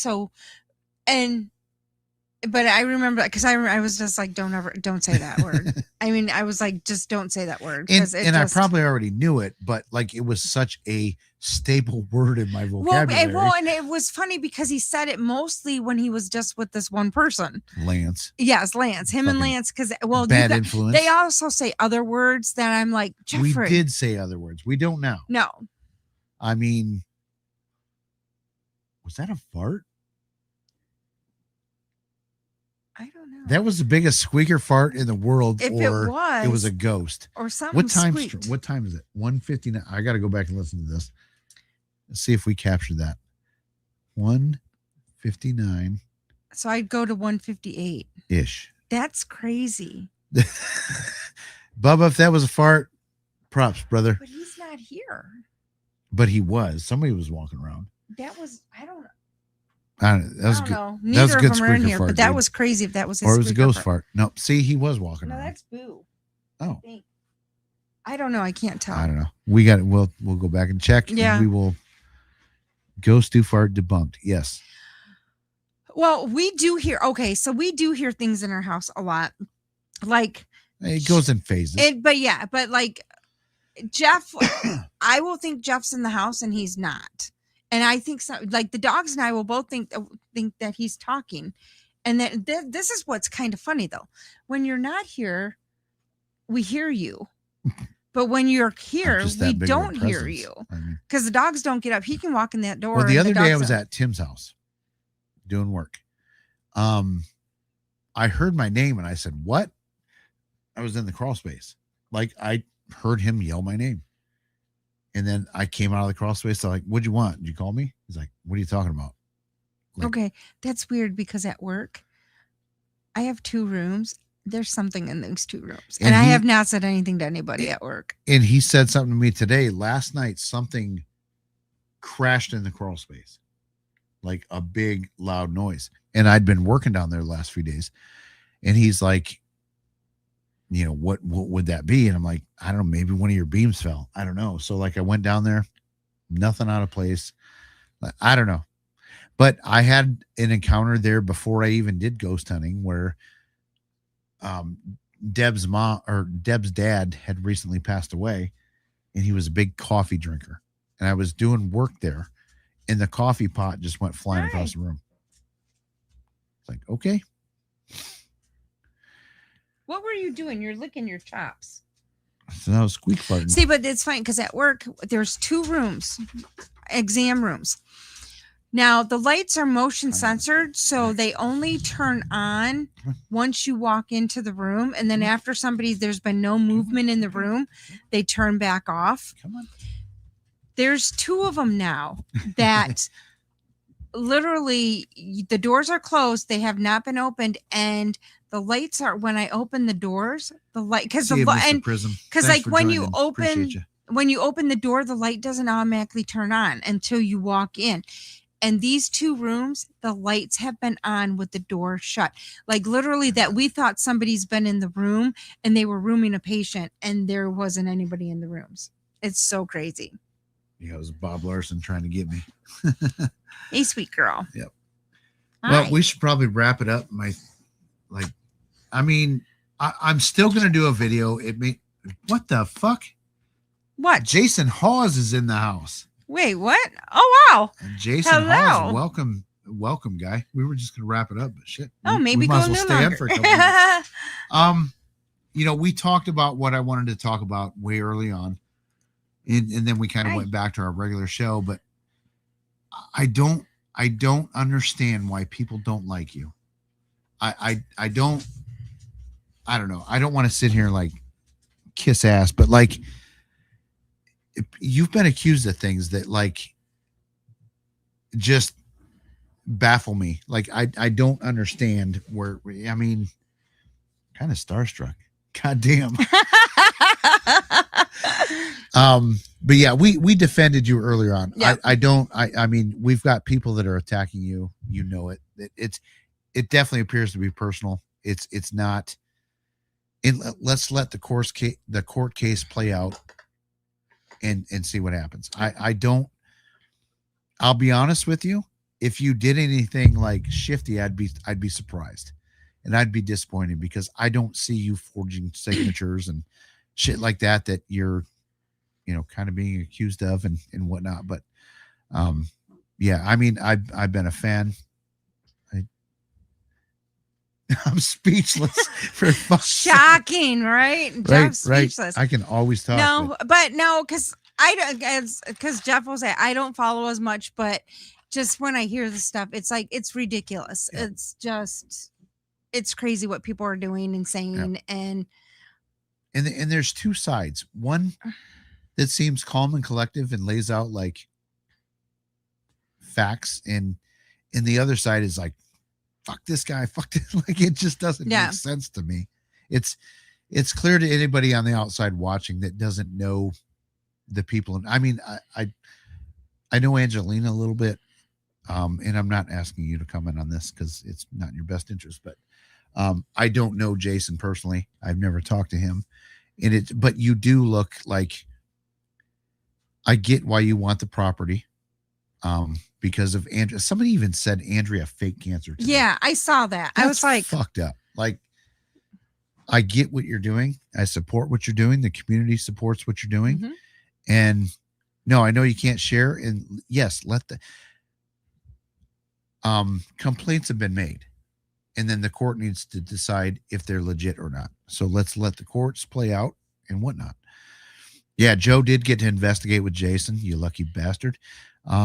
But I remember because I was just like, don't say that word. I was like, just don't say that word. And I probably already knew it, but like it was such a staple word in my vocabulary. Well, and it was funny because he said it mostly when he was just with this one person, Lance. Yes, Lance. Him and Lance, because bad influence. They also say other words that I'm like, Jeffrey. We did say other words. We don't now. No. Was that a fart? I don't know. That was the biggest squeaker fart in the world. If or it was a ghost. Or something. What time is it? 1:59. I got to go back and listen to this. Let's see if we captured that. 1:59. So I'd go to 1:58. Ish. That's crazy. Bubba, if that was a fart, props, brother. But he's not here. But he was. Somebody was walking around. That was, I don't know. That was good. Know. Neither of them are in here, fart, but that dude. was crazy if that was his or it was a ghost fart. fart. No, see, he was walking around. No, that's Boo. Oh. I don't know. I can't tell. I don't know. We got it. We'll go back and check. Yeah. And we will ghost do fart debunked. Yes. Well, we do hear. Okay, so we do hear things in our house a lot. Like it goes in phases. But like Jeff, I will think Jeff's in the house and he's not. And I think so. Like the dogs and I will both think that he's talking. And that this is what's kind of funny though. When you're not here, we hear you. But when you're I'm here, just we that big of a don't hear presence. you I mean, because the dogs don't get up. He can walk in that door. well, the and other day I dogs was don't. at Tim's house doing work. I heard my name and I said, "What?" I was in the crawl space. Like I heard him yell my name. And then I came out of the crawl space. I'm like, "What'd you want? Did you call me?" He's like, "What are you talking about?" Like, Okay, that's weird because at work, I have 2 rooms. There's something in those 2 rooms, and I he- have not said anything to anybody at work. And he said something to me today. Last night, something crashed in the crawl space, like a big, loud noise. And I'd been working down there the last few days. And he's like, what would that be? And I'm like, I don't know, maybe one of your beams fell. I don't know. So like I went down there, nothing out of place. I don't know. But I had an encounter there before I even did ghost hunting where Deb's mom or Deb's dad had recently passed away, and he was a big coffee drinker. And I was doing work there, and the coffee pot just went flying across the room. It's like, okay. What were you doing? You're licking your chops. So that was squeak farting. See, but it's fine because at work there's 2 rooms, exam rooms. Now the lights are motion censored, so they only turn on once you walk into the room, and then after there's been no movement in the room, they turn back off. Come on. There's 2 of them now that literally the doors are closed, they have not been opened, and the lights are when I open the doors, the light because See the you, light Mr. and Prism. because Thanks like for when joining. you Appreciate open the door, the light doesn't automatically turn on until you walk in. And these 2 rooms, the lights have been on with the door shut. Like literally that we thought somebody's been in the room and they were rooming a patient and there wasn't anybody in the rooms. It's so crazy. Yeah, it was Bob Larson trying to get me. Hey, sweet girl. Yep. Hi. Well, we should probably wrap it up. I'm still gonna do a video. What the fuck? What? Jason Hawes is in the house. Wait, what? Oh wow. And Jason Hello. Hawes, welcome, guy. We were just gonna wrap it up, but shit. Oh, maybe we go might as well no stay longer. up for a couple minutes. We talked about what I wanted to talk about way early on, and then we kind of went back to our regular show. But I don't understand why people don't like you. I don't know. I don't want to sit here and like kiss ass, but like you've been accused of things that like just baffle me. Like I don't understand where, I mean, kind of starstruck. God damn. But yeah, we defended you earlier on. Yeah. I mean, we've got people that are attacking you. You know it. It definitely appears to be personal. It's not. Let's let the court case play out and see what happens. I'll be honest with you. If you did anything like shifty, I'd be surprised, and I'd be disappointed because I don't see you forging signatures and shit like that you're, kind of being accused of and whatnot. But, yeah, I mean, I've been a fan. I'm speechless for Shocking, right? Jeff's speechless. I can always talk. No, but no, because because Jeff will say I don't follow as much, but just when I hear the stuff, it's like it's ridiculous. Yeah. It's crazy what people are doing and saying, and there's 2 sides. One that seems calm and collective and lays out like facts, and the other side is like, fuck this guy, fuck this. Like it just doesn't make sense to me. It's clear to anybody on the outside watching that doesn't know the people. I mean, I know Angelina a little bit, and I'm not asking you to comment on this because it's not in your best interest, but I don't know Jason personally. I've never talked to him, but you do look like, I get why you want the property. Because of Andrea. Somebody even said Andrea fake cancer today. yeah, I saw that. I was like, fucked up. Like, I get what you're doing. I support what you're doing. The community supports what you're doing. Mhm. And no, I know you can't share. And yes, let the complaints have been made. And then the court needs to decide if they're legit or not. So let's let the courts play out and whatnot. Yeah, Joe did get to investigate with Jason. You lucky bastard.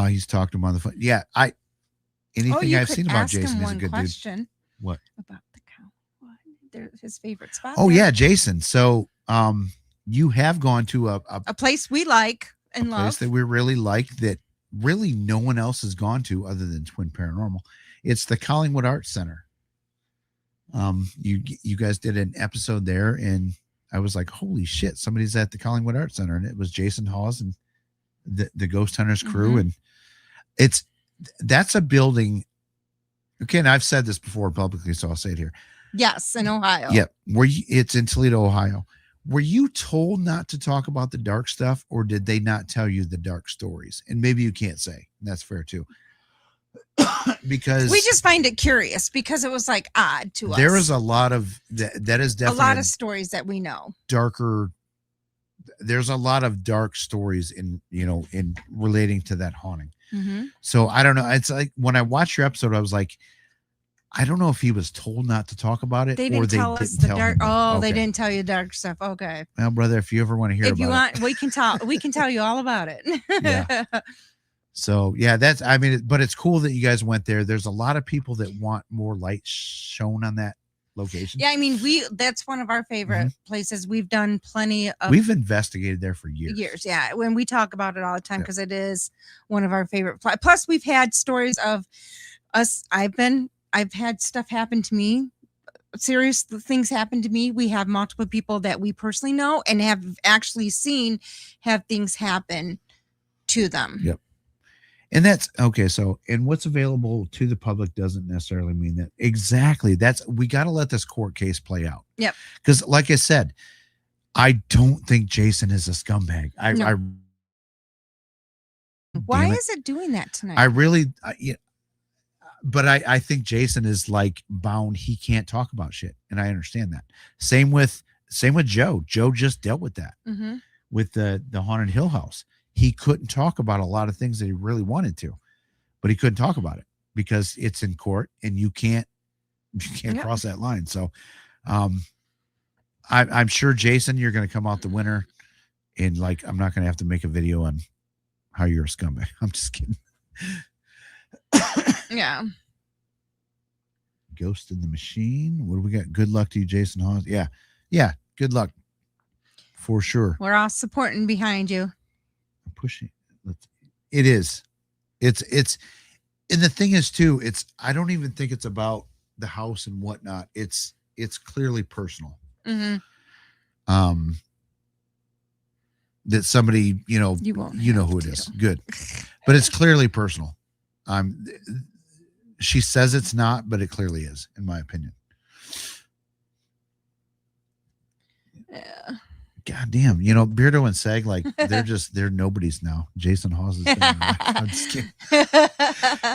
He's talked to him on the phone. Yeah, anything you I've could seen about ask him Jason is a one good question dude. What? about the cow. What? They're his favorite spot. Oh there. yeah, Jason. So you have gone to A place we like and love. place that we really like that really no one else has gone to other than Twin Paranormal. It's the Collingwood Arts Center. You guys did an episode there, and I was like, holy shit, somebody's at the Collingwood Arts Center, and it was Jason Hawes and the Ghost Hunters crew, and that's a building. Okay, and I've said this before publicly, so I'll say it here. Yes, in Ohio. Yep, it's in Toledo, Ohio. Were you told not to talk about the dark stuff, or did they not tell you the dark stories? And maybe you can't say. That's fair too. Because we just find it curious because it was like odd to us. There is a lot of that is definitely a lot of stories that we know. Darker. There's a lot of dark stories in relating to that haunting. Mm-hmm. So I don't know. It's like when I watched your episode, I was like, I don't know if he was told not to talk about it. They didn't tell us the dark. Oh, they didn't tell you dark stuff. Okay. Well, brother, if you ever want to hear, if you want, we can tell. We can tell you all about it. Yeah. So yeah, but it's cool that you guys went there. There's a lot of people that want more light shown on that location. Yeah, I mean, that's one of our favorite places. We've done plenty of. We've investigated there for years. Yeah. When we talk about it all the time, because it is one of our favorite. Plus, we've had stories of us. I've had stuff happen to me. Serious things happen to me. We have multiple people that we personally know and have actually seen have things happen to them. Yep. And that's okay. So, and what's available to the public doesn't necessarily mean that exactly. We got to let this court case play out. Yep. Because, like I said, I don't think Jason is a scumbag. Why is it doing that tonight? But I think Jason is like bound. He can't talk about shit, and I understand that. Same with Joe. Joe just dealt with that with the Haunted Hill House. He couldn't talk about a lot of things that he really wanted to, but he couldn't talk about it because it's in court and you can't cross that line. So I'm sure, Jason, you're going to come out the winner, and I'm not going to have to make a video on how you're a scumbag. I'm just kidding. Yeah. Ghost in the Machine. What do we got? Good luck to you, Jason Hawes. Yeah. Good luck for sure. We're all supporting behind you. Pushing it is it's and the thing is too, I don't even think it's about the house and whatnot. It's clearly personal. Mm-hmm. That somebody you know who it is. Good. But it's clearly personal. She says it's not, but it clearly is, in my opinion. Yeah. God damn, Beardo and Seg, they're nobodies now. Jason Hawes is I'm just kidding.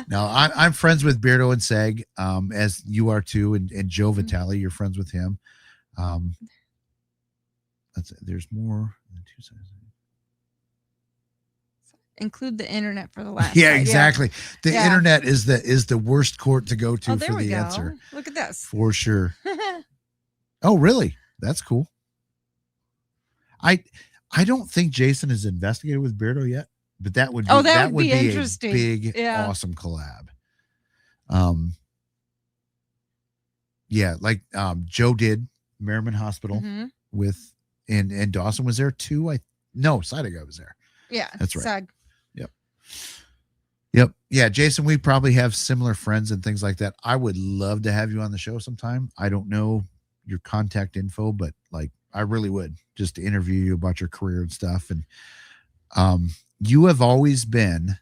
No, I'm friends with Beardo and Seg, as you are too, and Joe Vitale, you're friends with him. There's more than two sides. Include the internet for the last. Yeah, exactly. The internet is the worst court to go to for the answer. Look at this. For sure. Oh, really? That's cool. I don't think Jason has investigated with Beardo yet, but that would be interesting. A big, awesome collab. Joe did Merriman Hospital with, and Dawson was there too. Sidegar was there. Yeah, that's right. Sag. Yep. Yeah, Jason, we probably have similar friends and things like that. I would love to have you on the show sometime. I don't know your contact info, but I really would, just to interview you about your career and stuff. And you have always been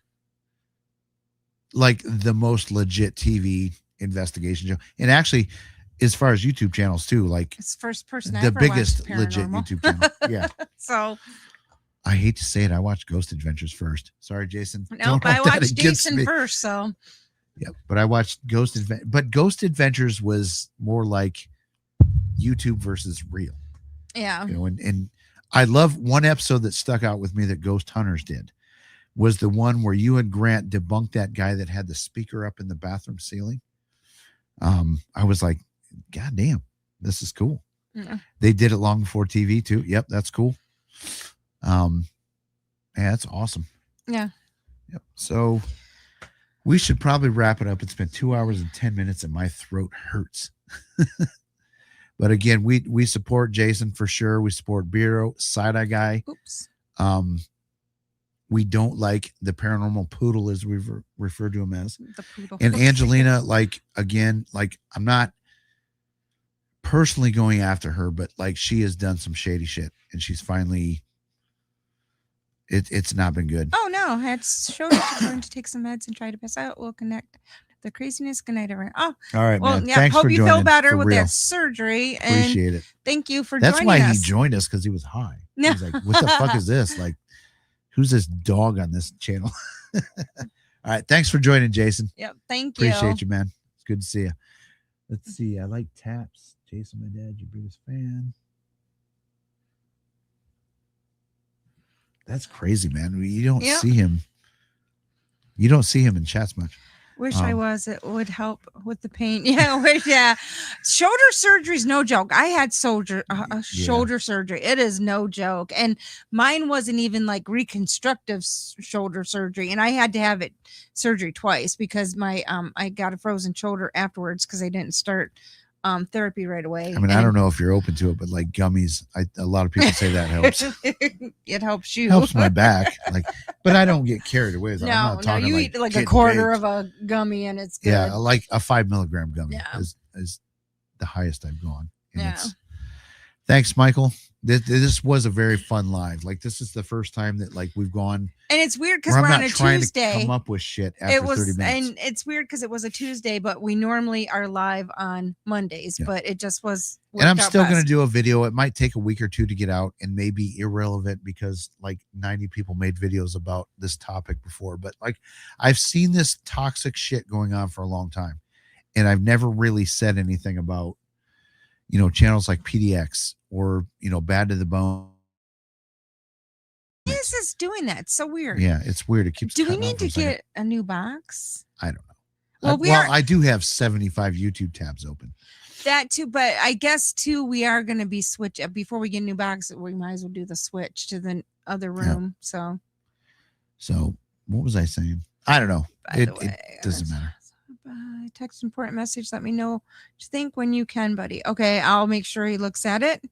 the most legit TV investigation show. And actually, as far as YouTube channels too, it's first person the biggest legit YouTube channel. Yeah. So I hate to say it, I watched Ghost Adventures first. Sorry, Jason. Nope, I watched Jason first, so. Yeah, but I watched Ghost Adventures. But Ghost Adventures was more like YouTube versus real. Yeah. And I love one episode that stuck out with me that Ghost Hunters did was the one where you and Grant debunked that guy that had the speaker up in the bathroom ceiling. I was like, God damn, this is cool. Yeah. They did it long before TV too. Yep, that's cool. Yeah, that's awesome. Yeah. Yep. So we should probably wrap it up. It's been 2 hours and 10 minutes and my throat hurts. But again, we support Jason for sure. We support Bureau, Side-Eye Guy. Oops. We don't like the paranormal poodle, as we've referred to him as. The poodle. And Angelina, like, again, like, I'm not personally going after her, but like, she has done some shady shit, and she's finally, it's not been good. Oh no, had showed up going to take some meds and try to pass out. We'll connect the craziness. Good night, everyone. Oh, All right, well, man. yeah. Thanks Hope for you joining. feel better for with real. that surgery. And Appreciate it. thank you for That's joining why us. he joined us, because he was high. He was like, what the fuck is this? Like, who's this dog on this channel? All right. Thanks for joining, Jason. Yep. Thank you. Appreciate you, man. It's good to see you. Let's see. I like taps. Jason, my dad, your biggest fan. That's crazy, man. You don't see him. You don't see him in chats much. Wish I was. It would help with the pain. Yeah. Shoulder surgery is no joke. I had shoulder surgery. It is no joke. And mine wasn't even like reconstructive shoulder surgery. And I had to have it surgery twice because my I got a frozen shoulder afterwards because I didn't start therapy right away. I mean, I don't know if you're open to it, but like gummies, a lot of people say that helps. It helps you. Helps my back. Like, but I don't get carried away with it. I'm not talking you like eat like a quarter of a gummy and it's good. Yeah, like a 5 milligram gummy is the highest I've gone. And thanks, Michael. This was a very fun live. Like, this is the first time that like we've gone. And it's weird because we're on a Tuesday. To come up with shit after 30 minutes. And it's weird because it was a Tuesday, but we normally are live on Mondays. But it just was. And I'm still going to do a video. It might take a week or two to get out and may be irrelevant because like 90 people made videos about this topic before. But like, I've seen this toxic shit going on for a long time, and I've never really said anything about, channels like PDX or, Bad to the Bone. Why is this doing that? It's so weird. Yeah, it's weird. It keeps. Do we need to get a new box? I don't know. Well, I do have 75 YouTube tabs open. That too, but I guess too we are going to be switch before we get a new box. We might as well do the switch to the other room. Yeah. So what was I saying? I don't know. It doesn't matter. Text important message. Let me know what you think when you can, buddy. Okay, I'll make sure he looks at it.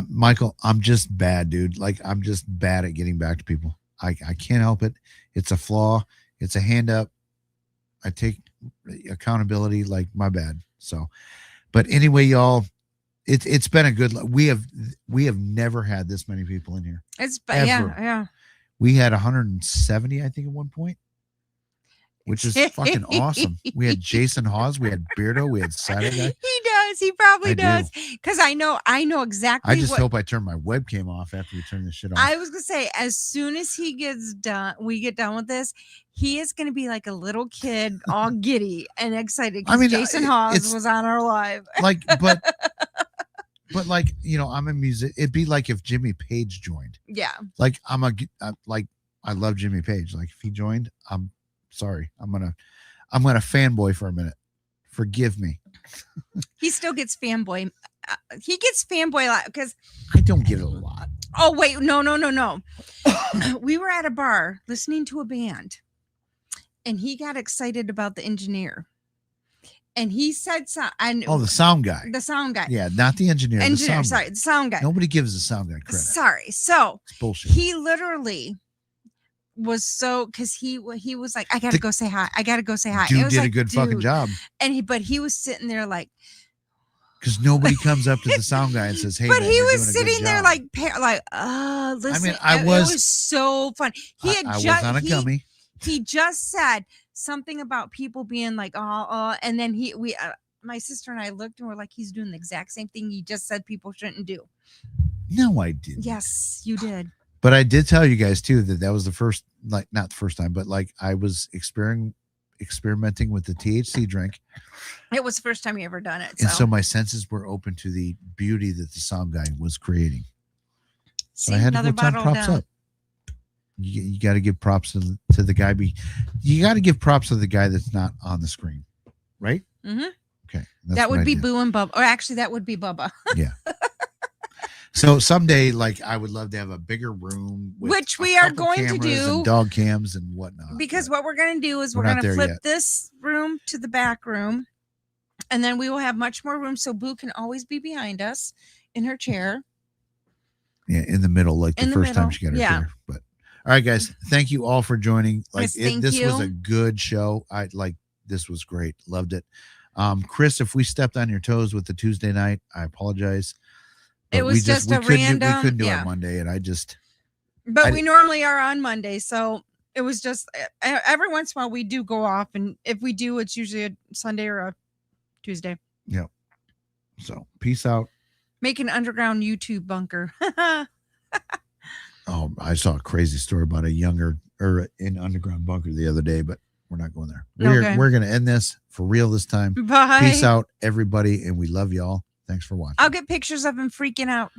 Michael, I'm just bad, dude. Like, I'm just bad at getting back to people. I can't help it. It's a flaw. It's a hand up. I take accountability. Like, my bad. So, but anyway, y'all, it's been a good. We have never had this many people in here. It's yeah. We had 170, I think, at one point, which is fucking awesome. We had Jason Hawes, we had Beardo, we had Saturday. He probably does. Because I know exactly. I just hope I turn my webcam off after we turn this shit off. I was gonna say, as soon as he gets done, we get done with this, he is gonna be like a little kid, all giddy and excited because Jason Hawes was on our live. Like, but like, I'm a music. It'd be like if Jimmy Page joined. Yeah. Like, I love Jimmy Page. Like, if he joined, I'm sorry. I'm gonna fanboy for a minute. Forgive me. He still gets fanboy. He gets fanboy a lot because I don't get it a lot. Oh wait, no. We were at a bar listening to a band, and he got excited about the engineer, and he said something. Oh, the sound guy. The sound guy. Yeah, not the engineer. The sound guy. Nobody gives the sound guy credit. Sorry. So it's bullshit. He literally was so because he was like, I gotta go say hi. Dude did a good fucking job. And he was sitting there like, because nobody comes up to the sound guy and says, "Hey." But man, he was sitting there like, listen. I mean, it was so fun. I was on a gummy. He just said something about people being like, and then my sister and I looked and we're like, he's doing the exact same thing he just said people shouldn't do. No, I didn't. Yes, you did. But I did tell you guys too that was the first, like, not the first time, but like I was experimenting with the THC drink. It was the first time you ever done it. And so my senses were open to the beauty that the sound guy was creating. So I had to go time props up. You got to give props to the guy. You got to give props to the guy that's not on the screen, right? Mm-hmm. Okay. That would be Boo and Bubba. Or actually, that would be Bubba. Yeah. So someday, like, I would love to have a bigger room, with Which a we are couple going to cameras do. and dog cams and whatnot. Because but what we're going to do is we're we're not going to there flip yet. this room to the back room. And then we will have much more room. So Boo can always be behind us in her chair. Yeah, in the middle, like In the the first time middle, she got her yeah. chair. But all right, guys, thank you all for joining. Like, Yes, thank this was you. a good show. This was great. Loved it. Chris, if we stepped on your toes with the Tuesday night, I apologize. It was just a random. We couldn't do yeah. it Monday, and But we normally are on Monday, so it was just every once in a while we do go off, and if we do, it's usually a Sunday or a Tuesday. Yeah. So peace out. Make an underground YouTube bunker. Oh, I saw a crazy story about an underground bunker the other day, but we're not going there. We're gonna end this for real this time. Bye. Peace out, everybody, and we love y'all. Thanks for watching. I'll get pictures of him freaking out.